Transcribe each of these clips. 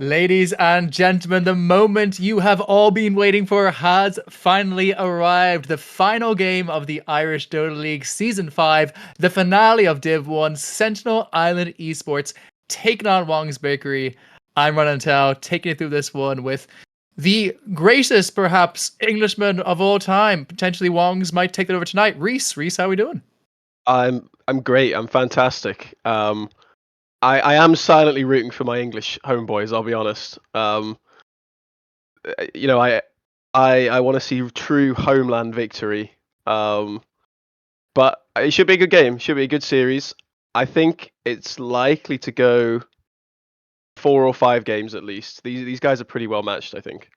Ladies and gentlemen, the moment you have all been waiting for has finally arrived. The final game of the Irish Dota League Season 5, the finale of Div 1, Sentinel Island Esports taking on Wong's Bakery. I'm Ronan Tao, taking you through this one with the greatest, perhaps, Englishman of all time. Potentially Wongs might take it over tonight. Reese, how are we doing? I'm great. I'm fantastic. I am silently rooting for my English homeboys. I'll be honest. You know, I want to see true homeland victory. But it should be a good game. Should be a good series. I think it's likely to go 4 or 5 games at least. These guys are pretty well matched, I think.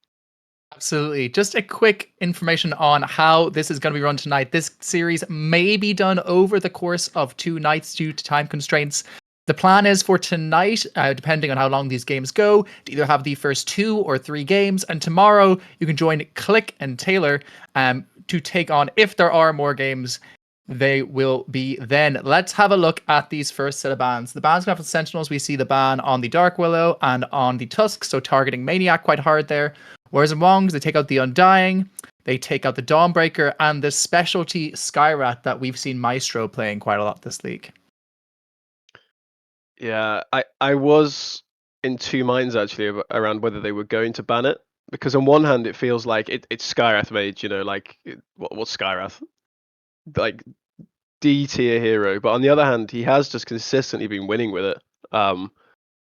Absolutely. Just a quick information on how this is going to be run tonight. This series may be done over the course of 2 nights due to time constraints. The plan is for tonight, depending on how long these games go, to either have the first 2 or 3 games, and tomorrow you can join Click and Taylor to take on, if there are more games, they will be then. Let's have a look at these first set of bans. The bans going for the Sentinels, we see the ban on the Dark Willow and on the Tusk, so targeting Maniac quite hard there. Whereas in Wongs, they take out the Undying, they take out the Dawnbreaker, and the specialty Skyrat that we've seen Maestro playing quite a lot this league. Yeah, I was in two minds actually around whether they were going to ban it, because on one hand it feels like it's Skyrath Mage, like what's Skyrath? Like D tier hero, but on the other hand, he has just consistently been winning with it.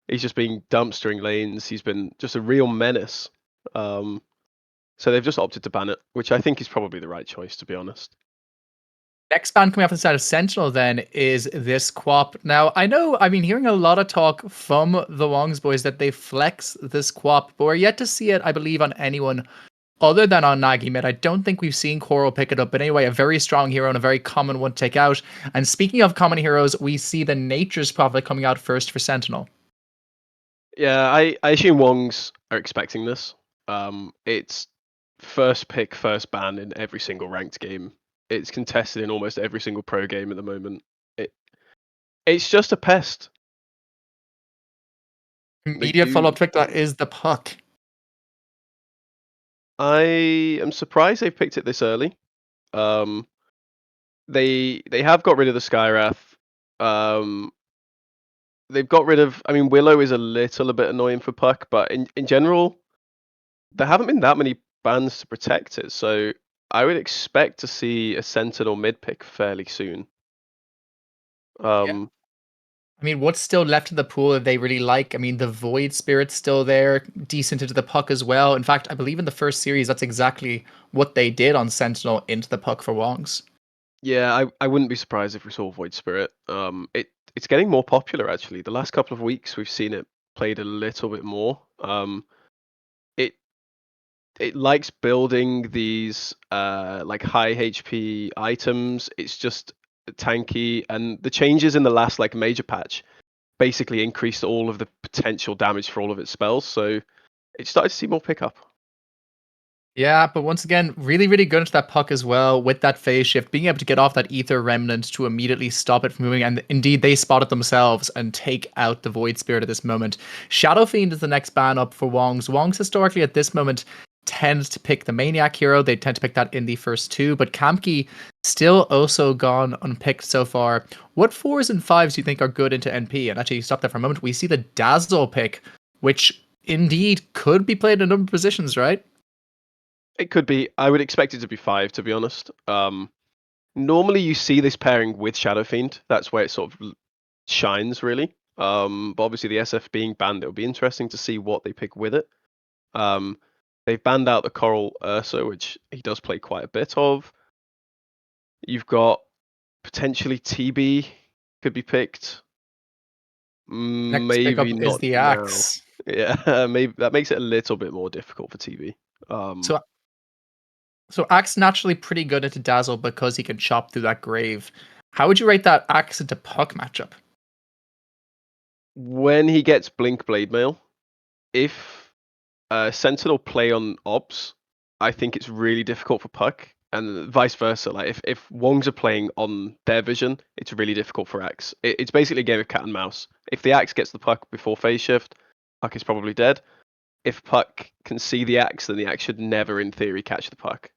He's just been dumpstering lanes. He's been just a real menace. So they've just opted to ban it, which I think is probably the right choice, to be honest. Next ban coming off the side of Sentinel then is this Quap. Now, I know I've been hearing a lot of talk from the Wongs boys that they flex this Quap, but we're yet to see it, I believe, on anyone other than on Nagi mid. I don't think we've seen Coral pick it up, but anyway, a very strong hero and a very common one to take out. And speaking of common heroes, we see the Nature's Prophet coming out first for Sentinel. Yeah, I assume Wongs are expecting this. It's first pick, first ban in every single ranked game. It's contested in almost every single pro game at the moment. It's just a pest. They Immediate do. follow-up trick that is the puck. I am surprised they've picked it this early. Um, they have got rid of the Skyrath. They've got rid of. I mean, Willow is a bit annoying for Puck, but in general, there haven't been that many bans to protect it. So I would expect to see a Sentinel mid pick fairly soon. Yeah. I mean, what's still left in the pool that they really like? I mean, the Void Spirit's still there, decent into the puck as well. In fact, I believe in the first series, that's exactly what they did on Sentinel into the puck for Wongs. Yeah, I wouldn't be surprised if we saw Void Spirit. It's getting more popular actually. The last couple of weeks we've seen it played a little bit more. It it likes building these like high HP items. It's just tanky, and the changes in the last like major patch basically increased all of the potential damage for all of its spells. So it started to see more pickup. Yeah, but once again, really, really good into that puck as well with that phase shift, being able to get off that ether remnant to immediately stop it from moving. And indeed, they spot it themselves and take out the Void Spirit at this moment. Shadow Fiend is the next ban up for Wongs. Wongs historically at this moment tends to pick the Maniac hero. They tend to pick that in the first two, but Kamki still also gone unpicked so far. What 4s and 5s do you think are good into NP? And actually, stop there for a moment. We see the Dazzle pick, which indeed could be played in a number of positions, right? It could be. I would expect it to be 5, to be honest. Normally you see this pairing with Shadow Fiend. That's where it sort of shines, really. But obviously the SF being banned, it'll be interesting to see what they pick with it. They've banned out the Coral Ursa, which he does play quite a bit of. You've got potentially TB could be picked. Next pickup Maybe is not the now. axe. Yeah, maybe that makes it a little bit more difficult for TB. So so axe naturally pretty good into dazzle because he can chop through that grave. How would you rate that axe into puck matchup? When he gets Blink Blade Mail, if Sentinel play on Obs, I think it's really difficult for Puck, and vice versa. Like if Wongs are playing on their vision, it's really difficult for Axe. It's basically a game of cat and mouse. If the Axe gets the Puck before phase shift, Puck is probably dead. If Puck can see the axe, then the axe should never, in theory, catch the Puck.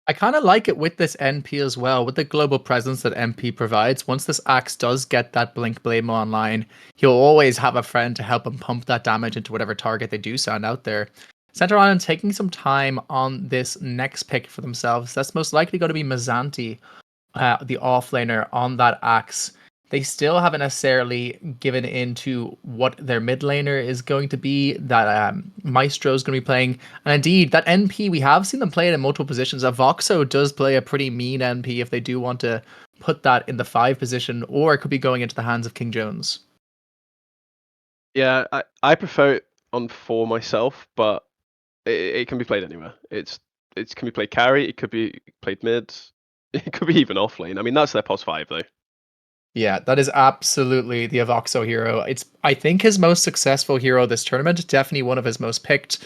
I kind of like it with this NP as well, with the global presence that MP provides. Once this axe does get that Blink Blade online, he'll always have a friend to help him pump that damage into whatever target they do send out there. Center Island taking some time on this next pick for themselves. That's most likely going to be Mazanti, the offlaner on that axe. They still haven't necessarily given into what their mid laner is going to be, that Maestro is going to be playing. And indeed, that NP, we have seen them play it in multiple positions. Voxo does play a pretty mean NP if they do want to put that in the 5 position, or it could be going into the hands of King Jones. Yeah, I prefer it on 4 myself, but it can be played anywhere. It can be played carry, it could be played mid, it could be even off lane. I mean, that's their pos 5 though. Yeah, that is absolutely the Avoxo hero. It's, I think, his most successful hero this tournament. Definitely one of his most picked.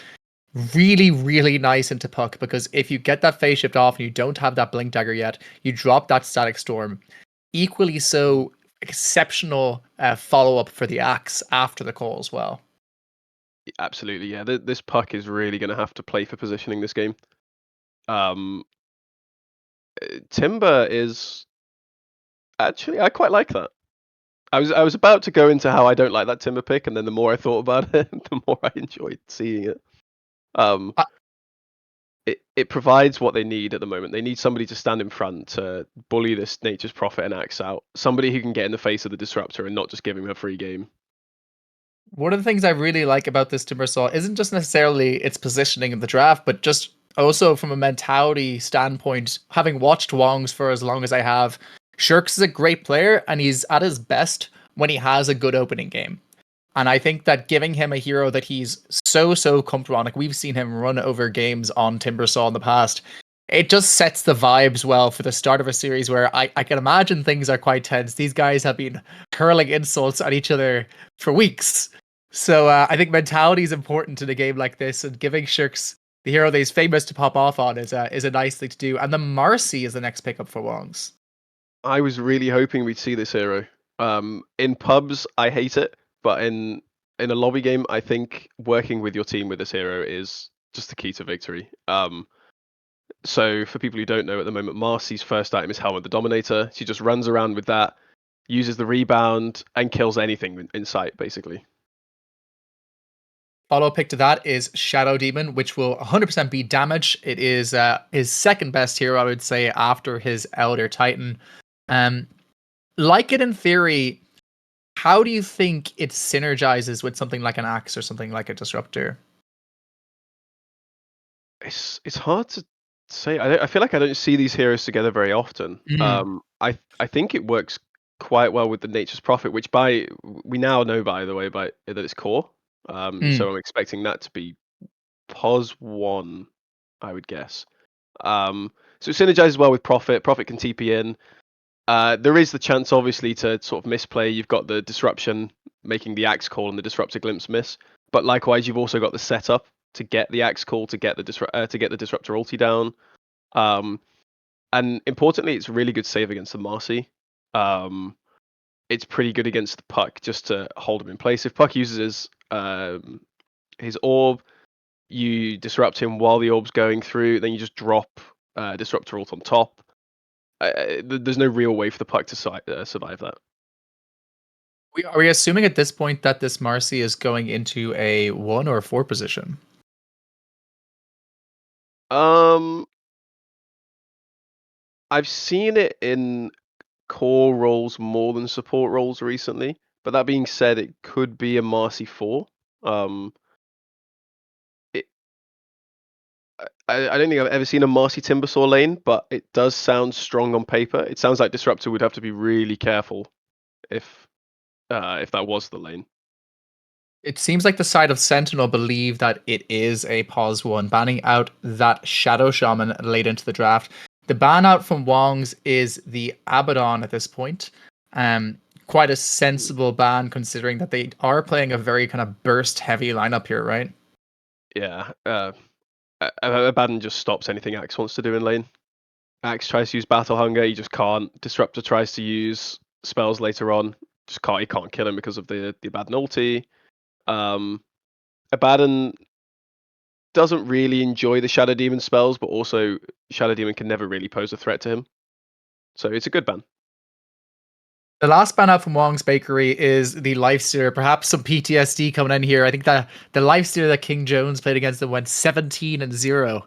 Really, really nice into Puck, because if you get that phase shift off and you don't have that Blink Dagger yet, you drop that Static Storm. Equally so exceptional follow up for the Axe after the call as well. Absolutely, yeah. This Puck is really going to have to play for positioning this game. Um, Timber is actually, I quite like that. I was about to go into how I don't like that Timber pick, and then the more I thought about it, the more I enjoyed seeing it. Um, Uh, it provides what they need at the moment. They need somebody to stand in front to bully this Nature's Prophet and Axe out. Somebody who can get in the face of the Disruptor and not just give him a free game. One of the things I really like about this Timbersaw isn't just necessarily its positioning in the draft, but just also from a mentality standpoint, having watched Wongs for as long as I have, Shirks is a great player and he's at his best when he has a good opening game. And I think that giving him a hero that he's so comfortable on, like we've seen him run over games on Timbersaw in the past, it just sets the vibes well for the start of a series where I can imagine things are quite tense. These guys have been hurling insults at each other for weeks. So I think mentality is important in a game like this, and giving Shirks the hero that he's famous to pop off on is a nice thing to do. And the Marcy is the next pickup for Wongs. I was really hoping we'd see this hero. In pubs, I hate it, but in a lobby game, I think working with your team with this hero is just the key to victory. So for people who don't know, at the moment, Marcy's first item is Helmet the Dominator. She just runs around with that, uses the rebound, and kills anything in sight, basically. Follow pick to that is Shadow Demon, which will 100% be damage. It is his second best hero, I would say, after his Elder Titan. Um, like it in theory, how do you think it synergizes with something like an Axe or something like a Disruptor? It's hard to say. I feel like I don't see these heroes together very often. Mm, I think it works quite well with the Nature's Prophet, which we now know, by the way, by that it's core. mm. So I'm expecting that to be pos 1, I would guess. So it synergizes well with Prophet. Prophet can TP in. There is the chance, obviously, to sort of misplay. You've got the disruption making the axe call and the disruptor glimpse miss, but likewise, you've also got the setup to get the axe call to get the disruptor ulti down. Um, and importantly, it's really good save against the Marcy. It's pretty good against the Puck just to hold him in place. If Puck uses his orb, you disrupt him while the orb's going through, then you just drop disruptor ult on top. There's no real way for the Puck to survive that. Are we assuming at this point that this Marcy is going into a 1 or a 4 position? Um, I've seen it in core roles more than support roles recently, but that being said, it could be a Marcy 4. Um, it, I don't think I've ever seen a Marcy Timbersaw lane, but it does sound strong on paper. It sounds like Disruptor would have to be really careful if that was the lane. It seems like the side of Sentinel believe that it is a pause 1, banning out that Shadow Shaman late into the draft. The ban out from Wongs is the Abaddon at this point. Quite a sensible ban considering that they are playing a very kind of burst heavy lineup here, right? Yeah, Abaddon just stops anything Axe wants to do in lane. Axe tries to use Battle Hunger, he just can't. Disruptor tries to use spells later on, just can't. He can't kill him because of the Abaddon ulti. Abaddon doesn't really enjoy the Shadow Demon spells, but also Shadow Demon can never really pose a threat to him. So it's a good ban. The last ban out from Wong's Bakery is the Lifestealer. Perhaps some PTSD coming in here. I think that the Lifestealer that King Jones played against them went 17-0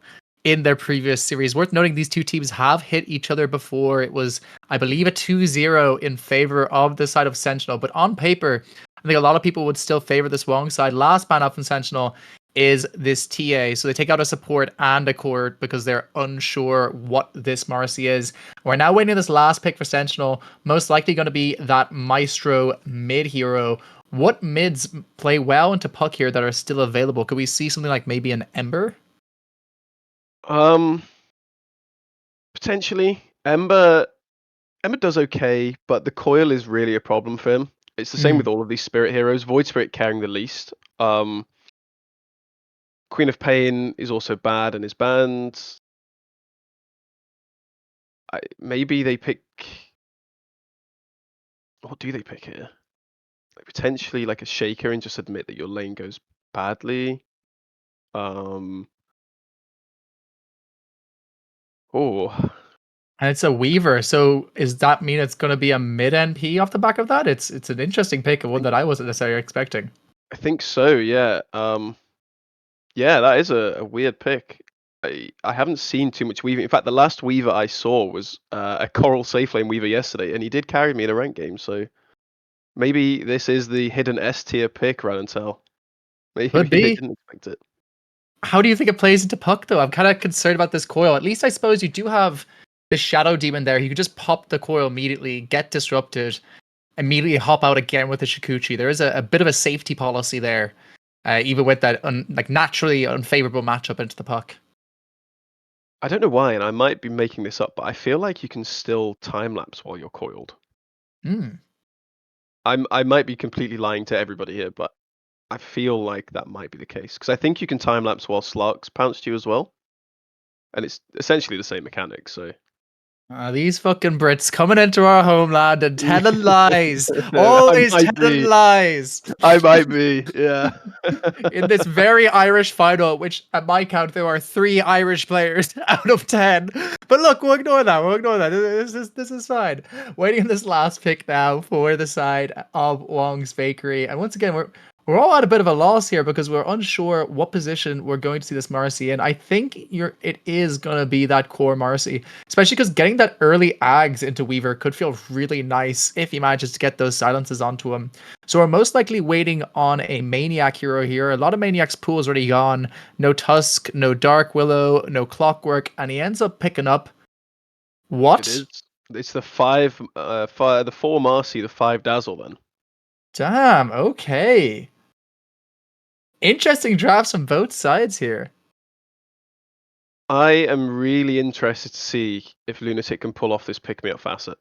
in their previous series. Worth noting, these two teams have hit each other before. It was, I believe, a 2-0 in favor of the side of Sentinel. But on paper, I think a lot of people would still favor this Wong side. Last ban out from Sentinel is this TA. So they take out a support and a core because they're unsure what this Marcy is. We're now waiting this last pick for Sentinel. Most likely going to be that Maestro mid hero. What mids play well into Puck here that are still available? Could we see something like maybe an Ember? Potentially. Ember does okay, but the coil is really a problem for him. It's the same with all of these spirit heroes. Void Spirit carrying the least. Queen of Pain is also bad and is banned. Maybe they pick. What do they pick here? Like potentially like a Shaker and just admit that your lane goes badly. Oh, And it's a Weaver, so does that mean it's going to be a mid NP off the back of that? It's an interesting pick and one that I wasn't necessarily expecting. I think so. Yeah. Yeah, that is a weird pick. I haven't seen too much Weaver. In fact, the last Weaver I saw was a Coral safe lane Weaver yesterday, and he did carry me in a rank game. So maybe this is the hidden S tier pick, run and tell. Maybe Could they be. didn't expect it. How do you think it plays into Puck, though? I'm kind of concerned about this coil. At least I suppose you do have the Shadow Demon there. You could just pop the coil immediately, get disrupted, immediately hop out again with the Shikuchi. There is a bit of a safety policy there, even with that like naturally unfavorable matchup into the Puck. I don't know why, and I might be making this up, but I feel like you can still time lapse while you're coiled. Hmm. I might be completely lying to everybody here, but I feel like that might be the case because I think you can time lapse while Slarks pounced you as well, and it's essentially the same mechanic. So These fucking Brits coming into our homeland and telling lies. I Always might telling be. lies. I might be. Yeah. In this very Irish final, which at my count there are 3 Irish players out of 10. But look, we'll ignore that. We'll ignore that. This is fine. Waiting on this last pick now for the side of Wong's Bakery, and once again we're all at a bit of a loss here because we're unsure what position we're going to see this Marcy in. I think it is going to be that core Marcy, especially because getting that early Ags into Weaver could feel really nice if he manages to get those silences onto him. So we're most likely waiting on a Maniac hero here. A lot of Maniac's pools already gone. No Tusk, no Dark Willow, no Clockwork, and he ends up picking up It what? is. It's the 4 Marcy, the 5 Dazzle then. Damn, okay. Interesting drafts on both sides here. I am really interested to see if Lunatic can pull off this pick me up facet.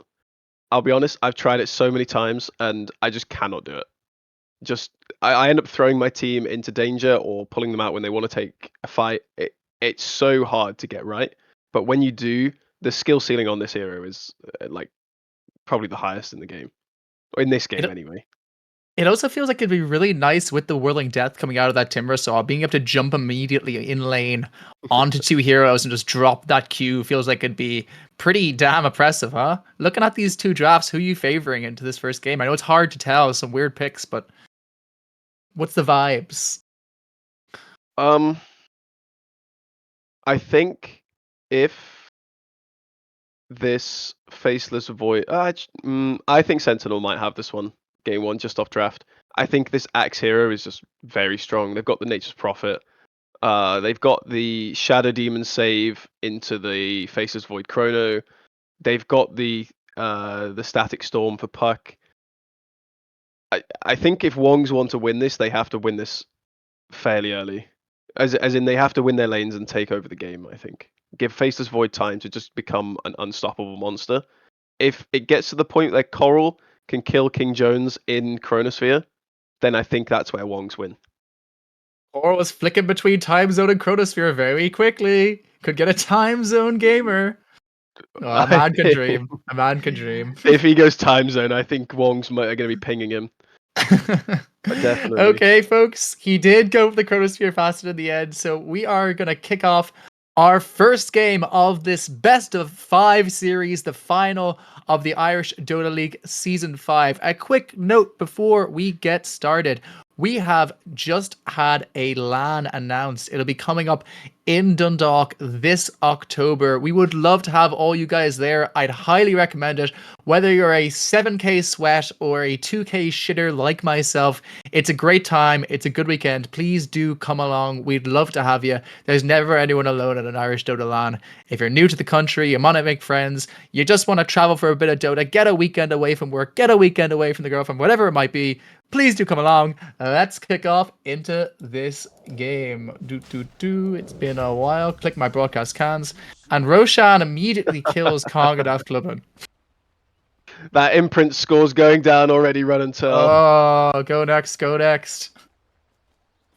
I'll be honest, I've tried it so many times and I just cannot do it. I end up throwing my team into danger or pulling them out when they want to take a fight. It's so hard to get right. But when you do, the skill ceiling on this hero is like probably the highest in the game. Or in this game anyway. It also feels like it'd be really nice with the Whirling Death coming out of that Timber Saw, being able to jump immediately in lane onto 2 heroes and just drop that Q feels like it'd be pretty damn oppressive, huh? Looking at these 2 drafts, who are you favoring into this first game? I know it's hard to tell, some weird picks, but what's the vibes? I think if this Faceless Void, I think Sentinel might have this one, game 1, just off draft. I think this Axe hero is just very strong. They've got the Nature's Prophet. They've got the Shadow Demon save into the Faceless Void Chrono. They've got the Static Storm for Puck. I think if Wongs want to win this, they have to win this fairly early. As in they have to win their lanes and take over the game, I think. Give Faceless Void time to just become an unstoppable monster. If it gets to the point that Coral can kill King Jones in Chronosphere, then I think that's where Wongs win. Or was flicking between time zone and chronosphere very quickly. Could get a time zone gamer. Oh, a man can dream. A man can dream. If he goes time zone, I think Wongs are going to be pinging him. Definitely. Okay, folks, he did go for the Chronosphere Facet in the end, so we are going to kick off our first game of this best of 5 series, the final of the Irish Dota League Season 5. A quick note before we get started. We have just had a LAN announced. It'll be coming up in Dundalk this October. We would love to have all you guys there. I'd highly recommend it. Whether you're a 7k sweat or a 2k shitter like myself, it's a great time. It's a good weekend. Please do come along. We'd love to have you. There's never anyone alone at an Irish Dota LAN. If you're new to the country, you want to make friends, you just want to travel for a bit of Dota, get a weekend away from work, get a weekend away from the girlfriend, whatever it might be, please do come along. Let's kick off into this game. It's been a while. Click my broadcast cans. And Roshan immediately kills Kongadaf Clubman. That imprint score's going down already, run and tell. Oh, go next, go next.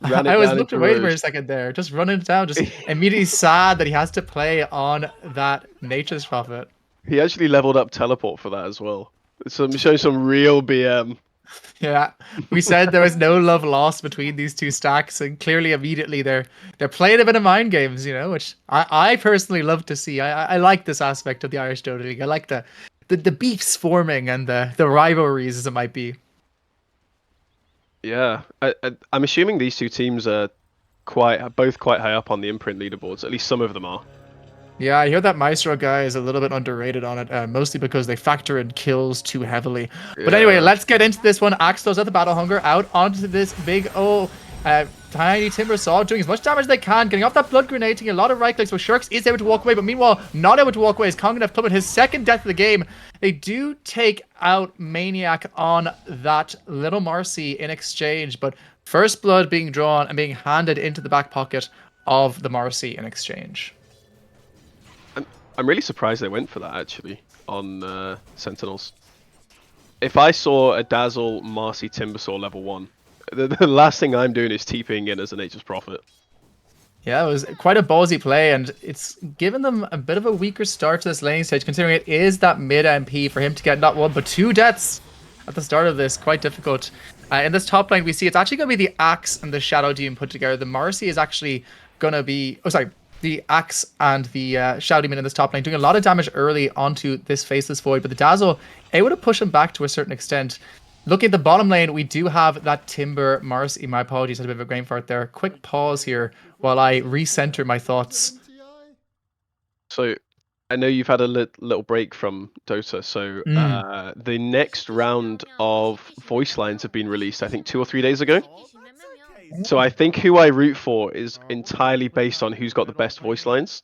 Ran it I was down looking into away for a Rose. second there. Just running it down. Just immediately sad that he has to play on that Nature's Prophet. He actually leveled up teleport for that as well. Showing some real BM. Yeah, we said there was no love lost between these two stacks, and clearly, immediately they're playing a bit of mind games, which I personally love to see. I like this aspect of the Irish Dota League. I like the beefs forming and the rivalries, as it might be. Yeah, I'm assuming these two teams are both quite high up on the imprint leaderboards. At least some of them are. Yeah, I hear that Maestro guy is a little bit underrated on it, mostly because they factor in kills too heavily. But anyway, let's get into this one. Axe throws out the Battle Hunger out onto this big, tiny Timber Saw, doing as much damage as they can, getting off that Blood Grenade, taking a lot of right clicks, so Shirks is able to walk away, but meanwhile, not able to walk away is Konganef Clubman, his second death of the game. They do take out Maniac on that Little Marcy in exchange, but first blood being drawn and being handed into the back pocket of the Marcy in exchange. I'm really surprised they went for that, actually, on Sentinels. If I saw a Dazzle Marcy Timbersaw level 1, the last thing I'm doing is TPing in as a Nature's Prophet. Yeah, it was quite a ballsy play, and it's given them a bit of a weaker start to this laning stage, considering it is that mid MP for him to get not one, but 2 deaths at the start of this. Quite difficult. In this top lane, we see it's actually going to be the Axe and the Shadow Demon put together. The Marcy is actually going to be... Oh, sorry. The Axe and the Shadow Demon in this top lane doing a lot of damage early onto this Faceless Void, but the Dazzle able to push him back to a certain extent. Looking at the bottom lane, we do have that Timber Marcy. My apologies, I had a bit of a brain fart there. Quick pause here while I recenter my thoughts. So, I know you've had a little break from Dota, so the next round of voice lines have been released, I think 2 or 3 days ago. So I think who I root for is entirely based on who's got the best voice lines.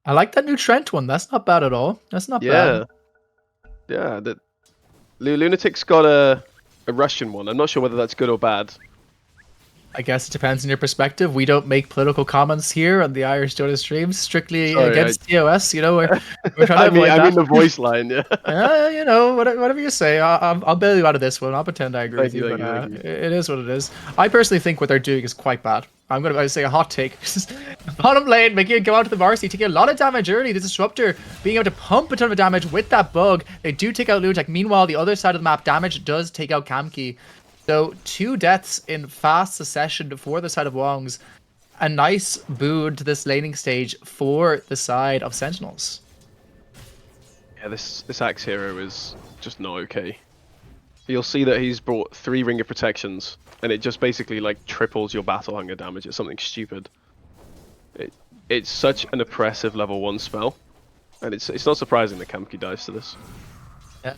I like that new Trent one. That's not bad at all. That's not bad. Yeah, the Lunatic's got a Russian one. I'm not sure whether that's good or bad. I guess it depends on your perspective. We don't make political comments here on the Irish Dota streams, strictly against TOS. We're trying to avoid that. I mean the voice line, yeah. Whatever you say, I'll bail you out of this one. I'll pretend I agree with you, but it is what it is. I personally think what they're doing is quite bad. I'm going to say a hot take. Bottom lane, making it go out to the Marcy, taking a lot of damage early. The Disruptor being able to pump a ton of damage with that bug. They do take out Lunatic. Meanwhile, the other side of the map, damage does take out Kamki. So 2 deaths in fast succession for the side of Wongs. A nice boon to this laning stage for the side of Sentinels. Yeah, this Axe hero is just not okay. You'll see that he's brought 3 Ring of Protections, and it just basically like triples your Battle Hunger damage. It's something stupid. It's such an oppressive level 1 spell, and it's not surprising that Kamki dies to this.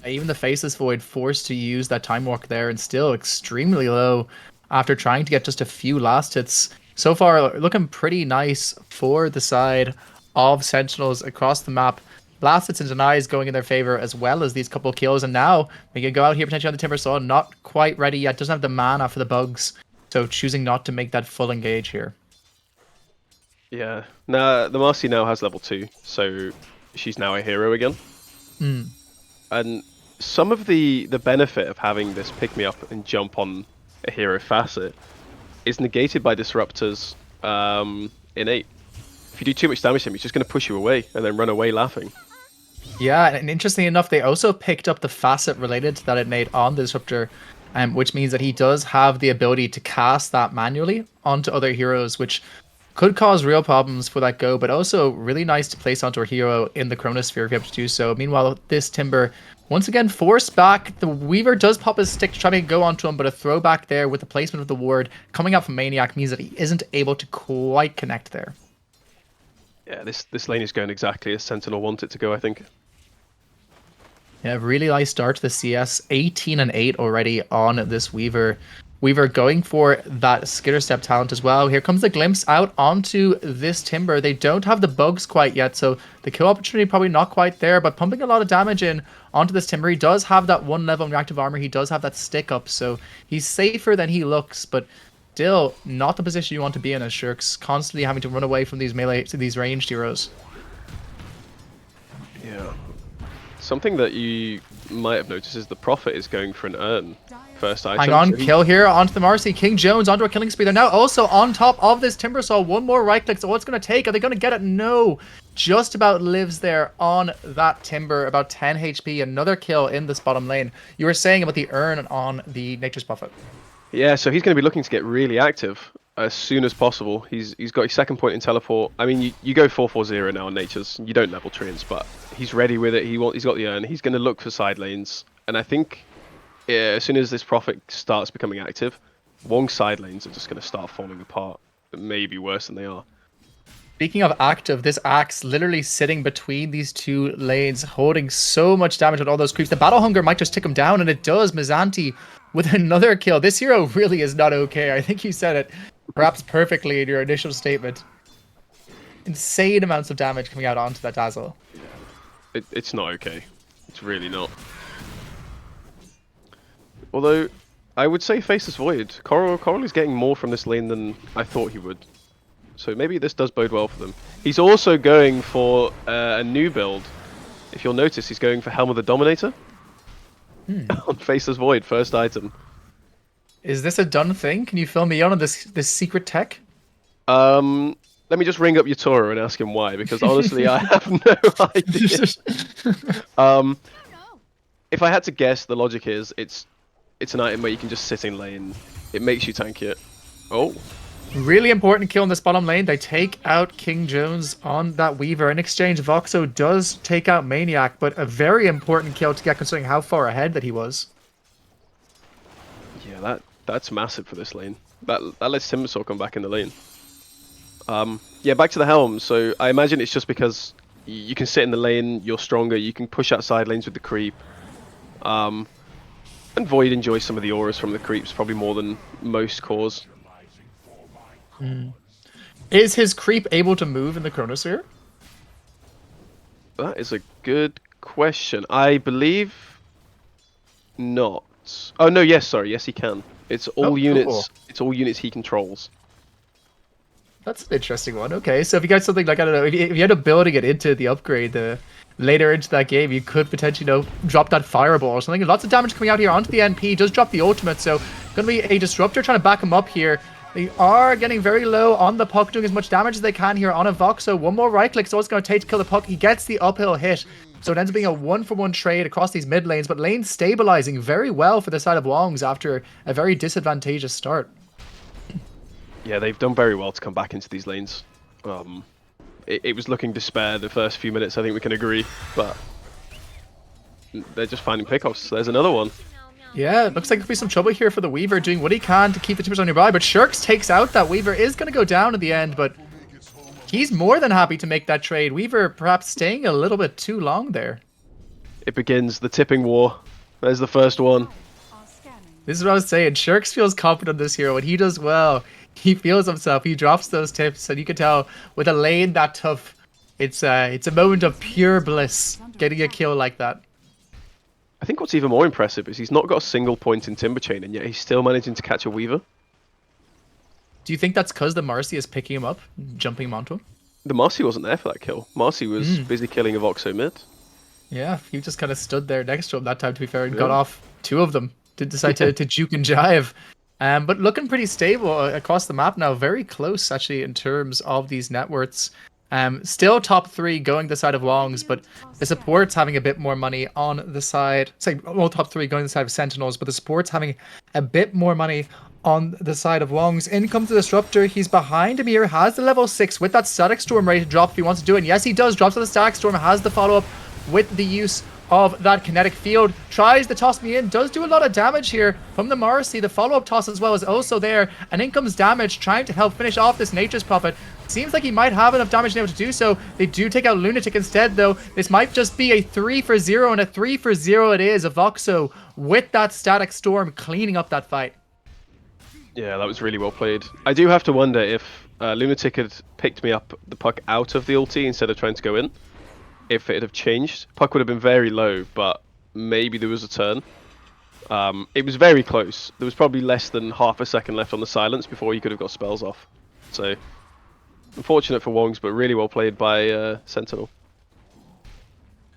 Even the Faceless Void forced to use that Time Walk there and still extremely low after trying to get just a few last hits. So far, looking pretty nice for the side of Sentinels across the map. Last hits and denies going in their favor as well as these couple kills. And now we can go out here potentially on the Timber Saw. Not quite ready yet. Doesn't have the mana for the bugs. So choosing not to make that full engage here. Yeah. Now, the Marcy now has level 2. So she's now a hero again. And some of the benefit of having this pick me up and jump on a hero facet is negated by disruptors innate. If you do too much damage to him, he's just going to push you away and then run away laughing. Yeah, and interestingly enough, they also picked up the facet related to that innate on the disruptor. which means that he does have the ability to cast that manually onto other heroes, which could cause real problems for that go, but also really nice to place onto a hero in the Chronosphere if you have to do so. Meanwhile, this Timber, once again, forced back. The Weaver does pop his stick to try to go onto him, but a throwback there with the placement of the ward coming out from Maniac means that he isn't able to quite connect there. Yeah, this lane is going exactly as Sentinel wanted it to go, I think. Yeah, really nice start to the CS. 18 and 8 already on this Weaver. Weaver going for that skitter step talent as well. Here comes the glimpse out onto this Timber. They don't have the bugs quite yet, so the kill opportunity probably not quite there, but pumping a lot of damage in onto this Timber. He does have that 1 level in reactive armor. He does have that stick up, so he's safer than he looks, but still not the position you want to be in as Shirks, constantly having to run away from these melee, these ranged heroes. Yeah. Something that you might have noticed is the Prophet is going for an urn first item. Hang on, kill here onto the Marcy. King Jones onto a killing spree. They're now also on top of this Timbersaw. One more right click. So what's going to take? Are they going to get it? No. Just about lives there on that Timber. About 10 HP. Another kill in this bottom lane. You were saying about the urn on the Nature's Prophet. Yeah, so he's going to be looking to get really active as soon as possible. He's got his second point in teleport. I mean, you go 4-4-0 now on Nature's. You don't level treants, but he's ready with it. He's got the urn. He's going to look for side lanes. And I think as soon as this Prophet starts becoming active, Wong's side lanes are just going to start falling apart. Maybe worse than they are. Speaking of active, this Axe literally sitting between these two lanes, holding so much damage with all those creeps. The Battle Hunger might just tick him down, and it does. Mizanti with another kill. This hero really is not okay. I think you said it perhaps perfectly in your initial statement. Insane amounts of damage coming out onto that Dazzle. It's not okay. It's really not. Although, I would say Faceless Void. Coral is getting more from this lane than I thought he would. So maybe this does bode well for them. He's also going for a new build. If you'll notice, he's going for Helm of the Dominator. On Faceless Void, first item. Is this a done thing? Can you fill me in on this secret tech? Let me just ring up Yatoro and ask him why, because honestly, I have no idea. If I had to guess, the logic is it's an item where you can just sit in lane. It makes you tank it. Oh. Really important kill in this bottom lane. They take out King Jones on that Weaver. In exchange, Voxo does take out Maniac, but a very important kill to get considering how far ahead that he was. Yeah, that's massive for this lane. That lets Timbersaw come back in the lane. Yeah, back to the Helm. So I imagine it's just because you can sit in the lane, you're stronger, you can push out side lanes with the creep. And Void enjoys some of the auras from the creeps, probably more than most cores. Is his creep able to move in the Chronosphere? That is a good question. I believe not. Oh no, yes, sorry, yes he can. It's all units. Cool. It's all units he controls. That's an interesting one. Okay, so if you got something like, I don't know, if you had a building it into the upgrade later into that game, you could potentially, drop that fireball or something. Lots of damage coming out here onto the NP. Does drop the ultimate, so going to be a disruptor trying to back him up here. They are getting very low on the puck, doing as much damage as they can here on a Vox. So one more right click, so it's going to take to kill the puck. He gets the uphill hit. So it ends up being a 1-for-1 trade across these mid lanes, but lane stabilizing very well for the side of Wongs after a very disadvantageous start. Yeah, they've done very well to come back into these lanes. It was looking despair the first few minutes, I think we can agree, but they're just finding pickoffs. There's another one. Yeah, it looks like there'll be some trouble here for the Weaver, doing what he can to keep the Timbers on nearby, but Shirks takes out that Weaver. Is going to go down at the end, but he's more than happy to make that trade. Weaver perhaps staying a little bit too long there. It begins, the tipping war. There's the first one. This is what I was saying. Shirks feels confident in this hero, and he does well. He feels himself. He drops those tips, and you can tell with a lane that tough, it's a moment of pure bliss getting a kill like that. I think what's even more impressive is he's not got a single point in Timber Chain, and yet he's still managing to catch a Weaver. Do you think that's because the Marcy is picking him up, jumping him onto him? The Marcy wasn't there for that kill. Marcy was busy killing a Voxo mid. Yeah, he just kind of stood there next to him that time, to be fair, and got off two of them. Did decide to juke and jive. But looking pretty stable across the map now. Very close, actually, in terms of these networks. Still top 3 going the side of Wongs, but the support's having a bit more money on the side. Say, all top 3 going the side of Sentinels, but the support's having a bit more money on the side of Wongs. In comes the Disruptor. He's behind him here, has the level 6 with that Static Storm ready to drop if he wants to do it. And yes, he does. Drops to the Static Storm, has the follow-up with the use of that kinetic field. Tries to toss me in, does do a lot of damage here from the Morrissey. The follow-up toss as well is also there, and in comes damage, trying to help finish off this Nature's Prophet. Seems like he might have enough damage to be able to do so. They do take out Lunatic instead, though. This might just be a 3-for-0, and a 3-for-0 it is. Avoxo with that Static Storm cleaning up that fight. Yeah, that was really well played. I do have to wonder if Lunatic had picked me up the puck out of the ulti instead of trying to go in. If it had changed, puck would have been very low, but maybe there was a turn. It was very close. There was probably less than half a second left on the silence before he could have got spells off. So, unfortunate for Wongs, but really well played by Sentinel.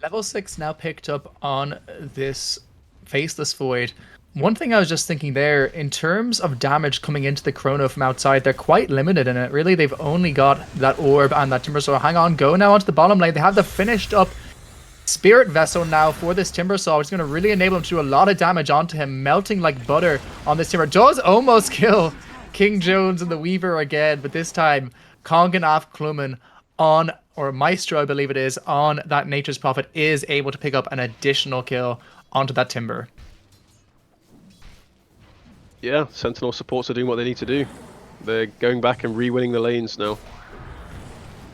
Level 6 now picked up on this Faceless Void. One thing I was just thinking there, in terms of damage coming into the Chrono from outside, they're quite limited in it. Really, they've only got that Orb and that Timbersaw. Hang on, go now onto the bottom lane. They have the finished up Spirit Vessel now for this Timbersaw, which is going to really enable him to do a lot of damage onto him, melting like butter on this Timber. Does almost kill King Jones and the Weaver again, but this time, Kongan Af Klumen on, or Maestro I believe it is, on that Nature's Prophet is able to pick up an additional kill onto that Timber. Yeah, Sentinel supports are doing what they need to do. They're going back and re-winning the lanes now.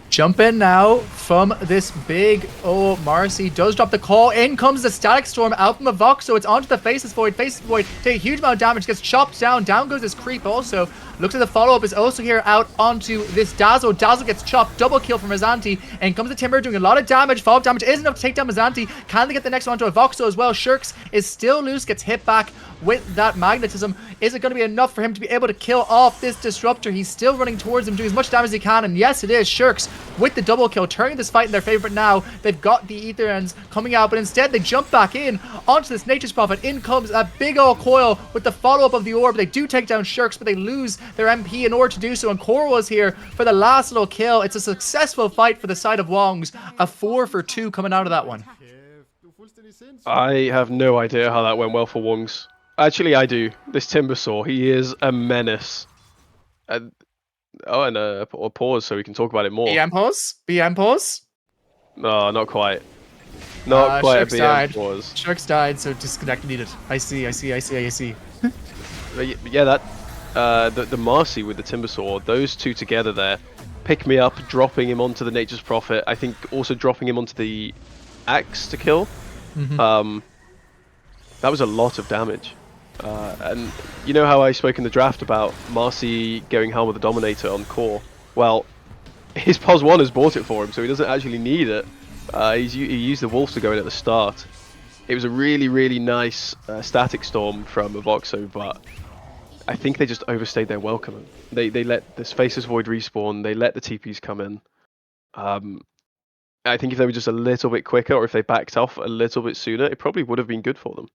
Jump in now from this big, Marcy does drop the call. In comes the Static Storm out from Avoxo. So it's onto the Faceless Void. Faceless Void take a huge amount of damage, gets chopped down. Down goes his creep also. Looks at the follow-up is also here out onto this Dazzle. Dazzle gets chopped. Double kill from Mazanti. And comes the Timber doing a lot of damage. Follow-up damage isn't enough to take down Mazanti. Can they get the next one onto Avoxo as well? Shirks is still loose, gets hit back with that magnetism. Is it going to be enough for him to be able to kill off this Disruptor? He's still running towards him, doing as much damage as he can. And yes, it is. Shirks with the double kill, turning this fight in their favor. But now they've got the Ether Ends coming out, but instead they jump back in onto this Nature's Prophet. In comes a big old coil with the follow-up of the Orb. They do take down Shirks, but they lose their MP in order to do so. And Coral is here for the last little kill. It's a successful fight for the side of Wongs. A 4-for-2 coming out of that one. I have no idea how that went well for Wongs. Actually, I do. This Timbersaw, he is a menace. And a pause so we can talk about it more. BM pause? BM pause? No, not quite. Not quite Shirks a BM died. pause. Shirks died, so disconnect needed. I see. Yeah, that the Marcy with the Timbersaw, those two together there, pick me up, dropping him onto the Nature's Prophet. I think also dropping him onto the Axe to kill. Mm-hmm. That was a lot of damage. And you know how I spoke in the draft about Marcy going Helm of the Dominator on core? Well, his POS 1 has bought it for him, so he doesn't actually need it. He used the Wolves to go in at the start. It was a really, really nice static storm from Avoxo, but I think they just overstayed their welcome. They let this Faceless Void respawn, they let the TPs come in. I think if they were just a little bit quicker, or if they backed off a little bit sooner, it probably would have been good for them.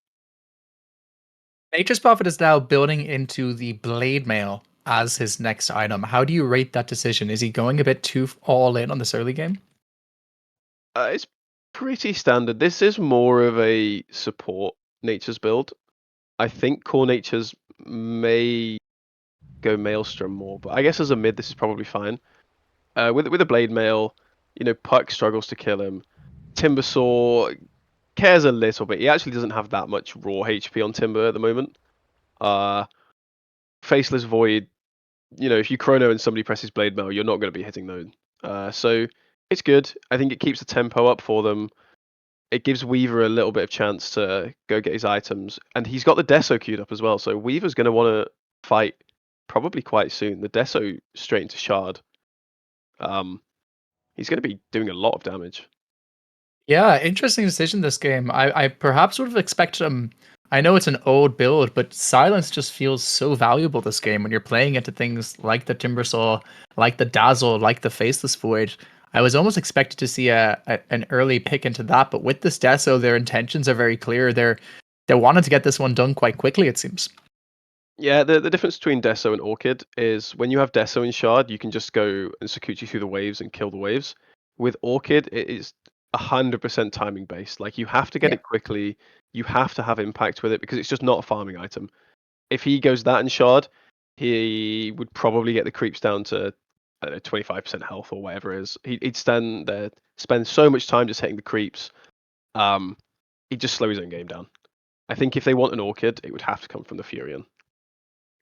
Nature's Prophet is now building into the Blade Mail as his next item. How do you rate that decision? Is he going a bit too all in on this early game? It's pretty standard. This is more of a support Nature's build. I think core Nature's may go Maelstrom more, but I guess as a mid, this is probably fine. With a Blade Mail, you know, Puck struggles to kill him. Timbersaw cares a little bit. He actually doesn't have that much raw HP on Timber at the moment. Faceless Void, you know, if you chrono and somebody presses Blade Mail, you're not going to be hitting those. So it's good. I think it keeps the tempo up for them. It gives Weaver a little bit of chance to go get his items. And he's got the Deso queued up as well, so Weaver's going to want to fight probably quite soon. The Deso straight into Shard. He's going to be doing a lot of damage. Yeah, interesting decision this game. I perhaps would have expected him. I know it's an old build, but silence just feels so valuable this game when you're playing into things like the Timbersaw, like the Dazzle, like the Faceless Void. I was almost expected to see an early pick into that, but with this Deso, their intentions are very clear. They're wanting to get this one done quite quickly, it seems. Yeah, the difference between Deso and Orchid is when you have Deso in Shard, you can just go and Sakuchi through the waves and kill the waves. With Orchid, it is 100% timing based. Like you have to get Yeah. it quickly. You have to have impact with it because it's just not a farming item. If he goes that in Shard, he would probably get the creeps down to, I don't know, 25% health or whatever it is. He'd stand there, spend so much time just hitting the creeps. He'd just slow his own game down. I think if they want an Orchid, it would have to come from the Furion.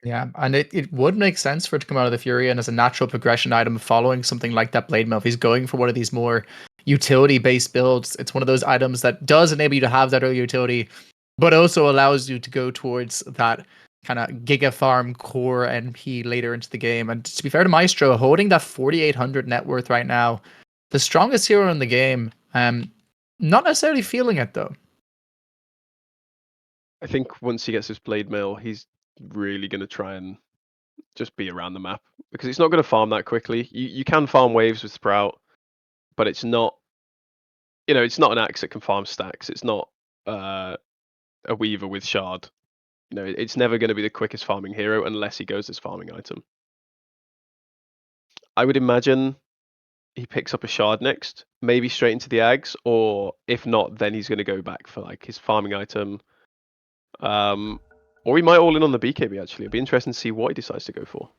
Yeah, and it would make sense for it to come out of the Fury and as a natural progression item following something like that Blade Mail. If he's going for one of these more utility-based builds, it's one of those items that does enable you to have that early utility, but also allows you to go towards that kind of Giga Farm core NP later into the game. And to be fair to Maestro, holding that 4,800 net worth right now, the strongest hero in the game, not necessarily feeling it though. I think once he gets his blade mail, he's really going to try and just be around the map because it's not going to farm that quickly. You can farm waves with Sprout, but it's not, it's not an axe that can farm stacks. It's not a Weaver with Shard. It's never going to be the quickest farming hero unless he goes this farming item. I would imagine he picks up a Shard next, maybe straight into the Ags, or if not, then he's going to go back for like his farming item. Or he might all in on the BKB actually. It'd be interesting to see what he decides to go for.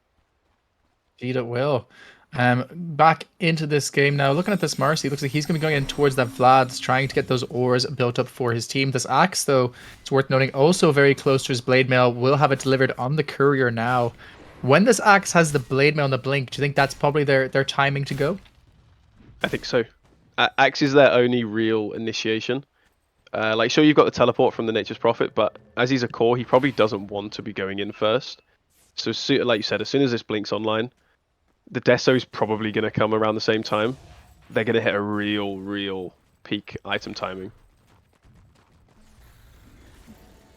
Indeed, it will. Back into this game now. Looking at this Marcy, looks like he's going to be going in towards that Vlad's, trying to get those ores built up for his team. This Axe, though, it's worth noting, also very close to his Blade Mail. Will have it delivered on the Courier now. When this Axe has the Blade Mail and the Blink, do you think that's probably their timing to go? I think so. Axe is their only real initiation. Like, sure, you've got the teleport from the Nature's Prophet, but as he's a core, he probably doesn't want to be going in first. So, like you said, as soon as this Blink's online, the Deso's probably going to come around the same time. They're going to hit a real peak item timing.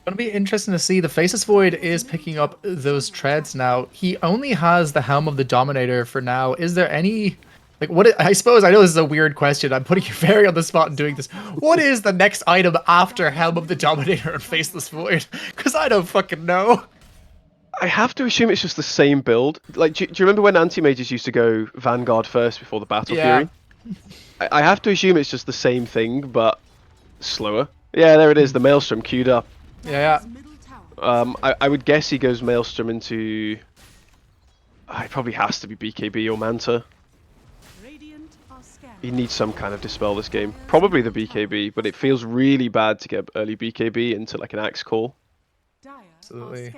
Gonna be interesting to see. The Faceless Void is picking up those treads now. He only has the Helm of the Dominator for now. Is there any, like, I suppose, I know this is a weird question. I'm putting you very on the spot in doing this. What is the next item after Helm of the Dominator and Faceless Void? Because I don't fucking know. I have to assume it's just the same build. Like, do you remember when anti-mages used to go Vanguard first before the Battle Fury? I have to assume it's just the same thing, but slower. Yeah, there it is, the Maelstrom queued up. Yeah. I would guess he goes Maelstrom into... it probably has to be BKB or Manta. He needs some kind of dispel this game. Probably the BKB, but it feels really bad to get early BKB into like an Axe call. Absolutely.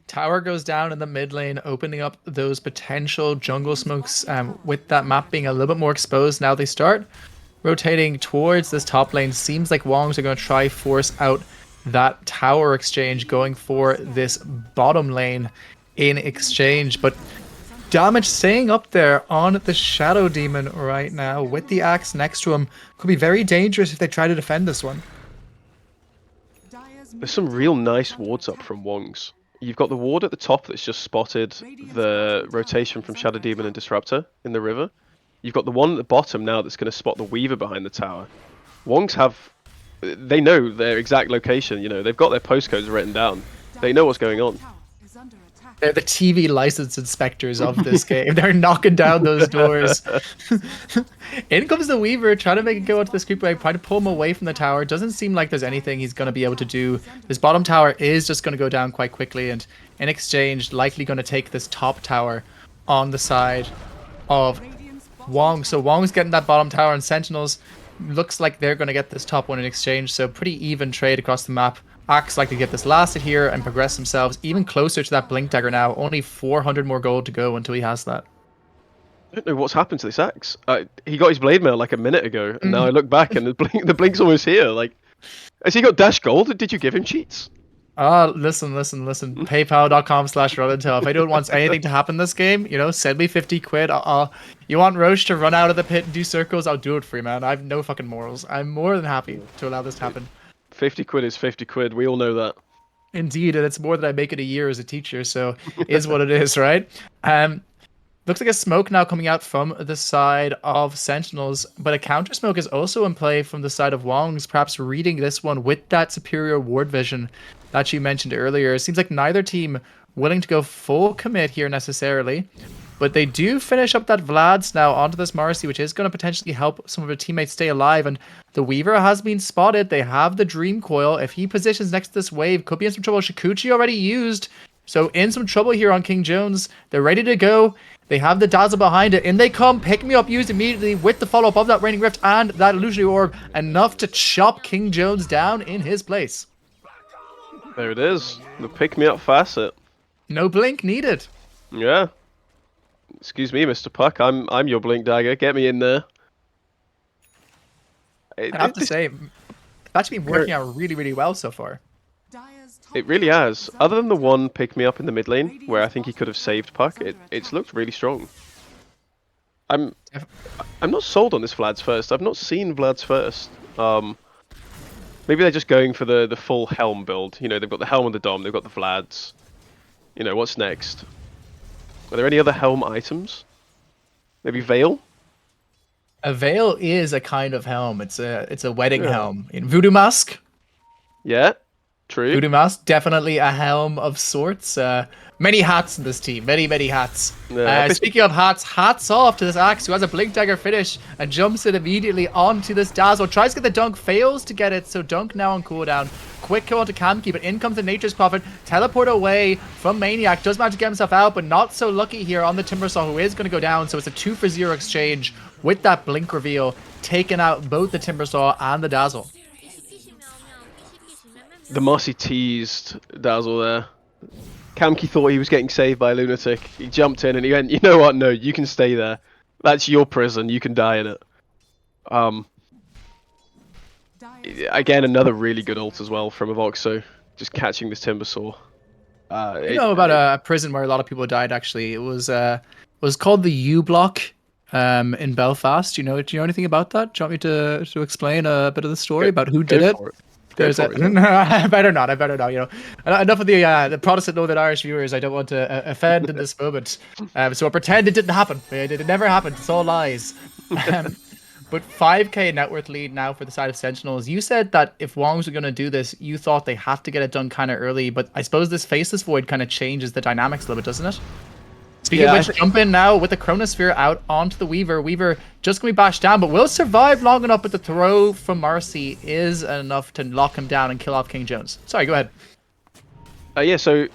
Tower goes down in the mid lane, opening up those potential jungle smokes. With that map being a little bit more exposed, now they start rotating towards this top lane. Seems like Wongs are going to try force out that tower exchange, going for this bottom lane in exchange. But damage staying up there on the Shadow Demon right now with the axe next to him could be very dangerous if they try to defend this one. There's some real nice wards up from Wongs. You've got the ward at the top that's just spotted the rotation from Shadow Demon and Disruptor in the river. You've got the one at the bottom now that's going to spot the Weaver behind the tower. Wongs they know their exact location, they've got their postcodes written down. They know what's going on. They're the TV license inspectors of this game. They're knocking down those doors. In comes the Weaver, trying to make it go into this creep wave, trying to pull him away from the tower. Doesn't seem like there's anything he's going to be able to do. This bottom tower is just going to go down quite quickly, and in exchange, likely going to take this top tower on the side of Wong. So Wong's getting that bottom tower, and Sentinels looks like they're going to get this top one in exchange. So pretty even trade across the map. Axe like to get this lasted here and progress themselves even closer to that Blink Dagger now. Only 400 more gold to go until he has that. I don't know what's happened to this Axe. He got his blade mail like a minute ago, and now I look back and the Blink's almost here. Like, has he got dash gold? Did you give him cheats? Listen. PayPal.com/RunIntel. If anyone wants anything to happen this game, send me 50 quid. You want Roche to run out of the pit and do circles? I'll do it for you, man. I have no fucking morals. I'm more than happy to allow this to happen. 50 quid is 50 quid. We all know that. Indeed, and it's more than I make in a year as a teacher, so is what it is, right? Looks like a smoke now coming out from the side of Sentinels, but a counter smoke is also in play from the side of Wongs, perhaps reading this one with that superior ward vision that you mentioned earlier. It seems like neither team willing to go full commit here necessarily. But they do finish up that Vlad's now onto this Marcy, which is going to potentially help some of their teammates stay alive. And the Weaver has been spotted. They have the Dream Coil. If he positions next to this wave, could be in some trouble. Shikuchi already used. So in some trouble here on King Jones. They're ready to go. They have the Dazzle behind it. In they come. Pick Me Up used immediately with the follow-up of that Raining Rift and that Illusionary Orb. Enough to chop King Jones down in his place. There it is. The Pick Me Up facet. No blink needed. Yeah. Excuse me, Mr. Puck. I'm your blink dagger. Get me in there. I have to say, that's been working out really, really well so far. It really has. Other than the one pick me up in the mid lane, where I think he could have saved Puck, it's looked really strong. I'm not sold on this Vlad's first. I've not seen Vlad's first. Maybe they're just going for the full Helm build. You know, they've got the Helm and the Dom, they've got the Vlads. You know, what's next? Are there any other Helm items? Maybe Veil? A veil is a kind of helm. It's a wedding helm. In Voodoo Mask. Yeah, true. Voodoo Mask, definitely a helm of sorts. Many hats in this team. Many, many hats. Speaking of hats, hats off to this Axe who has a Blink Dagger finish and jumps it immediately onto this Dazzle. Tries to get the dunk, fails to get it, so dunk now on cooldown. Quick kill onto Kamki, but in comes the Nature's Prophet. Teleport away from Maniac. Does manage to get himself out, but not so lucky here on the Timbersaw, who is going to go down. So it's a 2-for-0 exchange with that Blink reveal, taking out both the Timbersaw and the Dazzle. The Mossy teased Dazzle there. Kamki thought he was getting saved by Lunatic. He jumped in and he went, you know what? No, you can stay there. That's your prison. You can die in it. Again, another really good ult as well from Avoxo. Just catching this Timbersaw. You know about a prison where a lot of people died, actually. It was called the U Block in Belfast. Do you know anything about that? Do you want me to explain a bit of the story about who did it? No, I better not. You know, enough of the Protestant Northern Irish viewers. I don't want to offend in this moment. So I pretend it didn't happen. It never happened. It's all lies. But 5k net worth lead now for the side of Sentinels. You said that if Wongs were going to do this, you thought they have to get it done kind of early. But I suppose this Faceless Void kind of changes the dynamics a little bit, doesn't it? Speaking of which, jump in now with the Chronosphere out onto the Weaver. Weaver just going to be bashed down, but will survive long enough, but the throw from Marcy is enough to lock him down and kill off King Jones. Sorry, go ahead. Yeah, so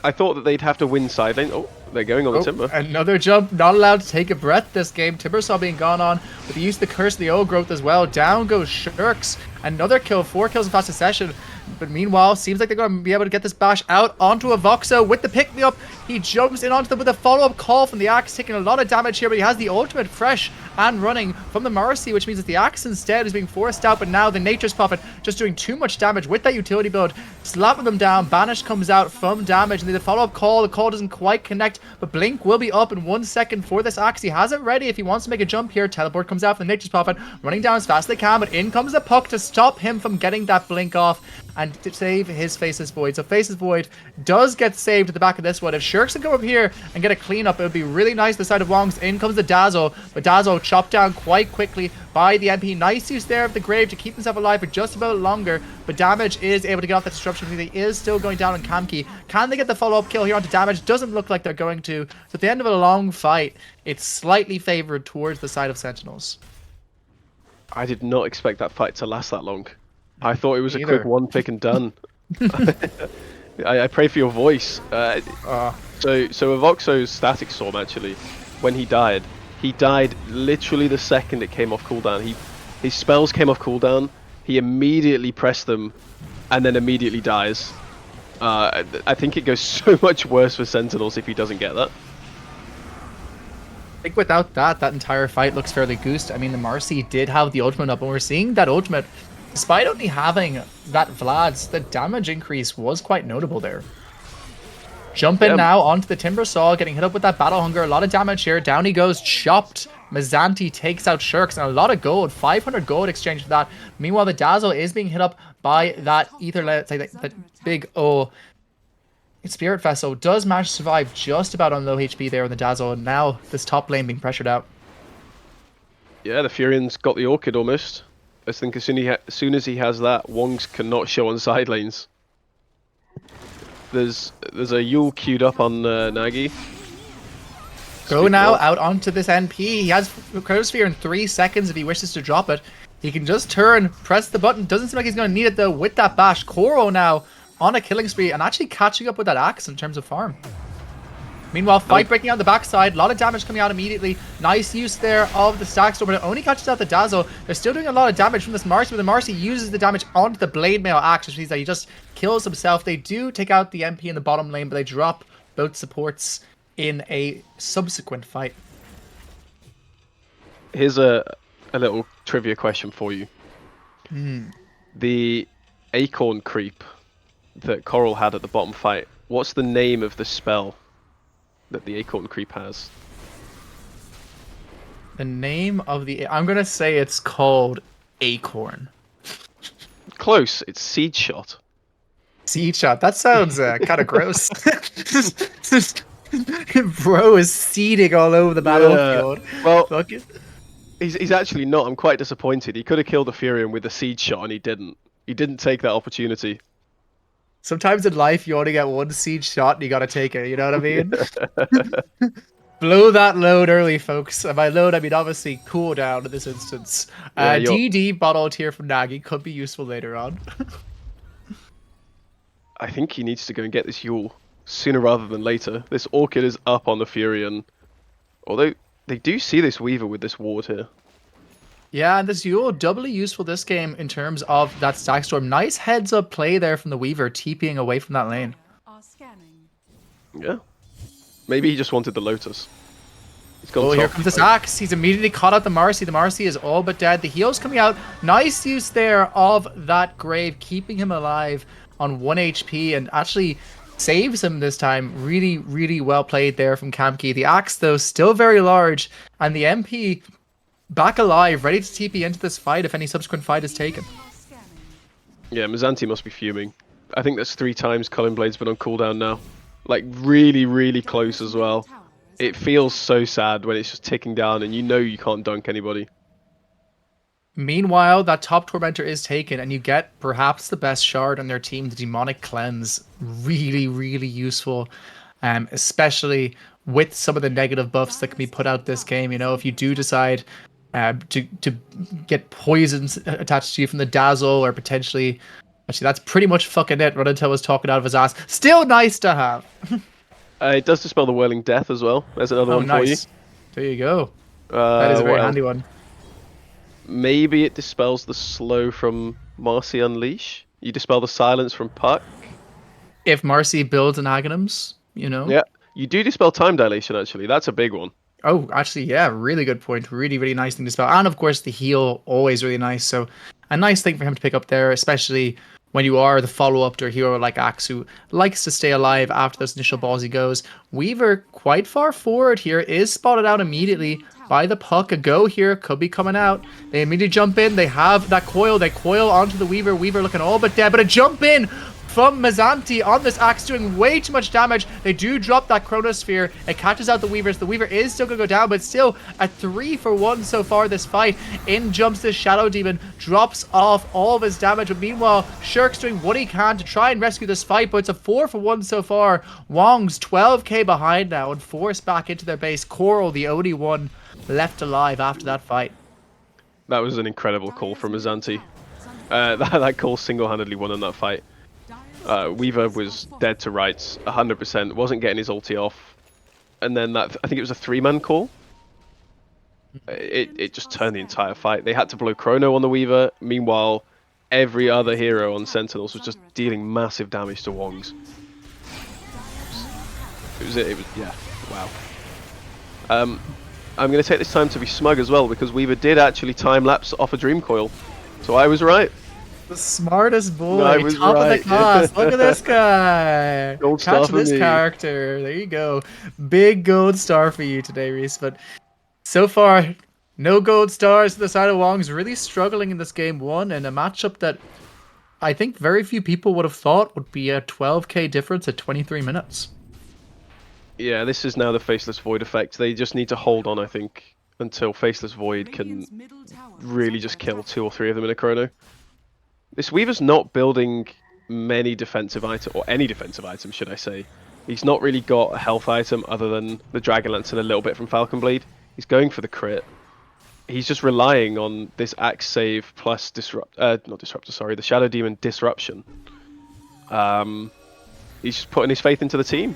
I thought that they'd have to win side lane. Oh, they're going on the Timber. Another jump, not allowed to take a breath this game. Timbersaw being gone on with the use of the Curse of the Old Growth as well. Down goes Shirks. Another kill, 4 kills in fast succession. But meanwhile, seems like they're going to be able to get this bash out onto a Voxo with the pick-me-up. He jumps in onto them with a follow-up call from the Axe, taking a lot of damage here, but he has the ultimate fresh and running from the Marcy, which means that the Axe instead is being forced out, but now the Nature's Prophet just doing too much damage with that utility build, slapping them down. Banish comes out from damage, and the follow-up call, the call doesn't quite connect, but Blink will be up in 1 second for this Axe. He has it ready if he wants to make a jump here. Teleport comes out from the Nature's Prophet, running down as fast as they can, but in comes the Puck to stop him from getting that Blink off and to save his Faceless Void. So Faceless Void does get saved at the back of this one. If Shirks can come up here and get a cleanup, it would be really nice the side of Wongs. In comes the Dazzle, but Dazzle chopped down quite quickly by the MP. Nice use there of the Grave to keep himself alive for just about longer, but Damage is able to get off the disruption. He is still going down on Kamki. Can they get the follow-up kill here onto Damage? Doesn't look like they're going to. So at the end of a long fight, it's slightly favored towards the side of Sentinels. I did not expect that fight to last that long. I thought it was a quick one pick and done. I pray for your voice. So Avoxo's Static Storm, actually, when he died literally the second it came off cooldown. His spells came off cooldown, he immediately pressed them, and then immediately dies. I think it goes so much worse for Sentinels if he doesn't get that. I think without that entire fight looks fairly goosed. I mean, the Marcy did have the ultimate up, and we're seeing that ultimate, despite only having that Vlad's, the damage increase was quite notable there. Jump in now onto the Timbersaw, getting hit up with that Battle Hunger. A lot of damage here. Down he goes, chopped. Mizanti takes out Shirks, and a lot of gold. 500 gold exchange for that. Meanwhile, the Dazzle is being hit up by that Ether, let's say that big Spirit Vessel. Does manage to survive just about on low HP there on the Dazzle, and now this top lane being pressured out. Yeah, the Furian's got the Orchid almost. I think as soon as he has that, Wongs cannot show on side lanes. There's a Yule queued up on Nagi. Go Speak now well. out onto this NP. He has Chronosphere in 3 seconds if he wishes to drop it. He can just turn, press the button. Doesn't seem like he's going to need it though with that bash. Koro now on a killing spree and actually catching up with that axe in terms of farm. Meanwhile, fight breaking out the backside. A lot of damage coming out immediately. Nice use there of the stack storm, but it only catches out the Dazzle. They're still doing a lot of damage from this Marcy, but the Marcy uses the damage onto the Blade Mail axe, which means that he just kills himself. They do take out the MP in the bottom lane, but they drop both supports in a subsequent fight. Here's a little trivia question for you. The acorn creep that Coral had at the bottom fight, what's the name of the spell that the acorn creep has? The name of the... I'm going to say it's called Acorn. Close, it's Seed Shot. Seed Shot. That sounds kind of gross. Bro is seeding all over the battlefield. Well, Fuck it. he's actually not. I'm quite disappointed. He could have killed the Furion with a Seed Shot and he didn't. He didn't take that opportunity. Sometimes in life you only get one seed shot and you gotta take it, you know what I mean? Blow that load early, folks. And by load, I mean obviously cooldown in this instance. Yeah, DD bottled here from Nagi could be useful later on. I think he needs to go and get this Yule sooner rather than later. This Orchid is up on the Furion. Although, they do see this Weaver with this ward here. Yeah, and this Yule doubly useful this game in terms of that stack storm. Nice heads up play there from the Weaver, TPing away from that lane. Yeah. Maybe he just wanted the Lotus. He's gone Here top. comes this axe. He's immediately caught out the Marcy. The Marcy is all but dead. The heal's coming out. Nice use there of that Grave, keeping him alive on 1 HP and actually saves him this time. Really, really well played there from Kamki. The axe, though, still very large. And the MP back alive, ready to TP into this fight if any subsequent fight is taken. Yeah, Mizanti must be fuming. I think that's 3 times Cullen Blade's been on cooldown now. Like, really, really close as well. It feels so sad when it's just ticking down and you know you can't dunk anybody. Meanwhile, that top Tormentor is taken and you get perhaps the best shard on their team, the Demonic Cleanse. Really, really useful. Especially with some of the negative buffs that can be put out this game. You know, if you do decide to get poisons attached to you from the Dazzle or potentially... Actually, that's pretty much fucking it. Rununtel was talking out of his ass. Still nice to have. It does dispel the Whirling Death as well. There's another one nice. for you. There you go. That is a very handy one. Maybe it dispels the slow from Marcy Unleash. You dispel the silence from Puck. If Marcy builds an Aghanims, you know. Yeah, you do dispel time dilation actually. That's a big one. Oh, actually, yeah, really good point. Really, really nice thing to spell. And of course, the heal, always really nice. So a nice thing for him to pick up there, especially when you are the follow-up to a hero like Axe, who likes to stay alive after those initial balls he goes. Weaver, quite far forward here, is spotted out immediately by the Puck. A go here could be coming out. They immediately jump in. They have that coil. They coil onto the Weaver. Weaver looking all but dead, but a jump in from Mizanti on this axe doing way too much damage. They do drop that Chronosphere. It catches out the Weavers. The Weaver is still going to go down, but still a 3-for-1 so far this fight. In jumps this Shadow Demon, drops off all of his damage, but meanwhile, Shirk's doing what he can to try and rescue this fight, but it's a 4-for-1 so far. Wongs 12k behind now and forced back into their base. Coral, the only one left alive after that fight. That was an incredible call from Mizanti. That call single-handedly won in that fight. Weaver was dead to rights, 100%, wasn't getting his ulti off. And then I think it was a 3-man call. It just turned the entire fight. They had to blow Chrono on the Weaver. Meanwhile, every other hero on Sentinels was just dealing massive damage to Wongs. It was yeah, wow. I'm going to take this time to be smug as well, because Weaver did actually time-lapse off a Dream Coil. So I was right. The smartest boy, I was top right. of the class. Look at this guy. Gold star Catch for this me. character. There you go. Big gold star for you today, Reese. But so far, no gold stars to the side of Wong's. Really struggling in this game one, and a matchup that I think very few people would have thought would be a 12k difference at 23 minutes. Yeah, this is now the Faceless Void effect. They just need to hold on, I think, until Faceless Void can really just kill 2 or 3 of them in a chrono. This Weaver's not building many defensive items, or any defensive items, should I say. He's not really got a health item other than the Dragon Lance and a little bit from Falcon Blade. He's going for the crit. He's just relying on this Axe save plus the Shadow Demon disruption. He's just putting his faith into the team.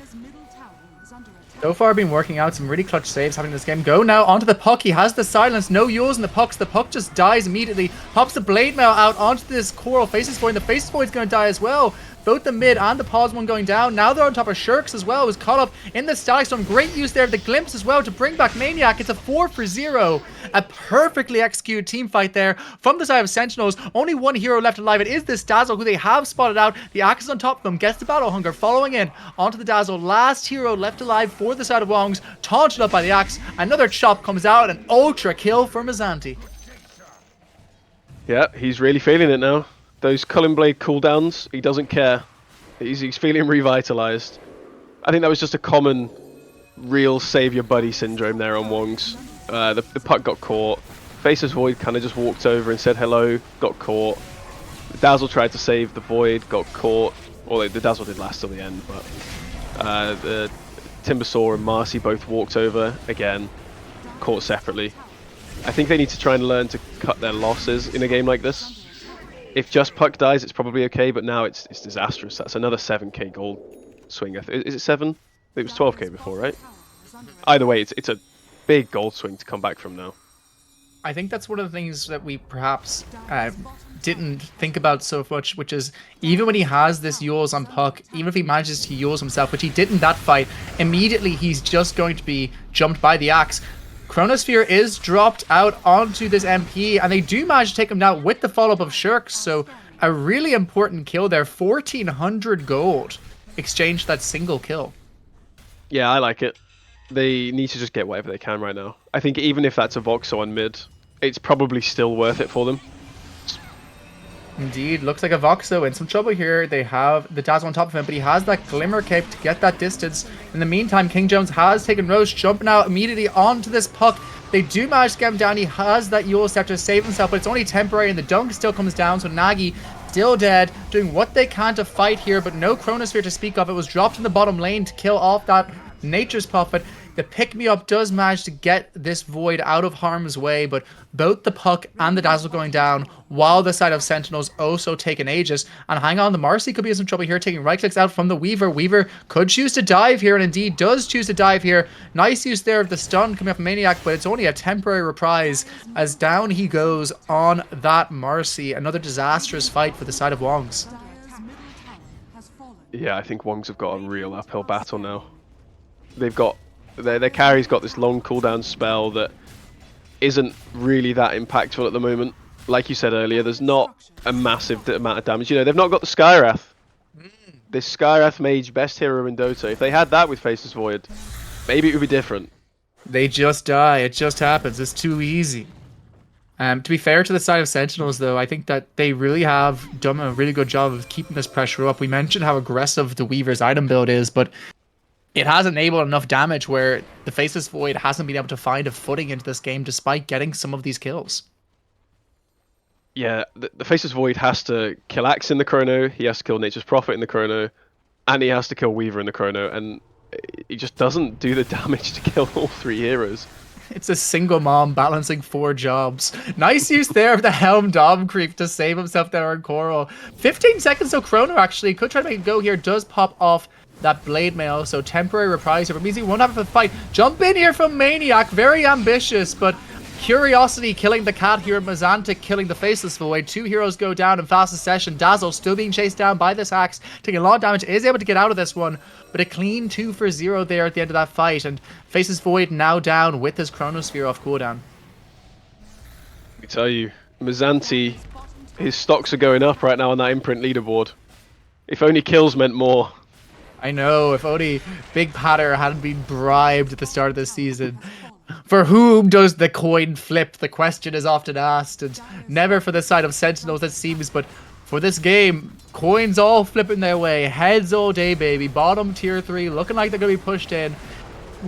So far, been working out some really clutch saves having this game. Go now onto the puck. He has the silence. No use in the pucks. The puck just dies immediately. Pops the blade mail out onto this coral. Faces Void. And the Faces Void's going to die as well. Both the mid and the pause one going down. Now they're on top of Shirks as well. It was caught up in the Static Storm. Great use there of the Glimpse as well to bring back Maniac. It's a 4-for-0. A perfectly executed team fight there from the side of Sentinels. Only one hero left alive. It is this Dazzle who they have spotted out. The Axe is on top of them. Gets the Battle Hunger. Following in onto the Dazzle. Last hero left alive for the side of Wongs. Taunted up by the Axe. Another chop comes out. An ultra kill for Mizanti. Yeah, he's really feeling it now. Those Cullen Blade cooldowns, he doesn't care. He's feeling revitalized. I think that was just a common real save your buddy syndrome there on Wongs. The puck got caught. Faceless Void kind of just walked over and said hello, got caught. The Dazzle tried to save the Void, got caught. Well, the Dazzle did last till the end, but the Timbersaw and Marcy both walked over again, caught separately. I think they need to try and learn to cut their losses in a game like this. If just Puck dies, it's probably okay, but now it's disastrous. That's another 7k gold swing. Is it 7? It was 12k before, right? Either way, it's a big gold swing to come back from now. I think that's one of the things that we perhaps didn't think about so much, which is even when he has this Yules on Puck, even if he manages to Yules himself, which he did in that fight, immediately he's just going to be jumped by the Axe. Chronosphere is dropped out onto this MP, and they do manage to take him down with the follow-up of Shirks, so a really important kill there. 1,400 gold exchanged that single kill. Yeah, I like it. They need to just get whatever they can right now. I think even if that's a Voxo on mid, it's probably still worth it for them. Indeed, looks like a Voxo in some trouble here. They have the Dazzle on top of him, but he has that Glimmer Cape to get that distance. In the meantime, King Jones has taken Roche, jumping out immediately onto this puck. They do manage to get him down. He has that Yule Scepter to save himself, but it's only temporary, and the dunk still comes down, so Nagi still dead, doing what they can to fight here, but no Chronosphere to speak of. It was dropped in the bottom lane to kill off that Nature's Puppet. The pick-me-up does manage to get this Void out of harm's way, but both the Puck and the Dazzle going down, while the side of Sentinels also taking ages. And hang on, the Marcy could be in some trouble here, taking right-clicks out from the Weaver. Weaver could choose to dive here, and indeed does choose to dive here. Nice use there of the stun coming up from Maniac, but it's only a temporary reprise, as down he goes on that Marcy. Another disastrous fight for the side of Wongs. Yeah, I think Wongs have got a real uphill battle now. They've got... Their carry's got this long cooldown spell that isn't really that impactful at the moment. Like you said earlier, there's not a massive amount of damage. You know, they've not got the Skywrath. This Skywrath mage, best hero in Dota. If they had that with Faceless Void, maybe it would be different. They just die. It just happens. It's too easy. To be fair to the side of Sentinels, though, I think that they really have done a really good job of keeping this pressure up. We mentioned how aggressive the Weaver's item build is, but it has enabled enough damage where the Faceless Void hasn't been able to find a footing into this game despite getting some of these kills. Yeah, the Faceless Void has to kill Axe in the Chrono, he has to kill Nature's Prophet in the Chrono, and he has to kill Weaver in the Chrono, and he just doesn't do the damage to kill all three heroes. It's a single mom balancing 4 jobs. Nice use there of the Helm Dom creep to save himself there on Coral. 15 seconds so Chrono actually could try to make a go here, does pop off that blade mail, so temporary reprise here, but means he won't have a fight. Jump in here from Maniac, very ambitious, but Curiosity killing the cat here, Mizantic killing the Faceless Void. 2 heroes go down in fast succession. Dazzle still being chased down by this Axe, taking a lot of damage, is able to get out of this one, but a clean 2 for 0 there at the end of that fight, and Faceless Void now down with his Chronosphere off cooldown. Let me tell you, Mizanti, his stocks are going up right now on that imprint leaderboard. If only kills meant more. I know, if only Big Patter hadn't been bribed at the start of this season. For whom does the coin flip? The question is often asked, and never for the side of Sentinels, it seems, but for this game, coins all flipping their way. Heads all day, baby. Bottom tier 3, looking like they're going to be pushed in.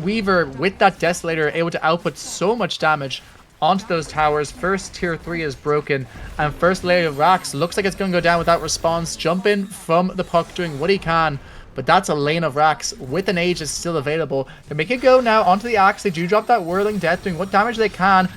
Weaver, with that Desolator, able to output so much damage onto those towers. First tier 3 is broken, and first layer of racks looks like it's going to go down without response. Jump in from the puck, doing what he can, but that's a lane of racks with an Aegis still available. They make it go now onto the Axe. They do drop that Whirling Death, doing what damage they can.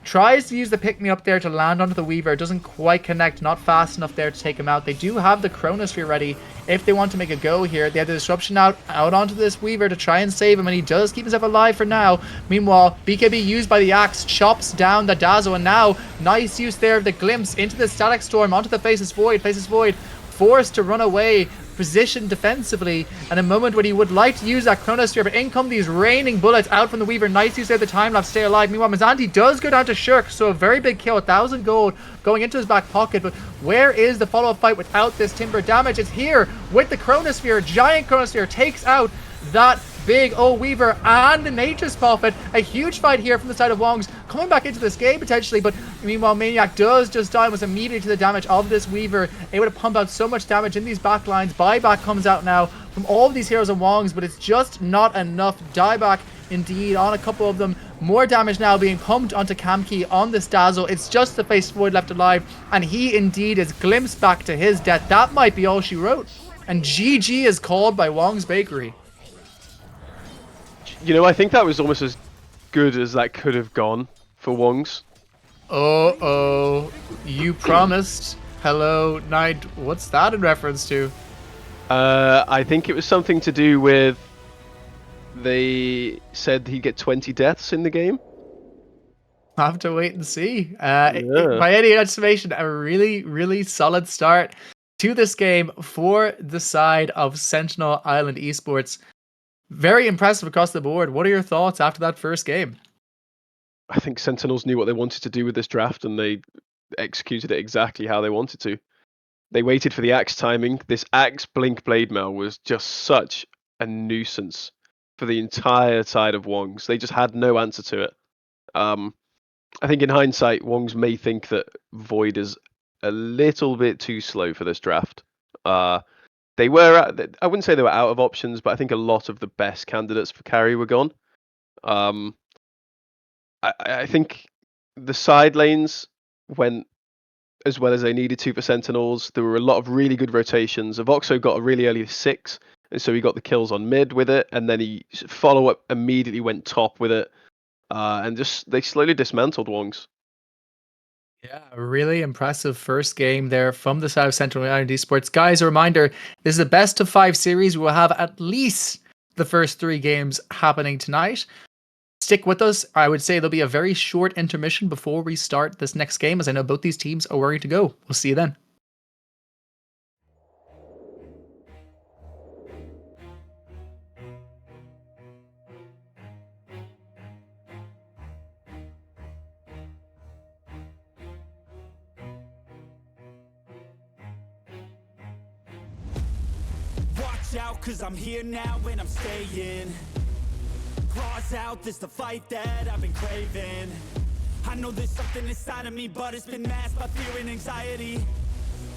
Tries to use the pick-me-up there to land onto the Weaver. Doesn't quite connect. Not fast enough there to take him out. They do have the Chronosphere ready if they want to make a go here. They have the Disruption out onto this Weaver to try and save him, and he does keep himself alive for now. Meanwhile, BKB used by the Axe chops down the Dazzle, and now nice use there of the Glimpse into the Static Storm onto the Faceless Void. Faceless Void forced to run away, positioned defensively, and a moment when he would like to use that Chronosphere, but in come these raining bullets out from the Weaver. Nice use there, the time lapse, stay alive. Meanwhile, Mizanti does go down to Shirk, so a very big kill, 1,000 gold going into his back pocket, but where is the follow-up fight without this Timber damage? It's here with the Chronosphere. Giant Chronosphere takes out that big old Weaver and the Nature's Prophet. A huge fight here from the side of Wongs, coming back into this game potentially, but meanwhile Maniac does just die and was immediately to the damage of this Weaver, able to pump out so much damage in these backlines. Buyback comes out now from all of these heroes of Wongs, but it's just not enough. Dieback indeed on a couple of them. More damage now being pumped onto Kamki on this Dazzle. It's just the Face Void left alive, and he indeed is glimpsed back to his death. That might be all she wrote. And GG is called by Wong's Bakery. You know, I think that was almost as good as that could have gone for Wongs. Oh, you promised. Hello, Knight. What's that in reference to? I think it was something to do with they said he'd get 20 deaths in the game. I'll have to wait and see. By any estimation, a really, really solid start to this game for the side of Sentinel Island Esports. Very impressive across the board. What are your thoughts after that first game? I think Sentinels knew what they wanted to do with this draft, and they executed it exactly how they wanted to. They waited for the Axe timing. This Axe Blink Blade Mail was just such a nuisance for the entire side of Wongs. They just had no answer to it. I think in hindsight, Wongs may think that Void is a little bit too slow for this draft. They were, I wouldn't say they were out of options, but I think a lot of the best candidates for carry were gone. I think the side lanes went as well as they needed to for Sentinels. There were a lot of really good rotations. Avoxo got a really early 6, and so he got the kills on mid with it, and then he follow-up immediately went top with it, and just they slowly dismantled Wongs. Yeah, a really impressive first game there from the side of Sentinel Island Esports. Guys, a reminder, this is a best of 5 series. We will have at least the first 3 games happening tonight. Stick with us. I would say there'll be a very short intermission before we start this next game, as I know both these teams are ready to go. We'll see you then. Watch out, cause I'm here now and I'm staying. Claws out, this the fight that I've been craving. I know there's something inside of me, but it's been masked by fear and anxiety.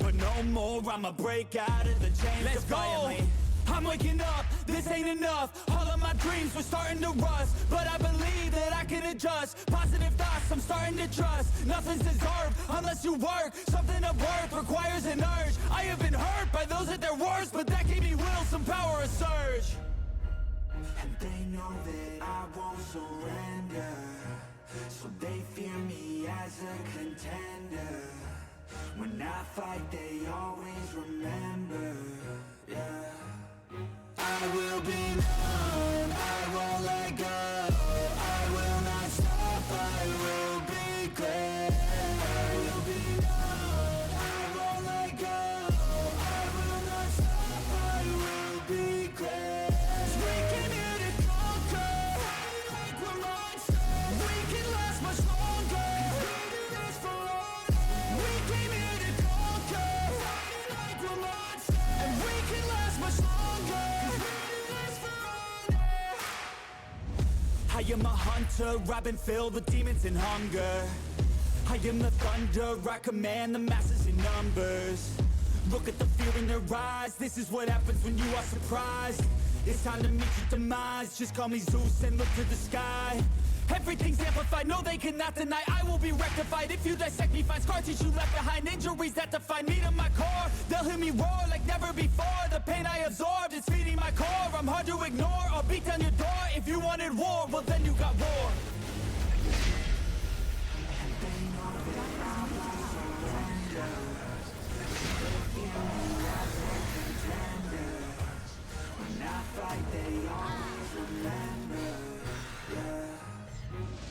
But no more, I'ma break out of the chains. Let's defiantly. Go! I'm waking up, this ain't enough. All of my dreams were starting to rust, but I believe that I can adjust. Positive thoughts, I'm starting to trust. Nothing's deserved unless you work. Something of worth requires an urge. I have been hurt by those at their worst, but that gave me will, some power, a surge. And they know that I won't surrender, so they fear me as a contender. When I fight, they always remember, yeah. I will be known, I won't let go. I will not stop, I will be great. I will be known, I won't let go. I will not stop, I will be great. We came here to conquer, like we're monsters. We can last much longer, we do this for honor. We came here to conquer, like we're monsters. And we can last much longer. I am a hunter, I've been filled with demons and hunger. I am the thunder, I command the masses in numbers. Look at the fear in their eyes, this is what happens when you are surprised. It's time to meet your demise, just call me Zeus and look to the sky. Everything's amplified, no they cannot deny. I will be rectified if you dissect me. Find scar tissue left behind, injuries that define me to my core. They'll hear me roar like never before. The pain I absorbed, it's feeding my core. I'm hard to ignore, I'll beat down your door. If you wanted war, well then you got war. When I fight, they always remember.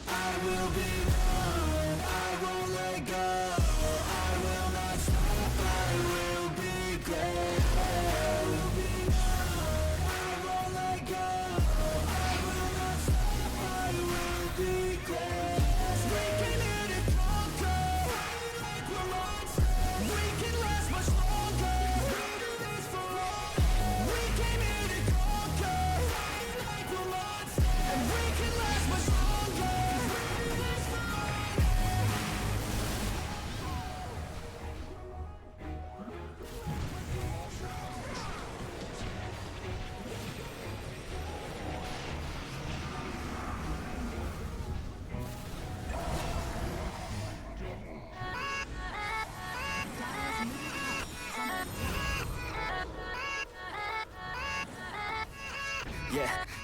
I will be one, I won't let go. I will not stop, I will be great. I will be one, I won't let go. I will not stop, I will be great. We came here to conquer, like we're monsters. We can last much longer, we do this for all. We came here to conquer, like we're monsters. And we can last much longer.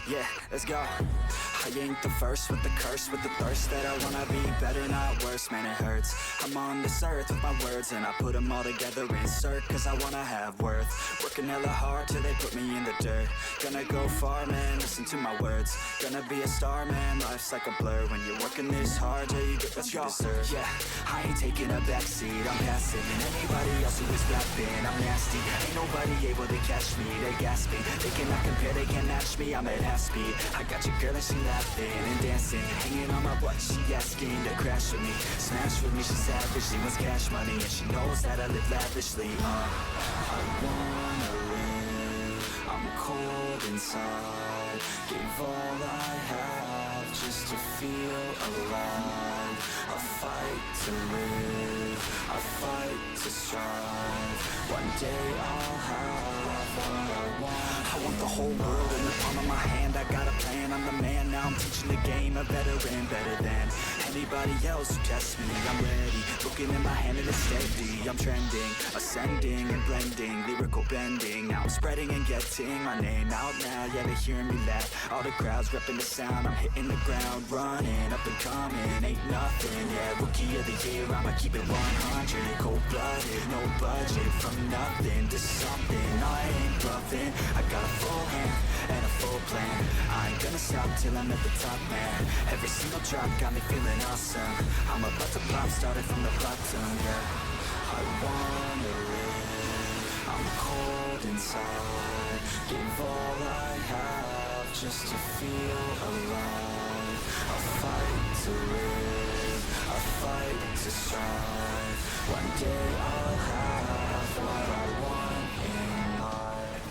Yeah, let's go. I ain't the first with the curse, with the thirst that I wanna be better, not worse, man it hurts. I'm on this earth with my words and I put them all together, insert, cause I wanna have worth. Working hella hard till they put me in the dirt. Gonna go far, man, listen to my words. Gonna be a star, man, life's like a blur. When you're working this hard, yeah, you get what you deserve. Yeah, I ain't taking a backseat, I'm passing. And anybody else who is rapping, I'm nasty. Ain't nobody able to catch me, they gasping. They cannot compare, they can't match me, I'm at half speed. I got your girl and she laughing and dancing, hanging on my butt, she asking to crash with me. Smash with me, she savage, she wants cash money. And she knows that I live lavishly. I wanna live, I'm cold inside. Gave all I have just to feel alive. I fight to live, I fight to strive. One day I'll have what I want. I want the whole world in the palm of my hand. I got a plan, I'm the man. Now I'm teaching the game, a veteran, better than anybody else who tests me. I'm ready, looking in my hand and it's steady. I'm trending, ascending and blending, lyrical bending. Now I'm spreading and getting my name out now. Yeah, they're hearing me laugh. All the crowds repping the sound. I'm hitting the ground, running, up and coming, ain't nothing. Yeah, rookie of the year, I'ma keep it 100. Cold-blooded, no budget, from nothing to something. I ain't bluffing, I got a full hand and a full plan. I ain't gonna stop till I'm at the top, man. Every single drop got me feeling awesome. I'm about to pop, started from the bottom, yeah. I wanna live, I'm cold inside. Give all I have just to feel alive. I fight to live, I fight to strive. One day I'll have what I want in life.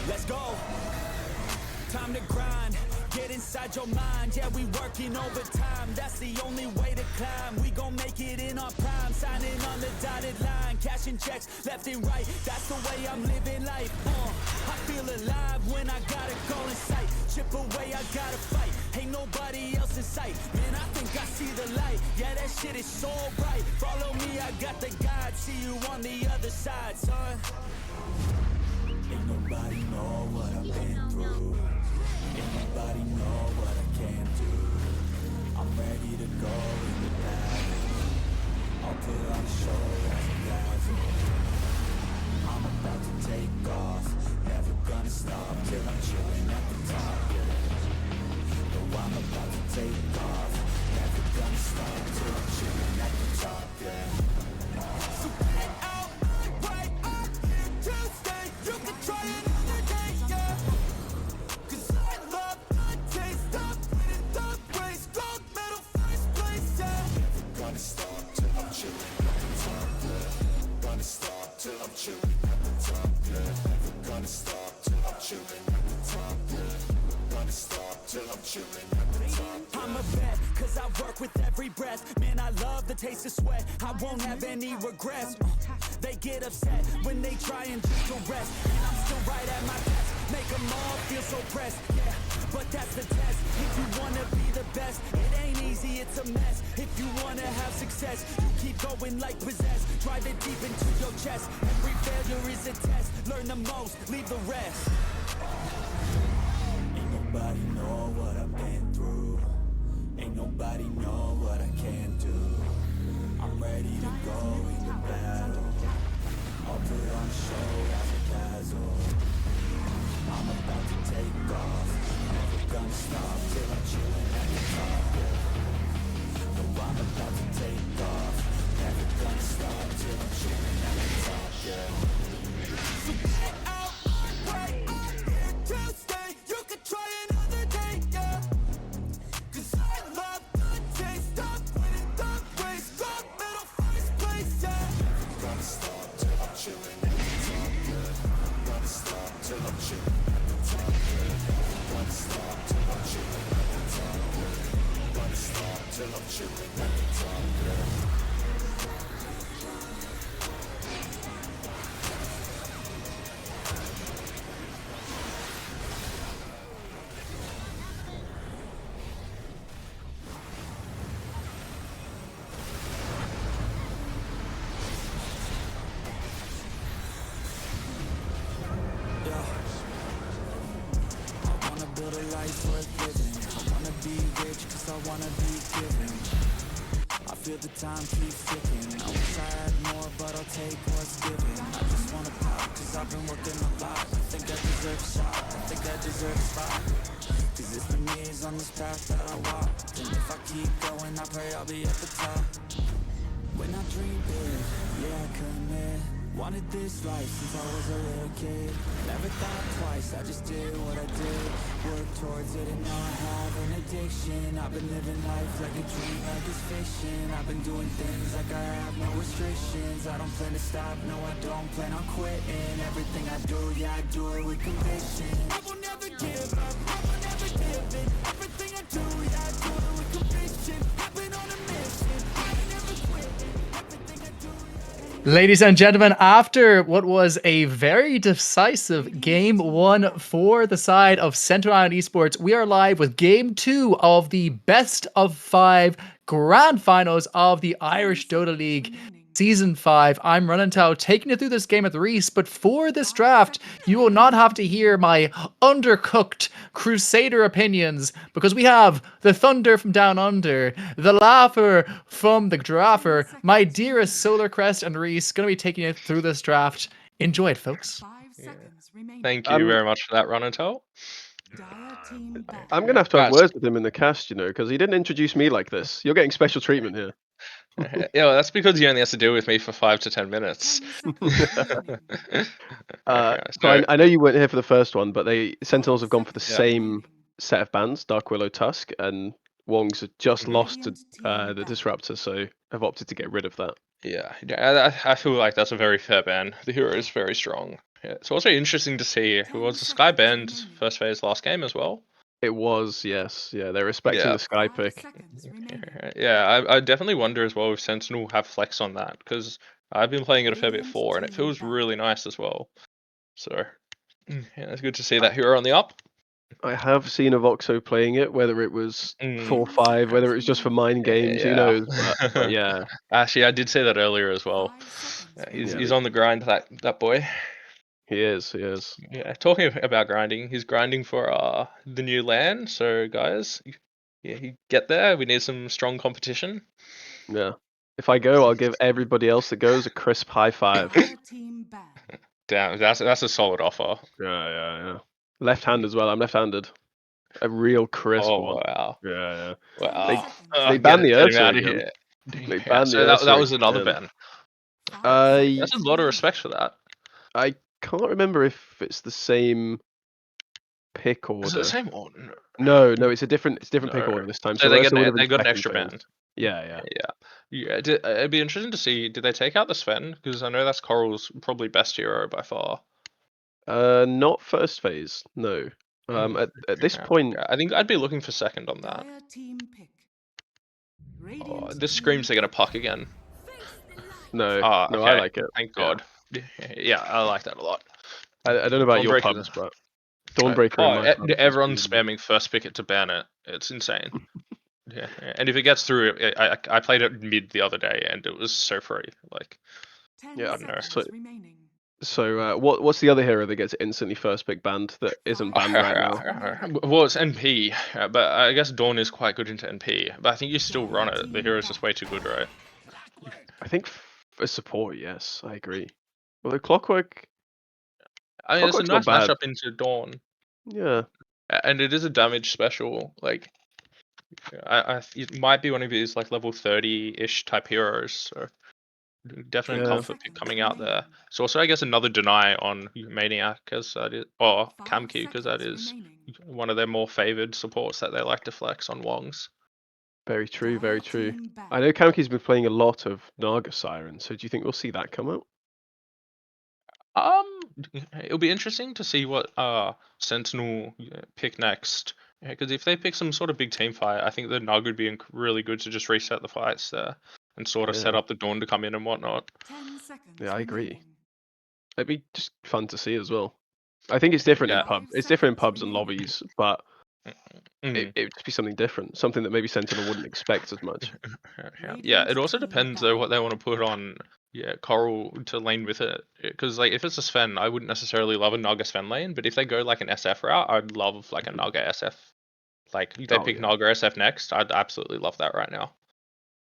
Let's go. Time to grind, get inside your mind. Yeah, we working overtime, that's the only way to climb. We gon' make it in our prime, signing on the dotted line. Cashing checks left and right, that's the way I'm living life. I feel alive when I got a goal in sight. Chip away, I gotta fight, ain't nobody else in sight. Man, I think I see the light, yeah, that shit is so bright. Follow me, I got the guide, see you on the other side, son. Ain't nobody know what I've been through. Ain't nobody know what I can do. I'm ready to go in the battle. I'll put on a show as a dazzle. I'm about to take off, never gonna stop till I'm chilling at the top, yeah. No, I'm about to take off, never gonna stop till I'm chilling at the top, yeah. So get out, right up here to stay. You can try another day, yeah. Cause I love the taste of winning the race. Gold medal, first place, yeah. Never gonna stop till I'm chilling at the top, yeah. Gonna stop till I'm chilling at the top, yeah. Never gonna stop till I'm chilling at the top, yeah. Gonna stop till I'm chilling at the top, yeah. I'm a vet, cause I work with every breath. Man, I love the taste of sweat, I won't have any regrets. They get upset when they try and just arrest, and I'm still right at my best. Make them all feel so pressed, yeah, but that's the test. If you wanna be the best, it ain't easy, it's a mess. If you wanna have success, you keep going like possessed. Drive it deep into your chest. Every failure is a test. Learn the most, leave the rest. Ain't nobody know what I've been through. Ain't nobody know what I can do. I'm ready to go into battle. I'll put on a show as a dazzle. I'm about to take off. Never gonna stop till I'm chilling at the top, yeah. No, I'm about to take off. Never gonna stop till I'm chilling at the top, yeah. So get out my way, I'm here to stay. You could try another day, yeah. Cause I love the taste of winning the race. Gold medal, first place, yeah. Never gonna stop till I'm chilling at the top, yeah. Never gonna stop till I'm chilling at the top, yeah. Never gonna stop till I'm chilling at the top, yeah. Never gonna stop till I'm chilling at the top, yeah. I wanna build a life worth living. I wanna be rich cause I wanna be giving. I feel the time keeps ticking. I wish I had more but I'll take what's given. I just wanna pop cause I've been working a lot. I think I deserve a shot, I think I deserve a spot. Cause it's for me is on this path that I walk. And if I keep going I pray I'll be at the top. When I dream big, yeah I commit. Wanted this life since I was a little kid. Never thought twice, I just did what I did. Worked towards it and now I have an addiction. I've been living life like a dream, like it's fiction. I've been doing things like I have no restrictions. I don't plan to stop, no I don't plan on quitting. Everything I do, yeah I do it with conviction. I will never give up, I will never give in. Everything I do, yeah I do it with conviction. I've been on a mission, I ain't never quitting. Everything I do, Ladies and gentlemen, after what was a very decisive game one for the side of Sentinel Esports, we are live with game two of the best of 5 grand finals of the Irish Dota League Season 5. I'm Runnintow taking you through this game at the Reese, but for this draft, you will not have to hear my undercooked Crusader opinions, because we have the Thunder from Down Under, the Laugher from the Giraffer, my dearest Solar Crest and Reese, going to be taking you through this draft. Enjoy it, folks. Thank you very much for that, Runnintow. I'm gonna have to have Guys. words with him in the cast, you know, because he didn't introduce me like this. You're getting special treatment here. Yeah, well, that's because he only has to deal with me for 5 to 10 minutes. So I know you weren't here for the first one, but Sentinels have gone for the Yeah. same set of bans, Dark Willow Tusk, and Wongs have just lost to the Disruptor, so have opted to get rid of that. Yeah, I feel like that's a very fair ban. The hero is very strong. Yeah, it's also interesting to see who was the Sky banned first phase last game as well. It was, yes. Yeah, they're respecting Yeah. the Sky pick. Yeah, I definitely wonder as well if Sentinel have flex on that, because I've been playing it a fair bit for, and it feels really nice as well. So, yeah, it's good to see that hero on the up. I have seen a Voxo playing it, whether it was 4-5, whether it was just for mind games, who Yeah. knows? But yeah. Actually, I did say that earlier as well. He's on the grind, that boy. He is. Yeah, talking about grinding, he's grinding for the new LAN. So guys, you get there. We need some strong competition. Yeah. If I go, I'll give everybody else that goes a crisp high five. Damn, that's a solid offer. Yeah. Left hand as well. I'm left-handed. A real crisp one. Wow. Yeah. Wow. They banned the get him out Ursa of again. here. They Yeah, banned so the Ursa that was another again. ban. That's a lot of respect for that. I can't remember if it's the same pick order. Is it the same order? No, it's a different pick order this time. So Ursa would have they been got an second extra phase. ban. Yeah. It'd be interesting to see. Did they take out the Sven? Because I know that's Coral's probably best hero by far. Not first phase. No. At this point, I think I'd be looking for second on that. Oh, this screams they're gonna puck again. No, Ah, no, okay. I like it. Thank Yeah. God. Yeah, I like that a lot. I don't know about your Dawnbreaker. pubs, but Dawnbreaker in my pubs is Everyone's really- spamming first pick it to ban it. It's insane. Yeah, and if it gets through, I played it mid the other day and it was so free. Like, Yeah, I don't know. So what's the other hero that gets instantly first pick banned that isn't banned right now? Well, it's NP, but I guess Dawn is quite good into NP. But I think you still run it. The hero's just way too good, right? I think for support, yes, I agree. Although Clockwork, I mean, it's a Clockwork's not nice bad. matchup into Dawn, Yeah, and it is a damage special. Like, it might be one of his like level 30-ish type heroes. So definitely Yeah. comfort pick coming out there. So also, I guess another deny on Maniac as that is, or Kamki because that is one of their more favored supports that they like to flex on Wongs. very true, very true. I know Kamki's been playing a lot of Naga Siren, so do you think we'll see that come out? It'll be interesting to see what Sentinel pick next. Because if they pick some sort of big team fight, I think the Nug would be really good to just reset the fights there and sort of set Yeah. up the Dawn to come in and whatnot. Yeah, I agree. It'd be just fun to see as well. I think it's different Yeah. in pubs. It's different in pubs and lobbies, but Mm. it would just be something different, something that maybe Sentinel wouldn't expect as much. Yeah, it also depends though what they want to put on. Yeah, Coral to lane with it. Because like if it's a Sven, I wouldn't necessarily love a Naga Sven lane, but if they go like an SF route, I'd love like a Naga SF. Like they Oh, pick yeah. Naga SF next, I'd absolutely love that right now.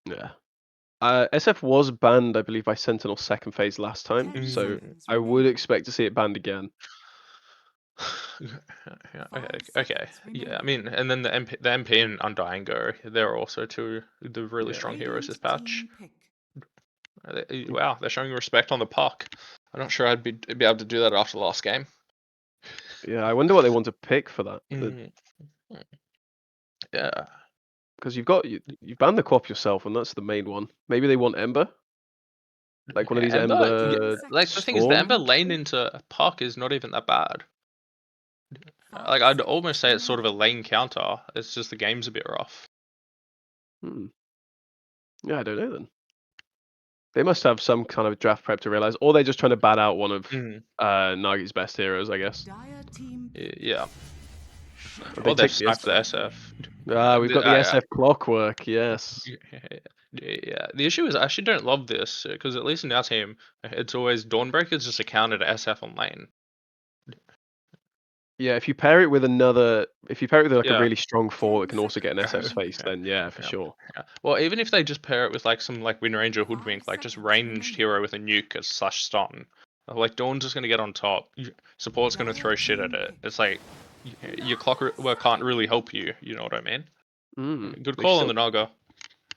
Yeah. SF was banned, I believe, by Sentinel second phase last time, so I would expect to see it banned again. Yeah, okay. Yeah, I mean, and then the MP and Undying Go, they're also two the really strong heroes this patch. Wow, they're showing respect on the puck. I'm not sure I'd be able to do that after the last game. Yeah, I wonder what they want to pick for that. Yeah. Because you've banned the co-op yourself, and that's the main one. Maybe they want Ember, like one of these Ember. Like the thing is, the Storm? Ember lane into puck is not even that bad. Like I'd almost say it's sort of a lane counter. It's just the game's a bit rough. Yeah, I don't know then. They must have some kind of draft prep to realize, or they're just trying to bat out one of Nagi's best heroes, I guess. Yeah. Or Or they've sniped the SF. We've got the SF Clockwork, yes. Yeah, the issue is I actually don't love this because at least in our team, it's always Dawnbreaker is just a counter to SF on lane. Yeah, if you pair it with like Yeah. a really strong 4 that can also get an SF's face, then yeah, for sure. Yeah. Well, even if they just pair it with like some like Wind Ranger Hoodwink, like just ranged hero with a nuke as slash stun, like Dawn's just gonna get on top. Support's gonna throw shit at it. It's like your Clockwork can't really help you. You know what I mean? Good call on the Naga.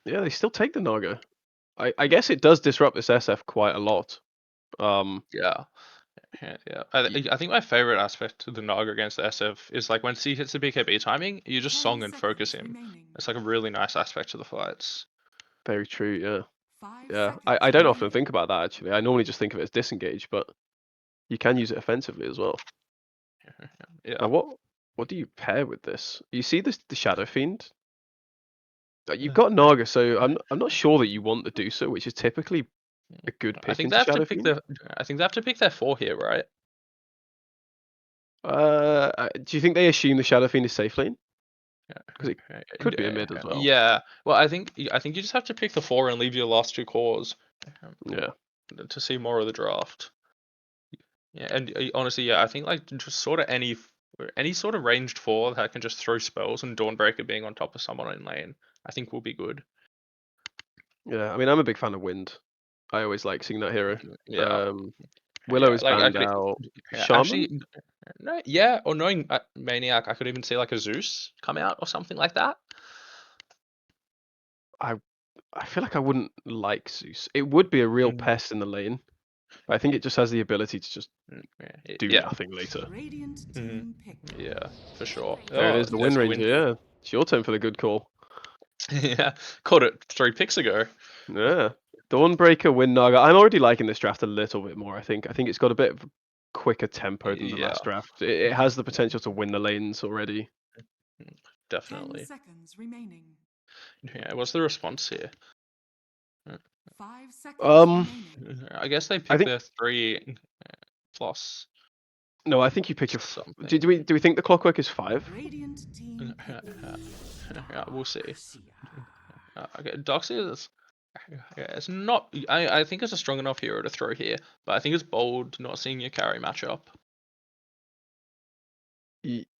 Yeah, they still take the Naga. I guess it does disrupt this SF quite a lot. Yeah. I think my favorite aspect of the Naga against the SF is like when he hits the BKB timing, you just song and focus him. It's like a really nice aspect to the fights. Very true, yeah. Yeah, I don't often think about that actually. I normally just think of it as disengage, but you can use it offensively as well. Yeah. Now what do you pair with this? You see the Shadow Fiend? You've got Naga, so I'm not sure that you want the Deucer, which is typically a good pick. I think they have to pick their 4 here, right? Do you think they assume the Shadow Fiend is safe lane? Because it could be a mid as well. Yeah. Well, I think you just have to pick the 4 and leave your last 2 cores. Yeah. To see more of the draft. Yeah, and honestly, yeah, I think like just sort of any sort of ranged 4 that can just throw spells and Dawnbreaker being on top of someone in lane, I think will be good. Yeah, I mean, I'm a big fan of Wind. I always like seeing that hero. Yeah. Willow is banned out. Shaman? Actually, no, yeah, or knowing Maniac, I could even see like a Zeus come out or something like that. I feel like I wouldn't like Zeus. It would be a real pest in the lane. But I think it just has the ability to just do nothing later. Yeah, for sure. There it is, the Wind Ranger. Yeah, it's your turn for the good call. Yeah, caught it 3 picks ago. Yeah, Dawnbreaker, Wind Naga. I'm already liking this draft a little bit more. I think it's got a bit of quicker tempo than the last draft. It has the potential to win the lanes already. Definitely. 10 seconds remaining. Yeah, what's the response here? 5 seconds Um, remaining. I guess they I pick think their 3 plus no. I think you pick your. something. Do we think the clockwork is 5? Radiant team pick. Yeah, we'll see. Okay, Doxy is. Yeah, it's not. I think it's a strong enough hero to throw here, but I think it's bold not seeing your carry matchup.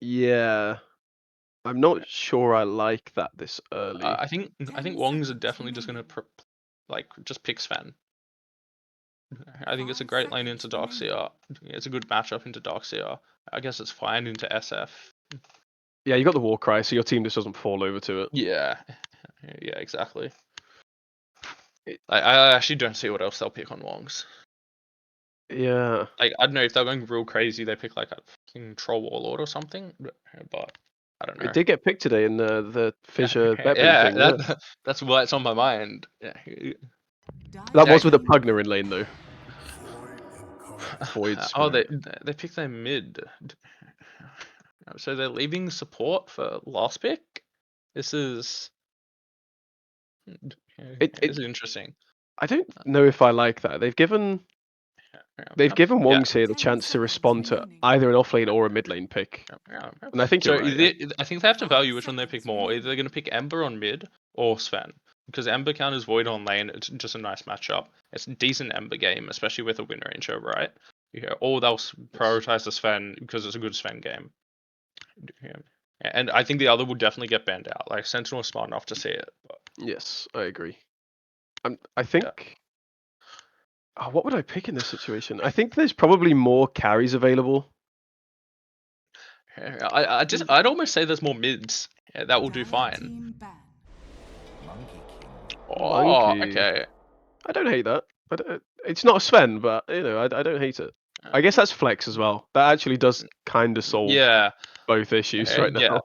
Yeah. I'm not sure I like that this early. I think 10 Wongs are seconds definitely just gonna remaining. like just pick Sven. I think it's a 5 great lane into seconds remaining. Darkseer. It's a good matchup into Darkseer. I guess it's fine into SF. Yeah, you got the war cry, so your team just doesn't fall over to it. Yeah, yeah, exactly. It- I actually don't see what else they'll pick on Wongs. Yeah. Like I don't know if they're going real crazy, they pick like a fucking Troll Warlord or something. But I don't know. It did get picked today in the Fissure Betbury Yeah, thing. Yeah. that's why it's on my mind. Yeah. That Yeah, was with a team Pugner in lane though. Void Oh, Spirit. they picked their mid. So they're leaving support for last pick. This is It this is interesting. I don't know if I like that. They've given Yeah, Wongs here the 10 chance to seconds respond to remaining. either an off lane or a mid lane pick. And I think So you're right. I think they have to 5 value which one they pick seconds more. Either remaining. they're going to pick Ember on mid or Sven. Because Ember counters Void on lane, it's just a nice matchup. It's a decent Ember game, especially with a win ranger, right? Yeah, or they'll prioritize the Sven because it's a good Sven game. Yeah. And I think the other will definitely get banned out. Like Sentinel is smart enough to see it. But Yes, I agree. I think. Oh, what would I pick in this situation? I think there's probably more carries available. I'd almost say there's more mids. Yeah, that will do Dire fine. team ban. Oh, Monkey. okay. I don't hate that. It's not a Sven, but I don't hate it. I guess that's flex as well. That actually does kind of solve Yeah, both issues right yeah, now.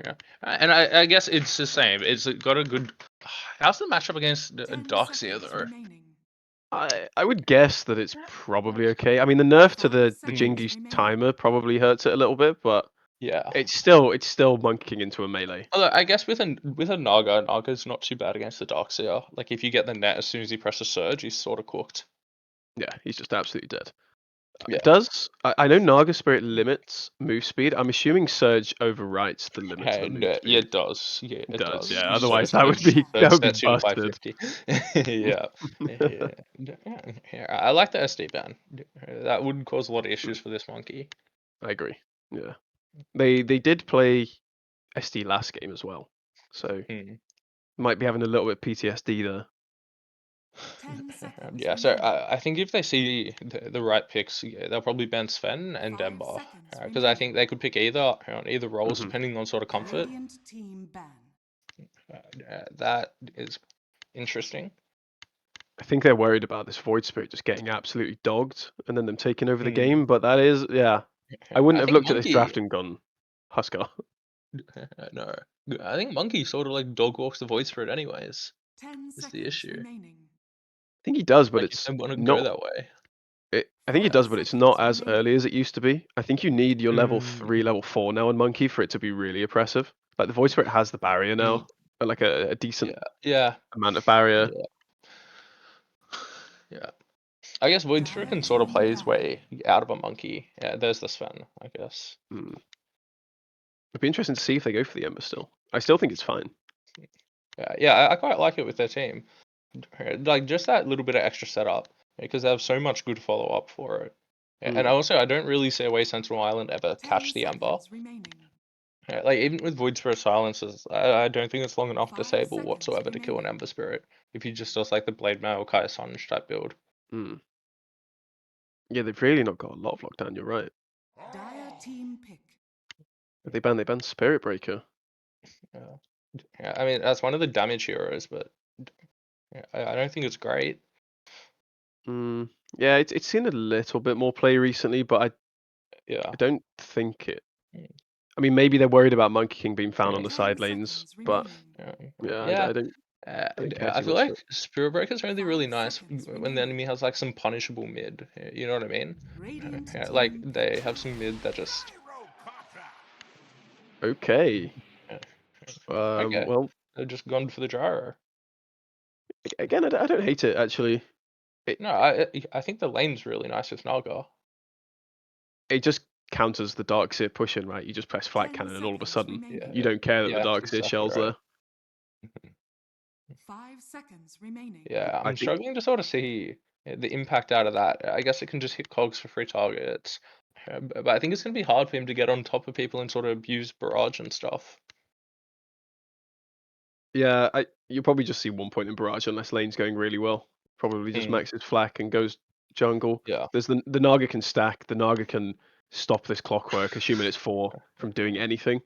yeah. And I guess it's the same. It's got a good. How's the matchup against 10 Doxia seconds though? remaining. I would guess that it's probably okay. I mean, the nerf to 5 the seconds Jingi's remaining. timer probably hurts it a little bit, but Yeah. it's still monkeying into a melee. Although I guess with a Naga's not too bad against the Doxia. Like if you get the net as soon as he presses Surge, he's sort of cooked. Yeah, he's just absolutely dead. Yeah. I know Naga Spirit limits move speed. I'm assuming Surge overwrites the limits of the move Yeah, speed. it does. Yeah, it Does, does. yeah. Surge Otherwise, that would be Sets you on busted. 550. Yeah. Yeah. I like the SD ban. That would cause a lot of issues for this monkey. I agree. Yeah, they did play SD last game as well, so might be having a little bit of PTSD there. 10 seconds Yeah, so remaining. I think if they see the right picks, yeah, they'll probably ban Sven and 5 Ember. seconds Because I think remaining. they could pick either on either roles Mhm. depending on sort of comfort. Radiant team ban. That is interesting. I think they're worried about this Void Spirit just getting absolutely dogged and then them taking over the Hmm. game. But that is, yeah, I wouldn't have think looked at this Monkey. draft and gone Huskar. No, I think Monkey sort of like dog walks the Void Spirit anyways. 10 Is the seconds issue. remaining. I think he does, but Like if it's they want to go not. that way. I think he 5 does, but it's seconds not as remaining. early as it used to be. I think you need your level Mm. 3, level 4 now on Monkey for it to be really oppressive. Like the Void Spirit has the barrier now, like a decent Yeah. amount of barrier. Yeah. I guess Void Spirit can sort of play his way out of a monkey. Yeah, there's the Sven, I guess. It'd be interesting to see if they go for the Ember still. I still think it's fine. Yeah, I quite like it with their team. Like just that little bit of extra setup because they have so much good follow up for it. And also, I don't really see a way Sentinel Island ever 10 catch the Ember. seconds remaining. Like even with Void Spirit silences, I don't think it's long enough 5 disable seconds whatsoever to kill an remaining. Ember Spirit if he just does like the Blade Mail Kaya Sunge type build. Yeah, they've really not got a lot of lockdown. You're right. Dire team pick. They banned Spirit Breaker. Yeah, I mean that's one of the damage heroes, but I don't think it's great. Yeah, it's seen a little bit more play recently, but I don't think it. I mean, maybe they're worried about Monkey King being found on the 10 side lanes, seconds but remaining. yeah, I don't care I too feel much for like it. Spirit Breakers are only really 5 nice seconds when the remaining. enemy has like some punishable mid. You know what I mean? Radiant Like team they have some mid that just. Okay. Okay. Well, They've just gone for the gyro. Again, I don't hate it actually. No, I think the lane's really nice with Naga. It just counters the Darkseer pushing, right? You just press flat 10 cannon and all of a seconds sudden remaining. you don't care that the Yeah, that's Darkseer exactly shell's right. there. 5 seconds remaining. Yeah, I I'm think struggling to sort of see the impact out of that. I guess it can just hit cogs for free targets. But I think it's going to be hard for him to get on top of people and sort of abuse barrage and stuff. yeah, you'll probably just see 1 point in barrage unless lane's going really well. Probably just maxes flak and goes jungle. Yeah. There's the Naga can stack. The Naga can stop this clockwork, assuming it's 4 from doing anything.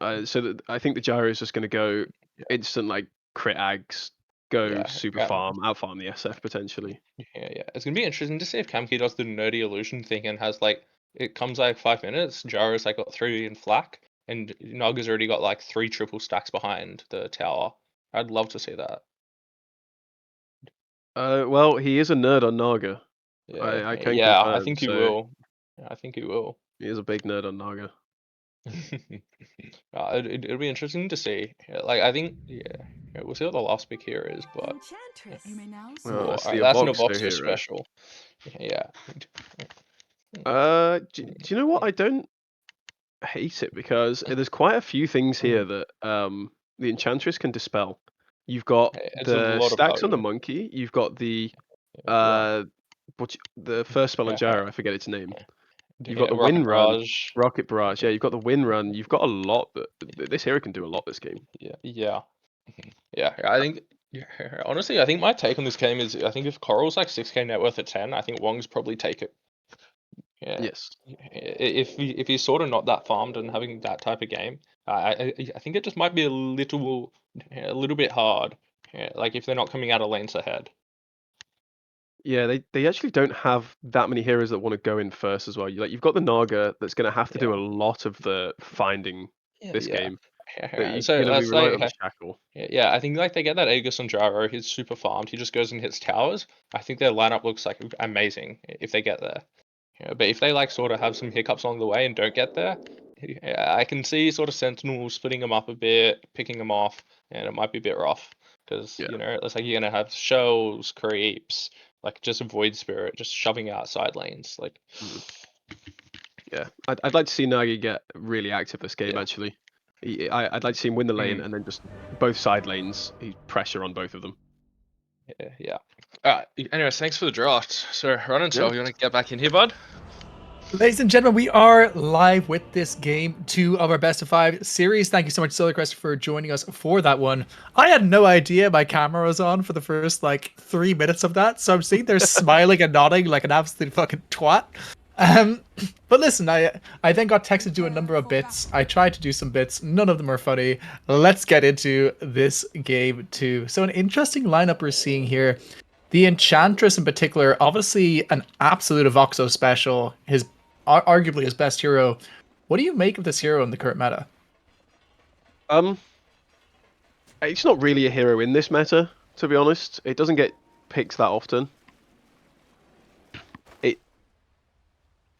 So that I think the gyro is just going to go Yeah. instant like crit ags, go Yeah, super yeah. farm, out farm the SF potentially. Yeah. It's gonna be interesting to see if Kamki does the nerdy illusion thing and has like it comes like 5 minutes. Gyro's like got 3 in flak, and Naga's already got like 3 triple stacks behind the tower. I'd love to see that. Well, he is a nerd on Naga. Yeah, I can yeah. I confirm. think he So will. Yeah, I think he will. he is a big nerd on Naga. It'll be interesting to see. Yeah, like I think, yeah, we'll see what the last pick here is, but Enchantress. You may now Well, that's alright, the that's an Avoxo Avoxo hero. special. Yeah. Do you know what? I don't hate it because there's quite a few things here that the Enchantress can dispel. You've got It's a the lot of stacks on the value. monkey. You've got the Yeah. the first spell on gyro. I forget its name. You've got the Rocket wind run, Barrage. rocket barrage. Yeah, you've got the wind run. You've got a lot that this hero can do a lot this game. Yeah. I think. Honestly, I think my take on this game is I think if Coral's like 6k net worth at 10, I think Wongs probably take it. Yeah. Yes. If he's sort of not that farmed and having that type of game, I think it just might be a little bit hard. Yeah, like if they're not coming out of lanes ahead. Yeah, they actually don't have that many heroes that want to go in first as well. You've got the Naga that's going to have to do a lot of the finding this game. But you're So going to be that's reliant on like the shackle. yeah, I think like they get that Aegis on Gyro, he's super farmed. He just goes and hits towers. I think their lineup looks like amazing if they get there. Yeah, but if they like sort of have some hiccups along the way and don't get there, I can see sort of Sentinel splitting them up a bit, picking them off, and it might be a bit rough because Yeah. it's like you're gonna have shells, creeps, like just a Void Spirit just shoving out side lanes. Like, Yeah, I'd like to see Nagi get really active this game. Yeah. Actually, I'd like to see him win the lane and then just both side lanes. He pressure on both of them. yeah. Alright, anyways, thanks for the draft. So, Ron and Sol, Yeah. you want to get back in here, bud? Ladies and gentlemen, we are live with this game 2 of our best of 5 series. Thank you so much, Silvercrest, for joining us for that one. I had no idea my camera was on for the first 3 minutes of that, so I'm sitting there smiling and nodding like an absolute fucking twat. But listen, I then got texted to do a number of bits. I tried to do some bits. None of them are funny. Let's get into this game 2. So an interesting lineup we're seeing here. The Enchantress in particular, obviously an absolute Avoxo special. Arguably his best hero. What do you make of this hero in the current meta? It's not really a hero in this meta, to be honest. It doesn't get picked that often.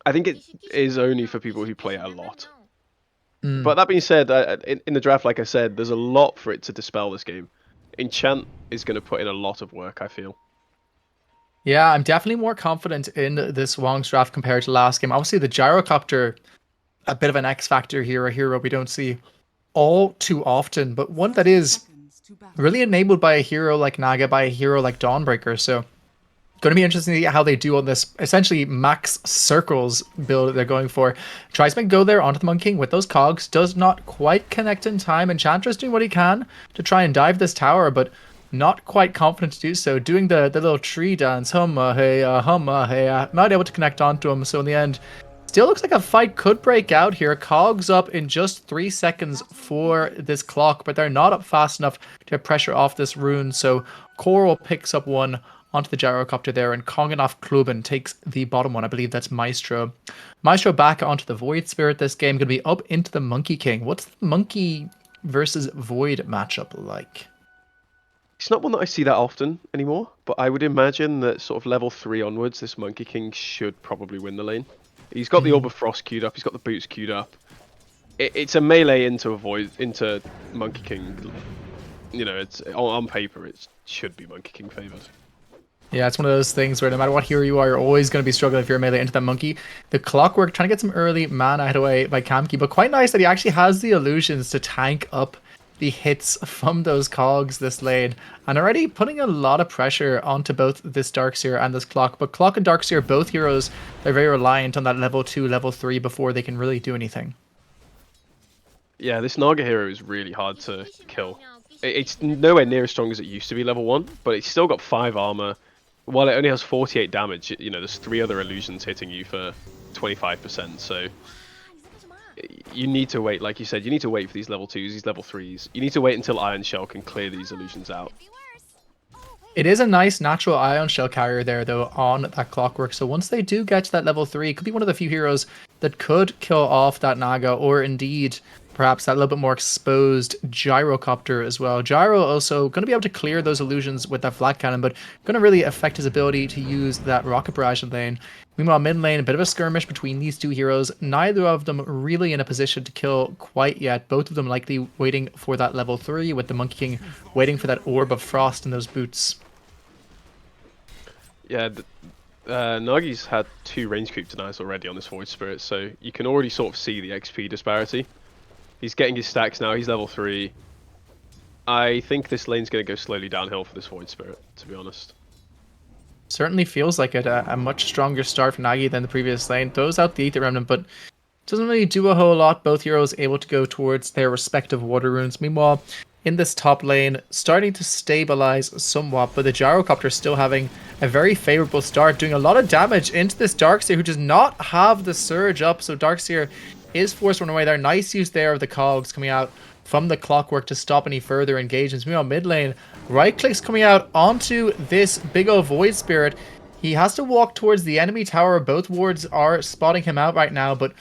I think it is only for people who play it a lot. But that being said, in the draft, like I said, there's a lot for it to dispel this game. Enchant is going to put in a lot of work, I feel. Yeah, I'm definitely more confident in this Wongs draft compared to last game. Obviously, the Gyrocopter, a bit of an X factor here, a hero we don't see all too often, but one that is really enabled by a hero like Naga, by a hero like Dawnbreaker. So, going to be interesting to see how they do on this essentially max circles build that they're going for. Tries to go there onto the Monk King with those cogs, does not quite connect in time. Enchantress doing what he can to try and dive this tower, but not quite confident to do so. Doing the little tree dance, hey, not able to connect onto him. So in the end, still looks like a fight could break out here. Cogs up in just 3 seconds for this clock, but they're not up fast enough to pressure off this rune. So Coral picks up one onto the Gyrocopter there, and Konganov Kluben takes the bottom one. I believe that's Maestro. Maestro back onto the Void Spirit this game, going to be up into the Monkey King. What's the Monkey versus Void matchup like? It's not one that I see that often anymore, but I would imagine that sort of level 3 onwards, this Monkey King should probably win the lane. He's got the Orb of Frost queued up, he's got the boots queued up. It's a melee into Monkey King you know, it's on paper it should be Monkey King favored. Yeah, it's one of those things where no matter what hero you are, you're always going to be struggling if you're melee into that monkey. The Clockwork trying to get some early mana hit away by Kamki, but quite nice that he actually has the illusions to tank up the hits from those cogs this lane, and already putting a lot of pressure onto both this Darkseer and this Clock. But Clock and Darkseer, both heroes, they're very reliant on that level 2, level 3 before they can really do anything. Yeah, this Naga hero is really hard to kill. It's nowhere near as strong as it used to be level 1, but it's still got 5 armor. While it only has 48 damage, you know, there's 3 other illusions hitting you for 25%, so you need to wait, like you said, you need to wait for these level 2s, these level 3s. You need to wait until Iron Shell can clear these illusions out. It is a nice natural Ion Shell carrier there, though, on that Clockwork. So once they do get to that level 3, it could be one of the few heroes that could kill off that Naga, or indeed perhaps that little bit more exposed Gyrocopter as well. Gyro also going to be able to clear those illusions with that flat cannon, but going to really affect his ability to use that Rocket Barrage in lane. Meanwhile, mid lane, a bit of a skirmish between these two heroes. Neither of them really in a position to kill quite yet. Both of them likely waiting for that level 3, with the Monkey King waiting for that Orb of Frost in those boots. Yeah, Nagi's had 2 range creep denies already on this Void Spirit, so you can already sort of see the XP disparity. He's getting his stacks now, he's level 3. I think this lane's going to go slowly downhill for this Void Spirit, to be honest. Certainly feels like it, a much stronger start for Nagi than the previous lane. Throws out the Aether Remnant, but doesn't really do a whole lot. Both heroes able to go towards their respective water runes. Meanwhile, in this top lane, starting to stabilize somewhat, but the Gyrocopter still having a very favorable start, doing a lot of damage into this Darkseer, who does not have the surge up. So Darkseer is forced to run away there. Nice use there of the cogs coming out from the Clockwork to stop any further engagements. Meanwhile, mid lane, right clicks coming out onto this big old Void Spirit. He has to walk towards the enemy tower. Both wards are spotting him out right now, but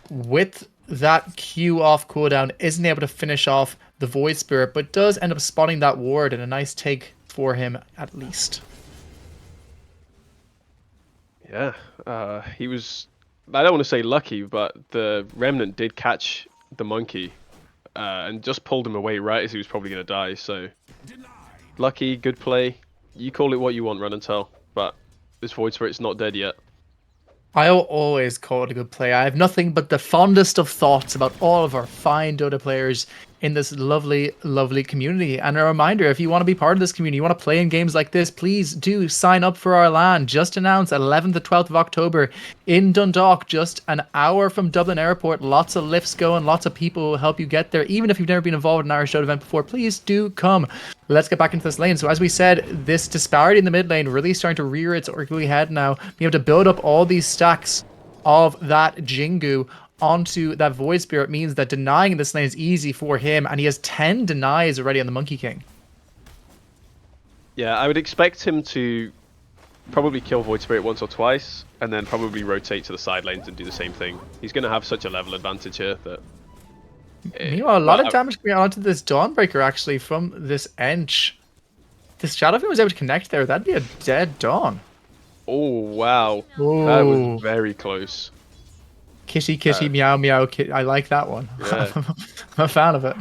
with that Q off cooldown, isn't able to finish off the Void Spirit, but does end up spotting that ward, and a nice take for him at least. Yeah, he was, I don't want to say lucky, but the Remnant did catch the monkey and just pulled him away right as he was probably going to die, so lucky, good play. You call it what you want, Run and Tell, but this Void Spirit's not dead yet. I'll always call it a good play. I have nothing but the fondest of thoughts about all of our fine Dota players in this lovely, lovely community. And a reminder, if you want to be part of this community, you want to play in games like this, please do sign up for our LAN. Just announced 11th to 12th of October in Dundalk, just an hour from Dublin Airport. Lots of lifts going, lots of people will help you get there. Even if you've never been involved in an Irish Dota event before, please do come. Let's get back into this lane. So as we said, this disparity in the mid lane really starting to rear its ugly head now. Being able to build up all these stacks of that Jingu onto that Void Spirit means that denying this lane is easy for him, and he has 10 denies already on the Monkey King. Yeah, I would expect him to probably kill Void Spirit once or twice, and then probably rotate to the side lanes and do the same thing. He's going to have such a level advantage here that... Meanwhile, a lot of damage coming onto this Dawnbreaker actually from this Ench. This Shadowfiend was able to connect there. That'd be a dead Dawn. Oh, wow. Ooh. That was very close. Kitty, kitty, meow, meow. I like that one. Yeah. I'm a fan of it.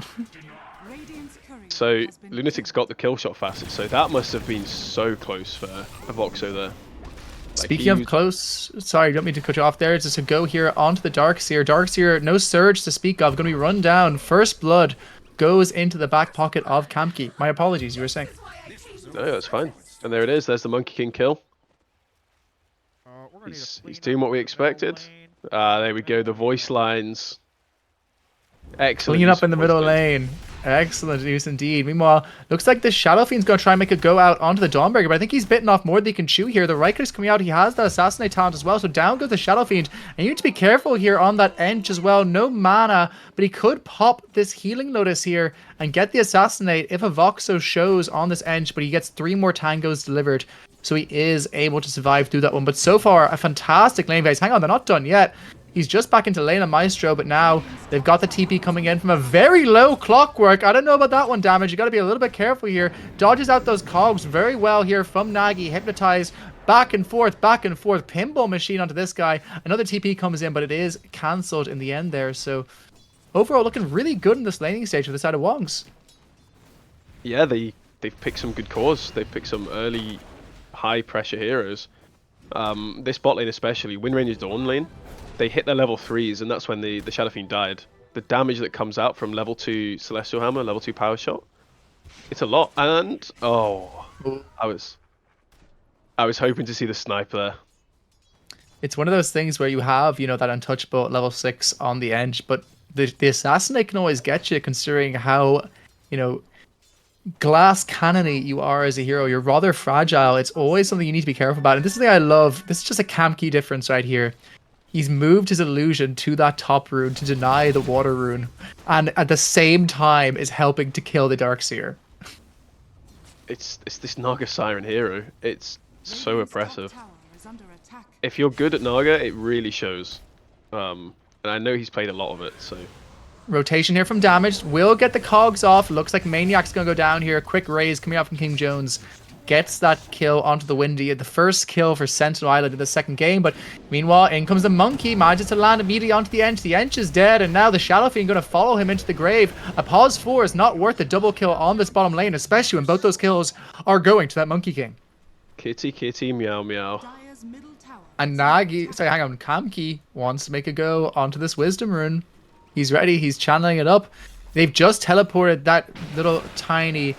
So, Lunatic's got the kill shot fast, so that must have been so close for Voxo there. Speaking of close, sorry, don't mean to cut you off there. Just a go here onto the Darkseer. Darkseer, no surge to speak of. Going to be run down. First blood goes into the back pocket of Kamki. My apologies, you were saying. No, that's fine. And there it is. There's the Monkey King kill. He's doing what we expected. There we go. The voice lines. Excellent. Clean up in the middle lane. Excellent use indeed. Meanwhile, looks like the Shadowfiend's going to try and make a go out onto the Dawnbreaker, but I think he's bitten off more than he can chew here. The right click's coming out. He has the Assassinate talent as well, so down goes the Shadowfiend. And you need to be careful here on that Ench as well. No mana, but he could pop this Healing Lotus here and get the Assassinate if a Voxo shows on this Ench, but he gets 3 more tangos delivered. So he is able to survive through that one. But so far, a fantastic lane phase. Hang on, they're not done yet. He's just back into lane of Maestro, but now they've got the TP coming in from a very low Clockwork. I don't know about that one damage. You got to be a little bit careful here. Dodges out those cogs very well here from Nagi. Hypnotized back and forth, back and forth. Pinball machine onto this guy. Another TP comes in, but it is cancelled in the end there. So overall, looking really good in this laning stage for the side of Wongs. Yeah, they've picked some good cores. They've picked some early high pressure heroes. This bot lane especially, Wind Ranger's Dawn lane, they hit their level 3s, and that's when the Shadow Fiend died. The damage that comes out from level 2 Celestial Hammer, level 2 Power Shot, it's a lot. And I was hoping to see the sniper there. It's one of those things where you have, you know, that untouchable at level 6 on the edge, but the assassinate can always get you, considering how, you know, glass cannony you are as a hero. You're rather fragile. It's always something you need to be careful about. And this is the thing I love. This is just a camp key difference right here. He's moved his illusion to that top rune to deny the water rune, and at the same time is helping to kill the Darkseer. It's this Naga Siren hero. It's so Radiant's top oppressive. tower is under attack. If you're good at Naga, it really shows. And I know he's played a lot of it, so Rotation here from Damaged. Will get the cogs off. Looks like Maniac's going to go down here. Quick raise coming out from King Jones. Gets that kill onto the Windy. The first kill for Sentinel Island in the second game. But meanwhile, in comes the Monkey. Manages to land immediately onto the Ench. The Ench is dead. And now the Shadow Fiend going to follow him into the grave. A pause 4 is not worth a double kill on this bottom lane. Especially when both those kills are going to that Monkey King. kitty kitty meow meow. Dire's middle tower. And Nagi, sorry, hang on, Kamki wants to make a go onto this Wisdom Rune. He's ready, he's channeling it up. They've just teleported that little tiny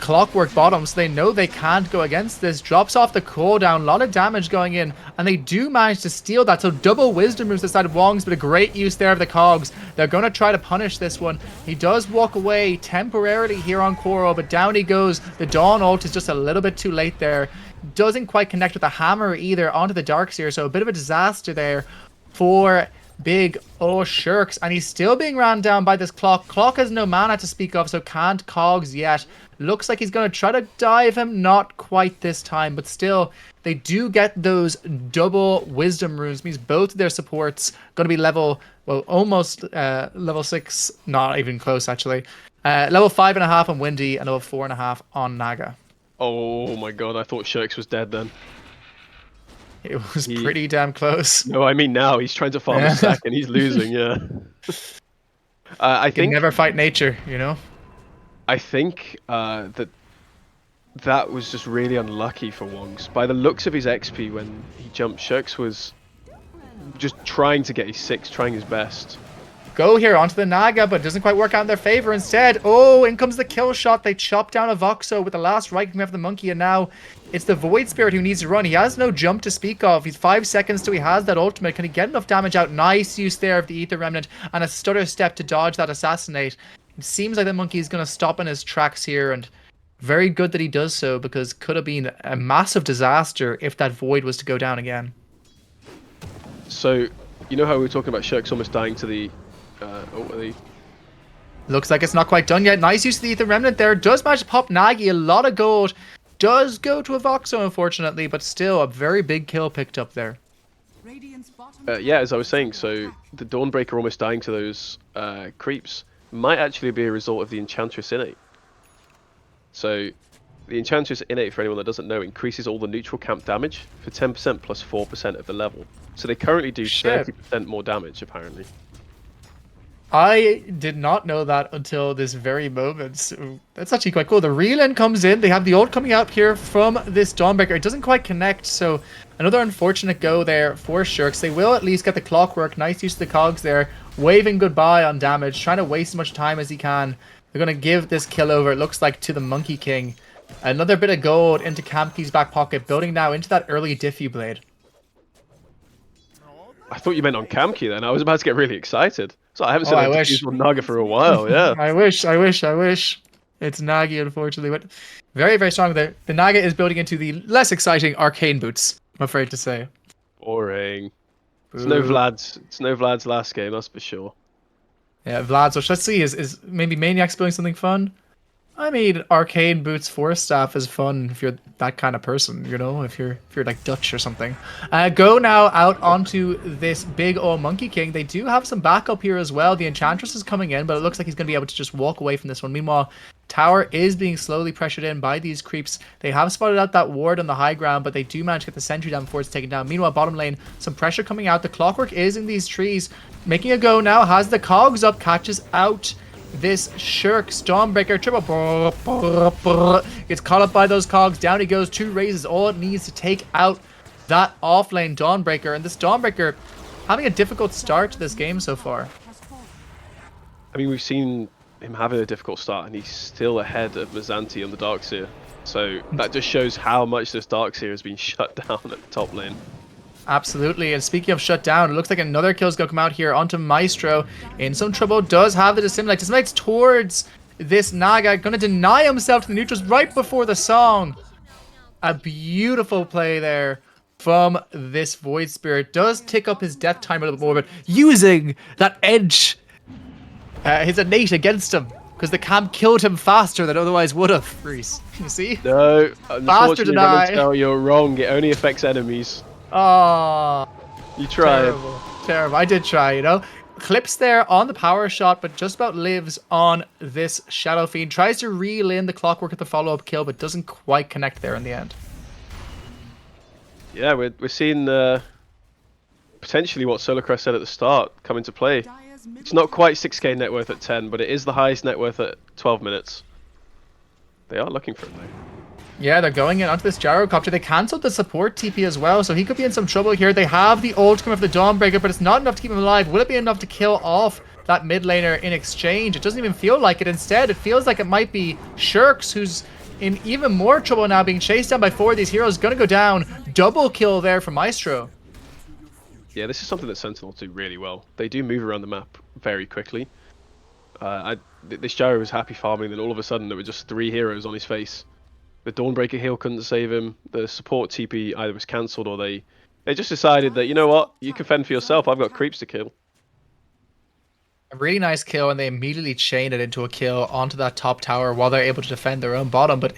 clockwork bottom, so they know they can't go against this. Drops off the cooldown, a lot of damage going in, and they do manage to steal that. So double Wisdom Runes this side of Wongs, but a great use there of the cogs. They're going to try to punish this one. He does walk away temporarily here on Koro, but down he goes. The Dawn ult is just a little bit too late there. Doesn't quite connect with the hammer either onto the Darkseer, so a bit of a disaster there for big Shirks, and he's still being ran down by this Clock. Clock has no mana to speak of, so can't cogs yet. Looks like he's going to try to dive him, not quite this time, but still, they do get those double Wisdom Runes. Means both of their supports going to be level, well, almost level 6, not even close actually. Level 5.5 on Windy, and level 4.5 on Naga. Oh my god, I thought Shirks was dead then. It was pretty damn close. No, I mean now he's trying to farm a stack and he's losing. Yeah. I You can think never fight nature, you know? I think that was just really unlucky for Wongs. By the looks of his XP when he jumped, Shirks was just trying to get his 6, trying his best. Go here onto the Naga, but it doesn't quite work out in their favor. Instead, oh, in comes the kill shot. They chop down a Voxo with the last right coming off the Monkey, and now it's the Void Spirit who needs to run. He has no jump to speak of. He's 5 seconds till he has that ultimate. Can he get enough damage out? Nice use there of the Ether Remnant and a stutter step to dodge that assassinate. It seems like the Monkey is going to stop in his tracks here, and very good that he does so, because could have been a massive disaster if that Void was to go down again. So, you know how we were talking about Shirks almost dying to the Looks like it's not quite done yet. Nice use of the Ether Remnant there. Does manage to pop Nagi. A lot of gold. Does go to a Voxo, unfortunately, but still a very big kill picked up there. Radiant's bottom yeah, tower as I was is saying, under so attack. the Dawnbreaker almost dying to those creeps might actually be a result of the Enchantress Innate. So, the Enchantress Innate, for anyone that doesn't know, increases all the neutral camp damage for 10% plus 4% of the level. So they currently do Shit. 30% more damage, apparently. I did not know that until this very moment. So that's actually quite cool. The Reland comes in. They have the ult coming out here from this Dawnbreaker. It doesn't quite connect, so another unfortunate go there for Shirks. They will at least get the clockwork. Nice use of the cogs there. Waving goodbye on damage. Trying to waste as much time as he can. They're going to give this kill over, it looks like, to the Monkey King. Another bit of gold into Kamki's back pocket. Building now into that early Diffie Blade. I thought you meant on Kamki then. I was about to get really excited. So I haven't Oh, I said wish. used on Naga for a while, yeah. I wish. It's Nagi, unfortunately, but very, very strong there. The Naga is building into the less exciting Arcane Boots, I'm afraid to say. Boring. It's no Boo. Vlad's last game, that's for sure. Yeah, Vlad, so let's see, is maybe Maniac's building something fun? I mean, Arcane Boots Force Staff is fun if you're that kind of person, you know, if you're like Dutch or something. Go now out onto this big old Monkey King. They do have some backup here as well. The Enchantress is coming in, but it looks like he's going to be able to just walk away from this one. Meanwhile, Tower is being slowly pressured in by these creeps. They have spotted out that ward on the high ground, but they do manage to get the sentry down before it's taken down. Meanwhile, bottom lane, some pressure coming out. The clockwork is in these trees. Making a go now, has the cogs up, catches out this Shirk Stormbreaker triple gets caught up by those cogs. Down he goes, 2 raises, all it needs to take out that offlane Dawnbreaker. And this Dawnbreaker having a difficult start to this game so far. I mean, we've seen him having a difficult start, and he's still ahead of Mazanti on the Darkseer. So that just shows how much this Darkseer has been shut down at the top lane. Absolutely, and speaking of shut down, it looks like another kill is going to come out here onto Maestro. In some trouble, does have the Dissimulate. Dissimulates towards this Naga, going to deny himself to the neutrals right before the song. A beautiful play there from this Void Spirit. Does tick up his death time a little bit more, but using that edge, his innate against him, because the camp killed him faster than otherwise would have, Reese. You see? No, unfortunately, deny. Renantel, you're wrong. It only affects enemies. Oh, You tried. terrible, terrible. I did try, you know. Clips there on the power shot, but just about lives on this Shadow Fiend. Tries to reel in the clockwork at the follow-up kill, but doesn't quite connect there in the end. Yeah, we're seeing potentially what Solarcrest said at the start come into play. It's not quite 6k net worth at 10, but it is the highest net worth at 12 minutes. They are looking for it though. Yeah, they're going in onto this Gyrocopter. They cancelled the support TP as well, so he could be in some trouble here. They have the ult coming for the Dawnbreaker, but it's not enough to keep him alive. Will it be enough to kill off that mid laner in exchange? It doesn't even feel like it. Instead, it feels like it might be Shirks, who's in even more trouble now, being chased down by 4 of these heroes. Gonna go down. Double kill there from Maestro. Yeah, this is something that Sentinel do really well. They do move around the map very quickly. This Gyro was happy farming, then all of a sudden there were just 3 heroes on his face. The Dawnbreaker heal couldn't save him. The support TP either was cancelled or they just decided that, you know what, you can fend for yourself. I've got creeps to kill. A really nice kill, and they immediately chain it into a kill onto that top tower while they're able to defend their own bottom. But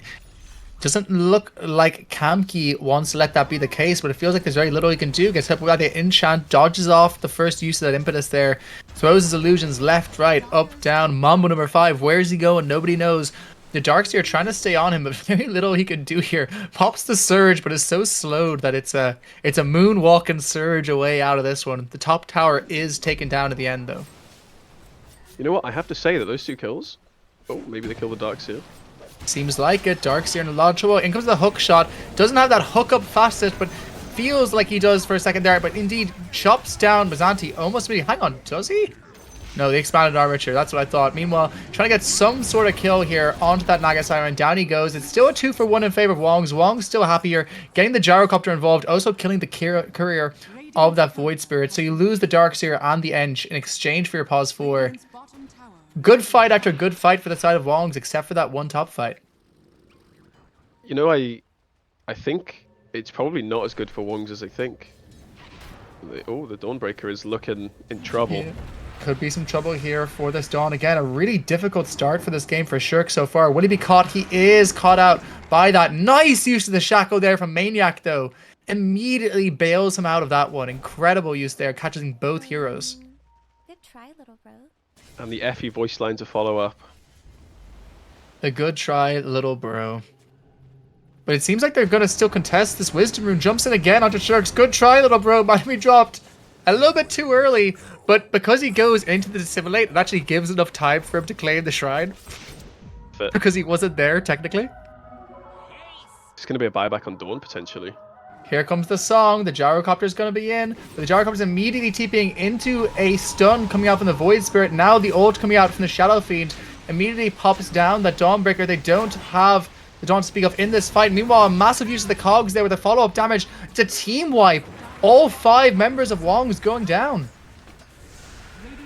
doesn't look like Kamki wants to let that be the case, but it feels like there's very little he can do. Gets hit by the enchant, dodges off the first use of that impetus there, throws his illusions left, right, up, down. Mambo number 5, where's he going? Nobody knows. The Darkseer trying to stay on him, but very little he can do here. Pops the surge, but is so slowed that it's a moonwalking surge away out of this one. The top tower is taken down at the end, though. You know what, I have to say that those 2 kills... Oh, maybe they kill the Darkseer. Seems like it. Darkseer in a lot of trouble. In comes the hook shot. Doesn't have that hook up fastest, but feels like he does for a second there. But indeed, chops down Mazanti almost immediately. Hang on, does he? No, the expanded armature. That's what I thought. Meanwhile, trying to get some sort of kill here onto that Naga Siren. Down he goes. It's still a 2-for-1 in favor of Wongs. Wongs still happy here. Getting the Gyrocopter involved. Also killing the courier of that Void Spirit. So you lose the Darkseer and the Eng in exchange for your pause 4. Good fight after good fight for the side of Wongs, except for that one top fight. You know, I think it's probably not as good for Wongs as they think. The Dawnbreaker is looking in trouble. Yeah. Could be some trouble here for this Dawn. Again, a really difficult start for this game for Shirk so far. Will he be caught? He is caught out by that. Nice use of the Shackle there from Maniac, though. Immediately bails him out of that one. Incredible use there, catching both heroes. Good try, little bro. And the FE voice line to follow up. A good try, little bro. But it seems like they're going to still contest this Wisdom Rune. Jumps in again onto Shirks. Good try, little bro. Might be dropped a little bit too early. But because he goes into the Dissimulate, it actually gives enough time for him to claim the Shrine. Because he wasn't there, technically. It's going to be a buyback on Dawn, potentially. Here comes the song. The Gyrocopter is going to be in. But the Gyrocopter is immediately TPing into a stun coming out from the Void Spirit. Now the ult coming out from the Shadow Fiend immediately pops down that Dawnbreaker. They don't have the Dawn to speak of in this fight. Meanwhile, a massive use of the cogs there with the follow-up damage. It's a team wipe. All 5 members of Wongs going down.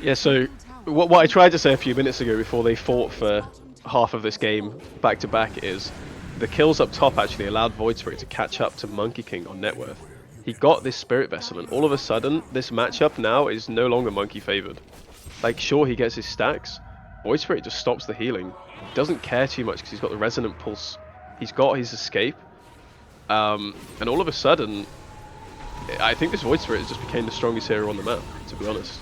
Yeah, so what I tried to say a few minutes ago before they fought for half of this game back to back is the kills up top actually allowed Void Spirit to catch up to Monkey King on net worth. He got this Spirit Vessel, and all of a sudden this matchup now is no longer Monkey favored. Like, sure, he gets his stacks. Void Spirit just stops the healing. He doesn't care too much because he's got the Resonant Pulse. He's got his escape. And all of a sudden, I think this Void Spirit just became the strongest hero on the map, to be honest.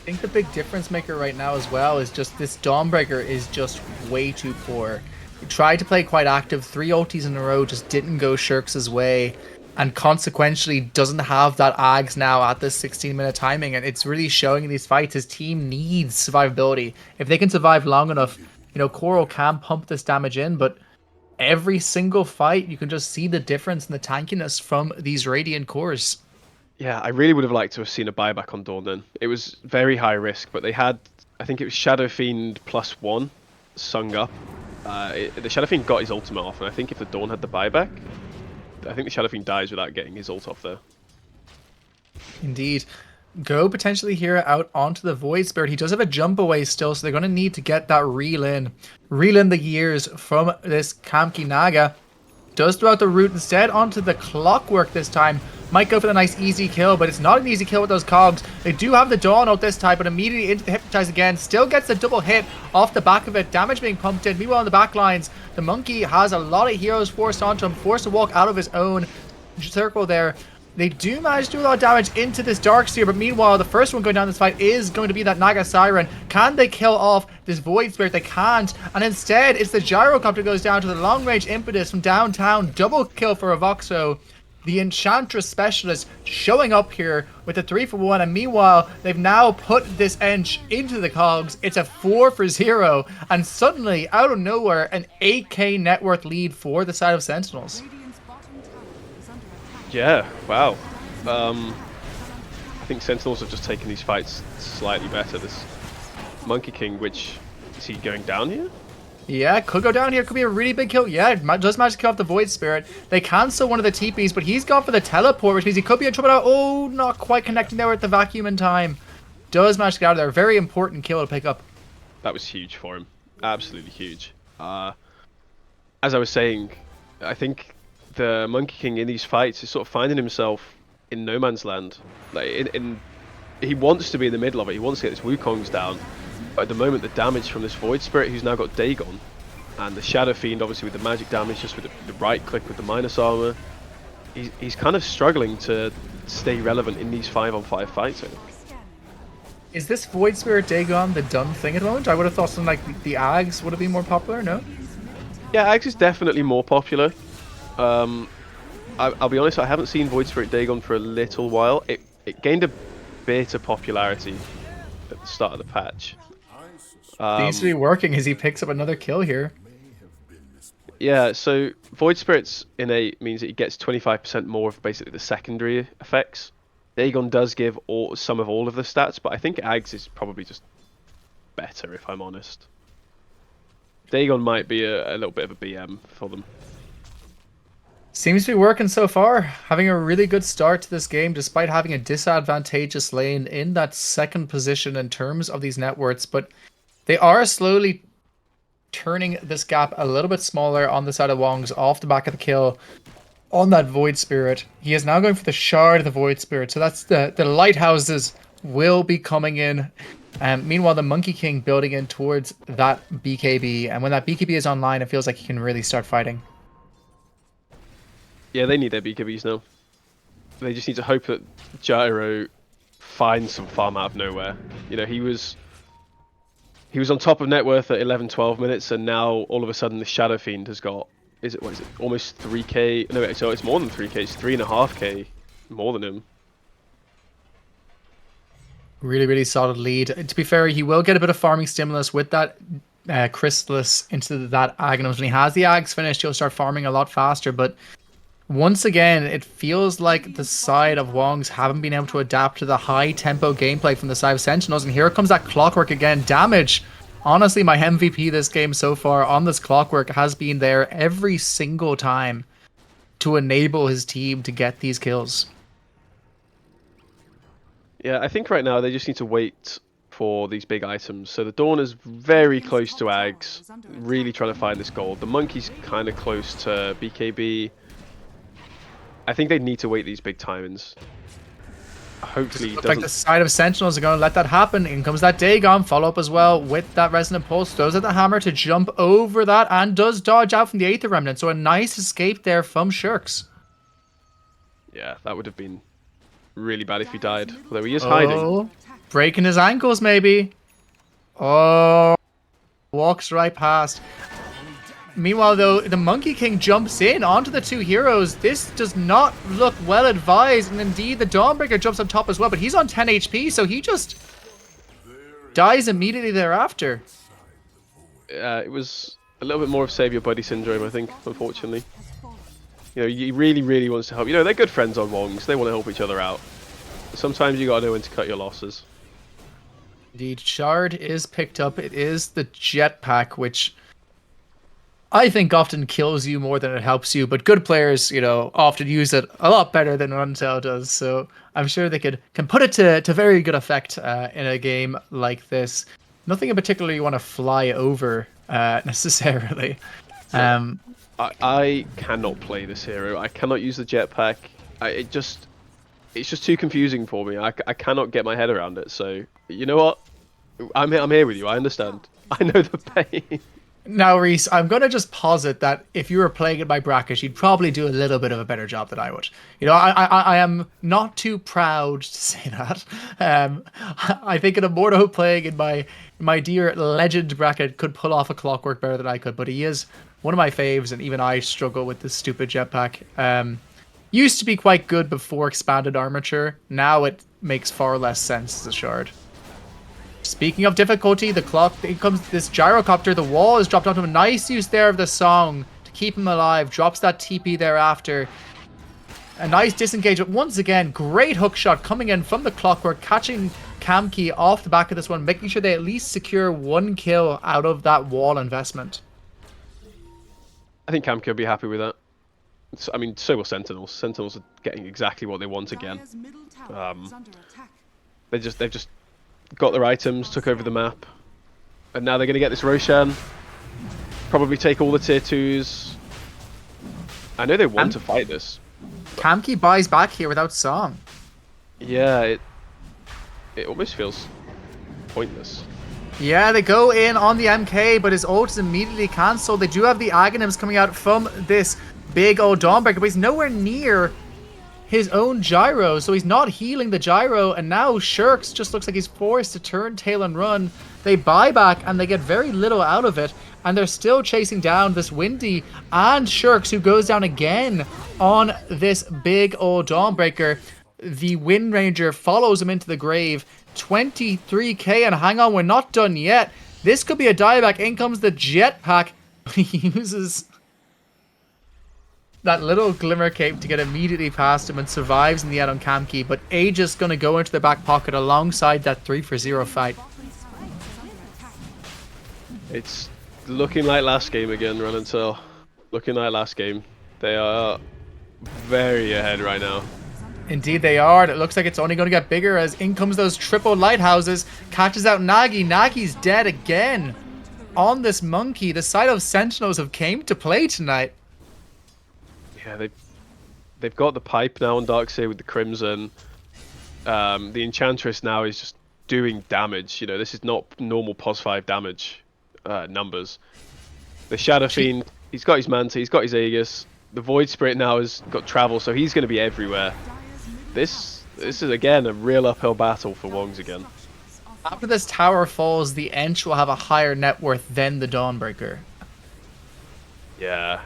I think the big difference maker right now as well is just this Dawnbreaker is just way too poor. He tried to play quite active, 3 ultis in a row just didn't go Shirks' way. and consequentially doesn't have that Ags now at this 16-minute timing, and it's really showing in these fights his team needs survivability. If they can survive long enough, Koro can pump this damage in, but every single fight you can just see the difference in the tankiness from these Radiant cores. Yeah, I really would have liked to have seen a buyback on Dawn then. It was very high risk, but they had, I think it was Shadow Fiend +1 sung up. The Shadow Fiend got his ultimate off, and I think if the Dawn had the buyback, I think the Shadow Fiend dies without getting his ult off there. Indeed. Go potentially here out onto the Void Spirit. He does have a jump away still, so they're going to need to get that reel in. Reel in the years from this Kamki Naga. Does throw out the root instead onto the Clockwork this time. Might go for the nice easy kill, but it's not an easy kill with those cogs. They do have the Dawn ult this time, but immediately into the Hypnotize again. Still gets a double hit off the back of it. Damage being pumped in. Meanwhile, on the back lines, the Monkey has a lot of heroes forced onto him, forced to walk out of his own circle there. They do manage to do a lot of damage into this Darkseer, but meanwhile, the first one going down this fight is going to be that Naga Siren. Can they kill off this Void Spirit? They can't, and instead, it's the Gyrocopter goes down to the long-range Impetus from downtown. Double kill for Avoxo. The Enchantress Specialist showing up here with a 3-for-1, and meanwhile, they've now put this Ench into the cogs. It's a 4-for-0, and suddenly, out of nowhere, an 8k net worth lead for the side of Sentinels. Radiant's bottom tower is under attack. Yeah, wow. I think Sentinels have just taken these fights slightly better. This Monkey King, which, is he going down here? Yeah, could go down here. Could be a really big kill. Yeah, does manage to kill off the Void Spirit. They cancel one of the TPs, but he's gone for the teleport, which means he could be in trouble now. Oh, not quite connecting there with the vacuum in time. Does manage to get out of there. Very important kill to pick up. That was huge for him. Absolutely huge. As I was saying, I think the Monkey King in these fights is sort of finding himself in no man's land. Like he wants to be in the middle of it. He wants to get his Wukongs down. But at the moment, the damage from this Void Spirit, who's now got Dagon, and the Shadow Fiend, obviously with the magic damage, just with the right click with the minus armor, he's kind of struggling to stay relevant in these 5-on-5 fights. Is this Void Spirit Dagon the done thing at the moment? I would have thought something like the Ags would have been more popular, no? Yeah, Ags is definitely more popular. I'll be honest, I haven't seen Void Spirit Dagon for a little while. It gained a bit of popularity at the start of the patch. Seems to be working as he picks up another kill here. Yeah, so Void Spirit's innate means that he gets 25% more of basically the secondary effects. Dagon does give some of all of the stats, but I think Ags is probably just better, if I'm honest. Dagon might be a little bit of a BM for them. Seems to be working so far. Having a really good start to this game, despite having a disadvantageous lane in that second position in terms of these net worths, but they are slowly turning this gap a little bit smaller on the side of Wongs off the back of the kill on that Void Spirit. He is now going for the Shard of the Void Spirit, so that's the lighthouses will be coming in. Meanwhile, the Monkey King building in towards that BKB, and when that BKB is online, it feels like he can really start fighting. Yeah, they need their BKBs now. They just need to hope that Gyro finds some farm out of nowhere. You know, he was on top of net worth at 11-12 minutes, and now all of a sudden the Shadow Fiend has got, what is it, almost 3k? No, so it's more than 3k, it's 3.5k more than him. Really, really solid lead. To be fair, he will get a bit of farming stimulus with that Chrysalis into that Aghanim. When he has the Ags finished, he'll start farming a lot faster, but once again, it feels like the side of Wongs haven't been able to adapt to the high tempo gameplay from the side of Sentinels, and here comes that Clockwork again. Damage. Honestly, my MVP this game so far on this Clockwork has been there every single time to enable his team to get these kills. Yeah, I think right now they just need to wait for these big items. So the Dawn is very close to Ags, really trying to find this gold. The Monkey's kind of close to BKB. I think they need to wait these big timings. Hopefully he Looks doesn't... like the side of Sentinels are going to let that happen. In comes that Dagon, follow up as well with that Resonant Pulse. Throws at the hammer to jump over that and does dodge out from the Aether Remnant. So a nice escape there from Shirks. Yeah, that would have been really bad if he died. Although he is hiding. Oh, breaking his ankles maybe. Oh, walks right past. Meanwhile, though, the Monkey King jumps in onto the two heroes. This does not look well advised, and indeed the Dawnbreaker jumps on top as well, but he's on 10 HP, so he just dies immediately thereafter. It was a little bit more of save your buddy syndrome, I think, unfortunately. You know, he really, really wants to help. You know, they're good friends on Wongs. They want to help each other out. Sometimes you gotta know when to cut your losses. Indeed, Shard is picked up. It is the jetpack, which I think often kills you more than it helps you, but good players, you know, often use it a lot better than Runtail does. So I'm sure they can put it to very good effect in a game like this. Nothing in particular you want to fly over necessarily. I cannot play this hero. I cannot use the jetpack. It's just too confusing for me. I cannot get my head around it. So you know what? I'm here with you. I understand. I know the pain. Now, Reese, I'm going to just posit that if you were playing in my bracket, you'd probably do a little bit of a better job than I would. You know, I am not too proud to say that. I think an Immorto playing in my dear legend bracket could pull off a Clockwork better than I could, but he is one of my faves, and even I struggle with this stupid jetpack. Used to be quite good before expanded armature. Now it makes far less sense as a Shard. Speaking of difficulty, the clock, here comes this gyrocopter. The wall is dropped onto him. Nice use there of the song to keep him alive. Drops that TP thereafter. A nice disengage, but once again, great hook shot coming in from the Clockwork, catching Kamki off the back of this one, making sure they at least secure one kill out of that wall investment. I think Kamki will be happy with that. I mean, so will Sentinels. Sentinels are getting exactly what they want again. They've just got their items, took over the map, and now they're going to get this Roshan. Probably take all the tier 2s. I know they want to fight this. Kamki buys back here without song. Yeah, it almost feels pointless. Yeah, they go in on the MK, but his ult is immediately cancelled. They do have the Aghanims coming out from this big old Dawnbreaker, but he's nowhere near his own gyro, so he's not healing the gyro, and now Shirks just looks like he's forced to turn tail and run. They buy back, and they get very little out of it, and they're still chasing down this Windy and Shirks, who goes down again on this big old Dawnbreaker. The Wind Ranger follows him into the grave. 23k, and hang on, we're not done yet. This could be a dieback. In comes the jetpack. He uses that little glimmer cape to get immediately past him and survives in the end on Kamki, but Aegis going to go into the back pocket alongside that 3-for-0 fight. It's looking like last game again, Run and Tell. Looking like last game. They are very ahead right now. Indeed they are. It looks like it's only going to get bigger as in comes those triple lighthouses. Catches out Nagi. Nagi's dead again on this monkey. The side of Sentinels have came to play tonight. Yeah, they've got the pipe now on Darkseer with the Crimson. The Enchantress now is just doing damage. You know, this is not normal +5 damage numbers. The Shadow Fiend, he's got his Manta, he's got his Aegis. The Void Spirit now has got travel, so he's going to be everywhere. This is again a real uphill battle for Wongs again. After this tower falls, the Ench will have a higher net worth than the Dawnbreaker. Yeah,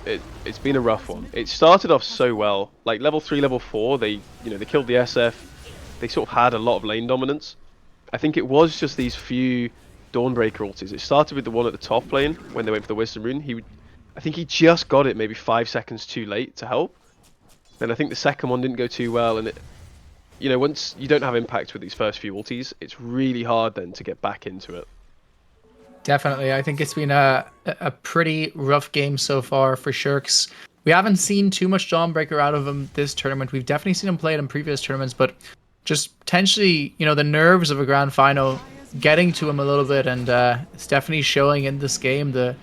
it's been a rough one. It started off so well, like level 3, level 4. They killed the SF. They sort of had a lot of lane dominance. I think it was just these few Dawnbreaker ultis. It started with the one at the top lane when they went for the Wisdom Rune. I think he just got it maybe 5 seconds too late to help. Then I think the second one didn't go too well, and once you don't have impact with these first few ultis, it's really hard then to get back into it. Definitely. I think it's been a pretty rough game so far for Shirks. We haven't seen too much Dawnbreaker out of him this tournament. We've definitely seen him play it in previous tournaments, but just potentially, the nerves of a grand final getting to him a little bit, and it's definitely showing in this game the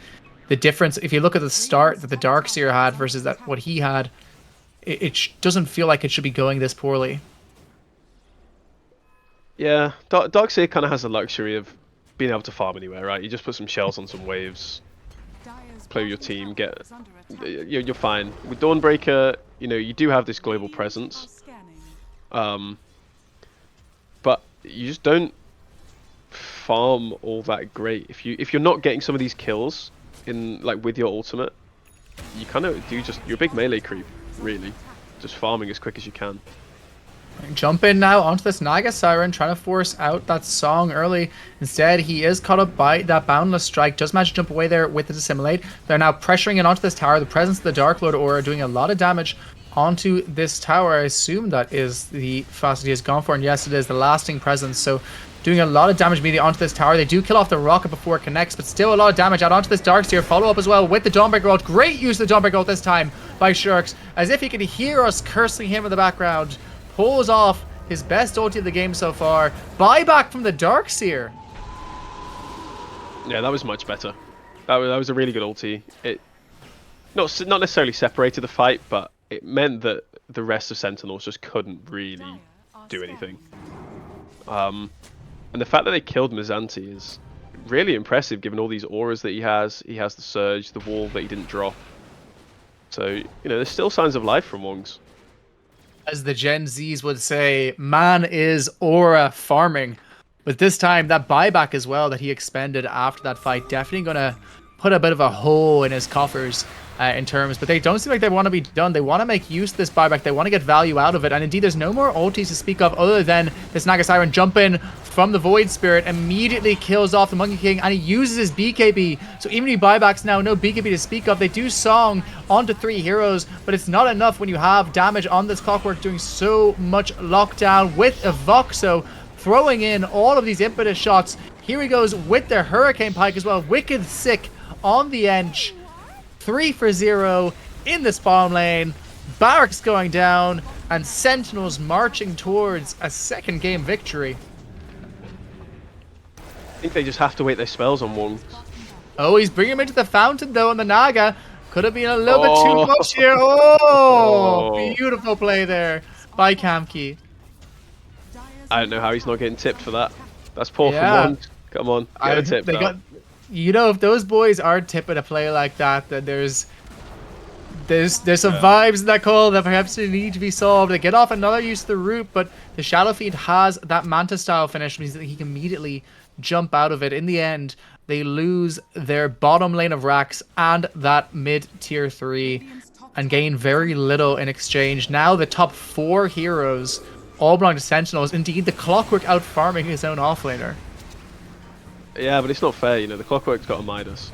difference. If you look at the start that the Darkseer had versus what he had, it doesn't feel like it should be going this poorly. Yeah, Darkseer kind of has the luxury of being able to farm anywhere, right? You just put some shells on some waves, play with your team, you're fine. With Dawnbreaker, you do have this global presence, but you just don't farm all that great. If you're not getting some of these kills, in like with your ultimate, you kind of do you're a big melee creep, really, just farming as quick as you can. Jump in now onto this Naga Siren, trying to force out that song early. Instead, he is caught up by that Boundless Strike. Does manage to jump away there with the Dissimulate. They're now pressuring it onto this tower. The presence of the Dark Lord Aura doing a lot of damage onto this tower. I assume that is the facet he has gone for. And yes, it is the lasting presence. So doing a lot of damage immediately onto this tower. They do kill off the rocket before it connects, but still a lot of damage out onto this Darkseer. Follow up as well with the Dawnbreaker ult. Great use of the Dawnbreaker ult this time by Shurks, as if he could hear us cursing him in the background. Pulls off his best ulti of the game so far. Buyback from the Darkseer. Yeah, that was much better. That was a really good ulti. It not necessarily separated the fight, but it meant that the rest of Sentinels just couldn't really do anything. And the fact that they killed Mizanti is really impressive, given all these auras that he has. He has the Surge, the wall that he didn't drop. So, you know, there's still signs of life from Wongs. As the Gen Zs would say, man is aura farming. But this time, that buyback as well that he expended after that fight, definitely going to put a bit of a hole in his coffers in terms. But they don't seem like they want to be done. They want to make use of this buyback. They want to get value out of it. And indeed, there's no more ultis to speak of other than this Naga Siren jump in from the Void Spirit, immediately kills off the Monkey King, and he uses his BKB. So even if he buybacks now, no BKB to speak of. They do song onto 3 heroes, but it's not enough when you have damage on this Clockwork doing so much lockdown with a Voxo throwing in all of these impetus shots. Here he goes with the Hurricane Pike as well. Wicked sick on the edge. 3 for 0 in this bottom lane. Barracks going down, and Sentinels marching towards a second game victory. I think they just have to wait their spells on Wongs. Oh, he's bringing him into the fountain though on the Naga. Could have been a little bit too much here. Oh, beautiful play there by Kamki. I don't know how he's not getting tipped for that. That's poor Yeah. from Wongs. Come on, get a tip. You know, if those boys are tipping a play like that, then there's some vibes in that call that perhaps need to be solved. They get off another use of the root, but the Shadow Fiend has that Manta style finish, means that he can immediately jump out of it. In the end, they lose their bottom lane of racks and that mid tier 3 and gain very little in exchange. Now the top 4 heroes all belong to Sentinels. Indeed, the Clockwork out farming his own offlaner. Yeah, but it's not fair, you know, the Clockwork's got a Midas.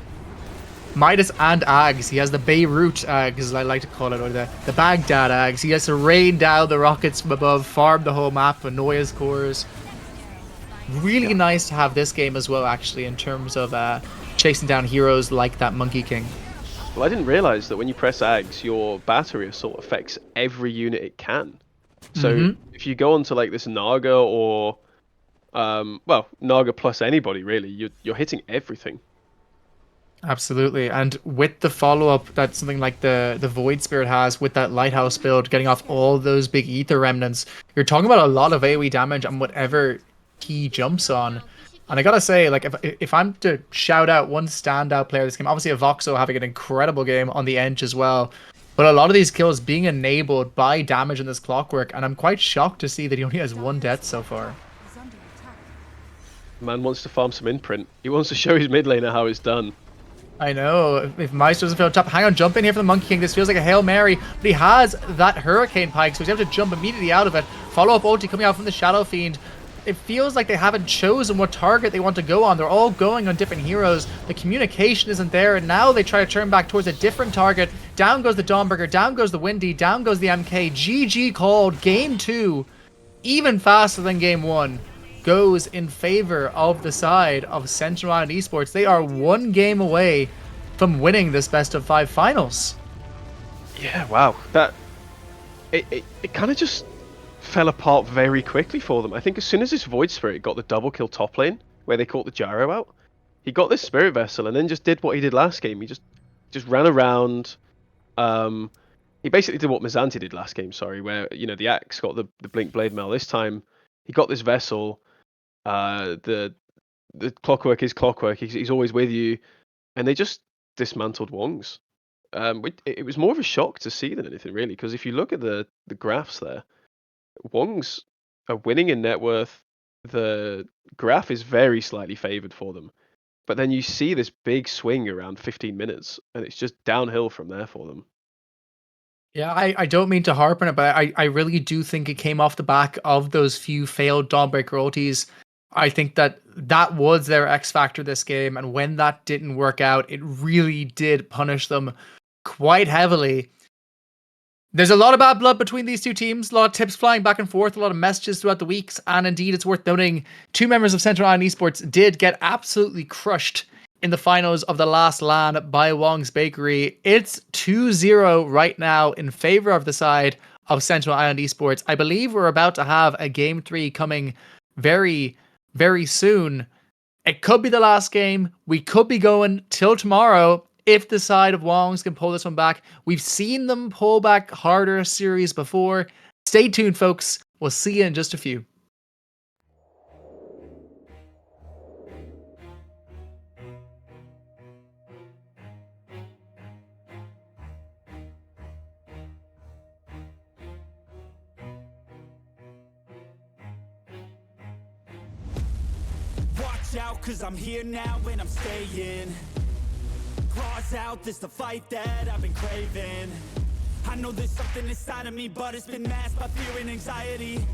Midas and Ags. He has the Beirut Ags, as I like to call it, or the Baghdad Ags. He has to rain down the rockets from above, farm the whole map, annoy his cores. Really nice to have this game as well, actually, in terms of chasing down heroes like that Monkey King. Well, I didn't realise that when you press Ags, your battery assault affects every unit it can. So if you go onto like this Naga or, well, Naga plus anybody really, you're hitting everything. Absolutely, and with the follow-up that something like the Void Spirit has with that Lighthouse build, getting off all those big Ether Remnants, you're talking about a lot of AoE damage on whatever he jumps on. And I gotta say, like, if I'm to shout out one standout player this game, obviously a Voxo having an incredible game on the edge as well, but a lot of these kills being enabled by damage in this Clockwork, and I'm quite shocked to see that he only has 1 death so far. Man wants to farm some imprint. He wants to show his mid laner how it's done. I know, if Meister doesn't feel top, hang on, jump in here for the Monkey King. This feels like a Hail Mary, but he has that Hurricane Pike, so he's able to jump immediately out of it. Follow-up ulti coming out from the Shadow Fiend. It feels like they haven't chosen what target they want to go on. They're all going on different heroes. The communication isn't there, and now they try to turn back towards a different target. Down goes the Dawnbreaker, down goes the Windy, down goes the MK. GG called. Game 2, even faster than Game 1. Goes in favor of the side of Sentinel and Esports. They are 1 game away from winning this best of 5 finals. Yeah, wow. That it kind of just fell apart very quickly for them. I think as soon as this Void Spirit got the double kill top lane, where they caught the Gyro out, he got this Spirit Vessel and then just did what he did last game. He just ran around. He basically did what Mizanti did last game, sorry, where, you know, the Axe got the Blink Blade Mail. This time he got this Vessel. The Clockwork is Clockwork. He's always with you, and they just dismantled Wongs. It was more of a shock to see than anything really, because if you look at the graphs there, Wongs are winning in net worth. The graph is very slightly favored for them, But then you see this big swing around 15 minutes, and it's just downhill from there for them. Yeah, I don't mean to harp on it, but I really do think it came off the back of those few failed Dawnbreaker ultis. I think that was their X factor this game, and when that didn't work out, it really did punish them quite heavily. There's a lot of bad blood between these two teams, a lot of tips flying back and forth, a lot of messages throughout the weeks, and indeed it's worth noting 2 members of Sentinel Esports did get absolutely crushed in the finals of the last LAN by Wong's Bakery. It's 2-0 right now in favor of the side of Sentinel Island Esports. I believe we're about to have a game 3 coming very, very soon. It could be the last game. We could be going till tomorrow if the side of Wongs can pull this one back. We've seen them pull back harder series before. Stay tuned, folks. We'll see you in just a few. Watch out, cause I'm here now and I'm staying. Claws out, this the fight that I've been craving. I know there's something inside of me, but it's been masked by fear and anxiety.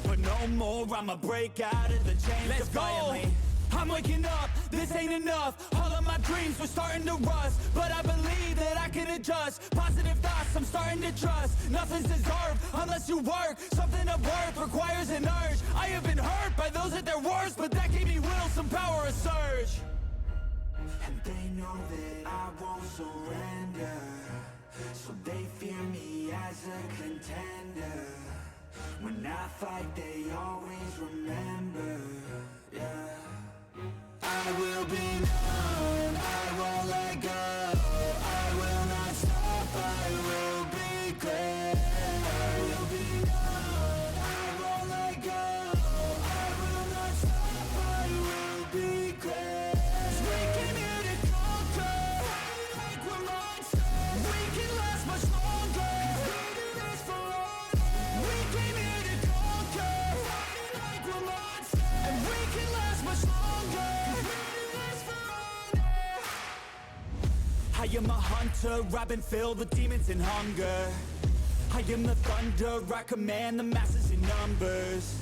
But no more, I'ma break out of the chains. Let's defiantly. Go! I'm waking up, this ain't enough. All of my dreams were starting to rust, but I believe that I can adjust. Positive thoughts, I'm starting to trust. Nothing's deserved unless you work. Something of worth requires an urge. I have been hurt by those at their worst, but that gave me will, some power, a surge. And they know that I won't surrender, so they fear me as a contender. When I fight, they always remember, yeah. I will be known, I won't let go. I will not stop, I will be great. I will be known, I won't let go. I will not stop, I will be great. 'Cause we came here to conquer, like we're monsters. We can last much longer, 'cause we do this for honor. We came here to conquer, like we're monsters. And we can last much longer. I am a hunter, I've been filled with demons and hunger. I am the thunder, I command the masses in numbers.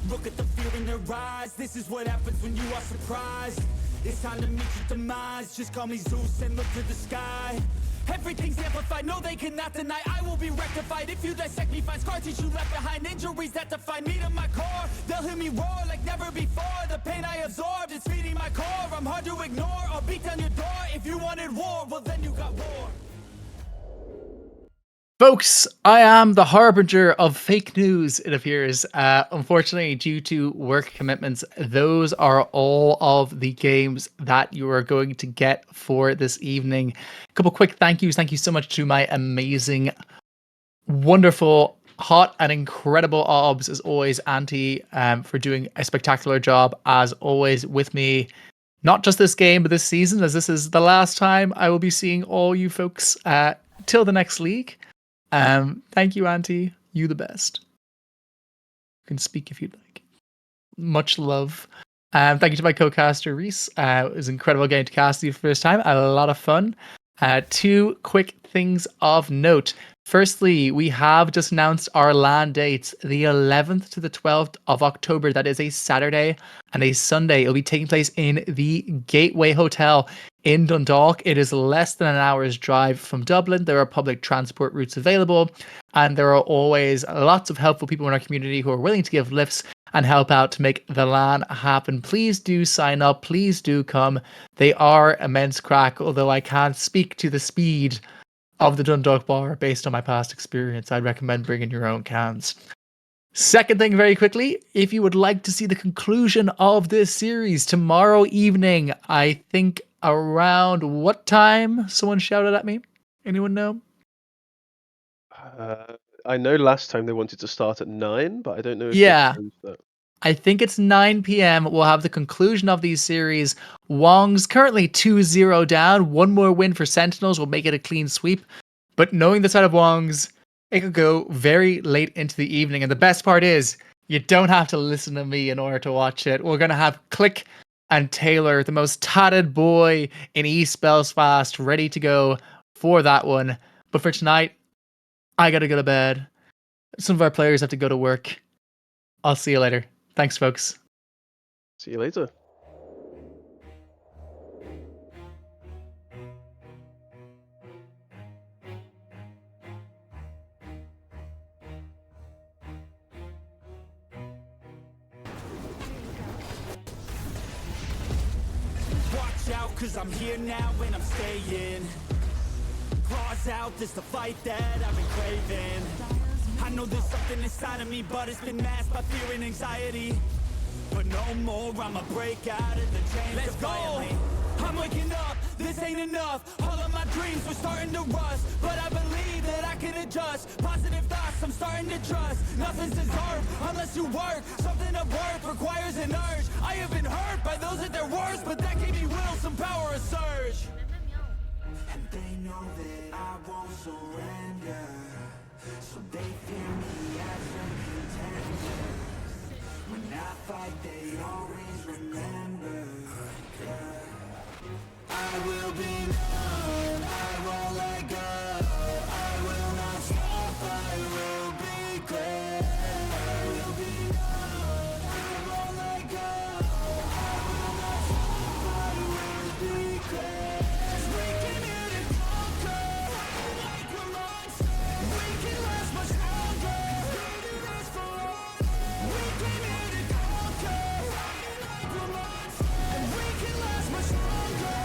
Look at the fear in their eyes, this is what happens when you are surprised. It's time to meet your demise, just call me Zeus and look to the sky. Everything's amplified, no they cannot deny. I will be rectified if you dissect me. Find scars, teach you left behind. Injuries that define me to my core. They'll hear me roar like never before. The pain I absorbed, it's feeding my core. I'm hard to ignore, I'll beat down your door. If you wanted war, well then you got war. Folks, I am the harbinger of fake news, it appears. Unfortunately, due to work commitments, those are all of the games that you are going to get for this evening. A couple quick thank yous. Thank you so much to my amazing, wonderful, hot, and incredible obs, as always, Auntie, for doing a spectacular job, as always, with me. Not just this game, but this season, as this is the last time I will be seeing all you folks till the next league. Thank you, Auntie. You the best. You can speak if you'd like. Much love. Thank you to my co-caster, Reese. It was incredible getting to cast you for the first time. I had a lot of fun. 2 quick things of note. Firstly, we have just announced our LAN dates, the 11th to the 12th of October. That is a Saturday and a Sunday. It'll be taking place in the Gateway Hotel in Dundalk. It is less than an hour's drive from Dublin. There are public transport routes available, and there are always lots of helpful people in our community who are willing to give lifts and help out to make the LAN happen. Please do sign up. Please do come. They are immense crack, although I can't speak to the speed of the Dundalk bar based on my past experience. I'd recommend bringing your own cans. Second thing, very quickly, if you would like to see the conclusion of this series tomorrow evening, I think around what time? Someone shouted at me. Anyone know? I know last time they wanted to start at 9, but I don't know if Yeah. they've changed that. I think it's 9 p.m. We'll have the conclusion of these series. Wong's currently 2-0 down. One more win for Sentinels will make it a clean sweep. But knowing the side of Wong's, it could go very late into the evening. And the best part is, you don't have to listen to me in order to watch it. We're going to have click and Taylor, the most tatted boy in East Belfast, ready to go for that one. But for tonight, I gotta go to bed. Some of our players have to go to work. I'll see you later. Thanks, folks. See you later. Watch out, cause I'm here now and I'm staying. Claws out, this the fight that I've been craving. I know there's something inside of me, but it's been masked by fear and anxiety. But no more, I'ma break out of the chains. Let's go! I'm waking up, this ain't enough. All of my dreams were starting to rust, but I believe that I can adjust. Positive thoughts, I'm starting to trust. Nothing's deserved unless you work. Something of worth requires an urge. I have been hurt by those at their worst, but that gave me will, some power, a surge. And they know that I won't surrender, so they fear me as a contender. When I fight, they always remember. I will be known, I won't let go. I will not stop, I will be great. I will be known, I won't let go. I will not stop, I will be great. 'Cause we came here to conquer, like a monster. We can last much longer. We do this for honor. We came here to conquer, like a monster. And we can last much longer.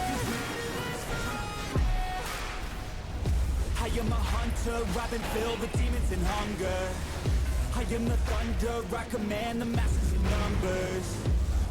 I am a hunter, I've been filled with demons and hunger. I am the thunder, I command the masses in numbers.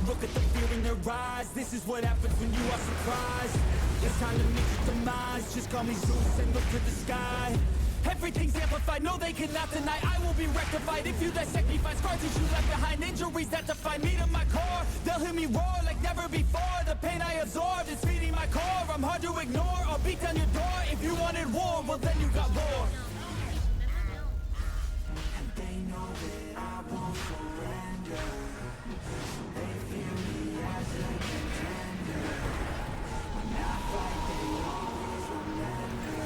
Look at the fear in their eyes, this is what happens when you are surprised. It's time to meet your demise, just call me Zeus and look to the sky. Everything's amplified, no they cannot deny. I will be rectified if you dissect me. Find scar tissue left behind, injuries that define me to my core. They'll hear me roar like never before. The pain I absorbed is feeding my core. I'm hard to ignore, I'll beat down your door. If you wanted war, well then you got war. And they know that I won't surrender, so they fear me as a contender. When I fight, they always remember.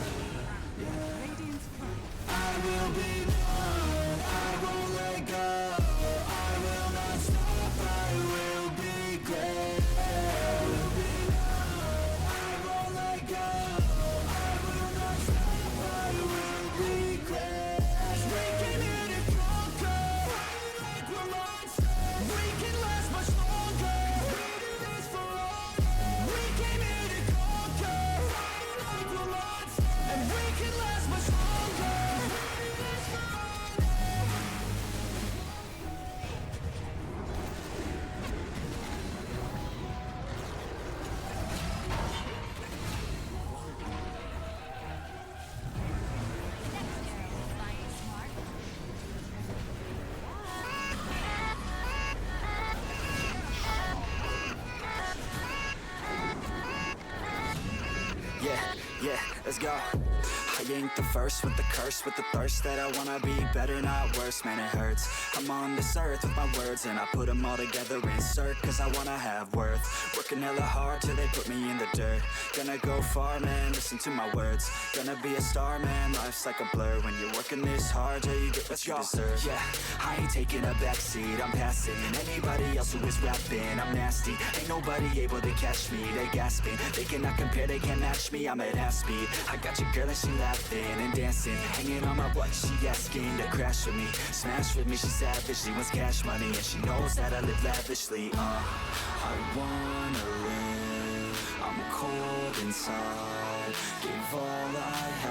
I will be known, I won't let go. I will not stop, I will be great. I will be known, I won't let go. I will not stop, I will be great. 'Cause we came here to conquer, like we're monsters. We can last much longer. We do this for honor. We came here to conquer, like we're monsters. And we can last much longer. Yeah, let's go. I ain't the first with the curse, with the thirst that I wanna be better, not worse, man it hurts. I'm on this earth with my words and I put them all together, insert, cause I wanna have worth. Working hella hard till they put me in the dirt. Gonna go far, man, listen to my words. Gonna be a star, man, life's like a blur. When you're working this hard, yeah, you get what you deserve. Yeah, I ain't taking a backseat, I'm passing anybody else who is rapping. I'm nasty, ain't nobody able to catch me. They gasping, they cannot compare, they can't match me. I'm at half speed, I got your girl and she laughing and dancing, hanging on my butt, she asking to crash with me, smash with me, she savage, she wants cash money, and she knows that I live lavishly. I wanna live, I'm cold inside, give all I have.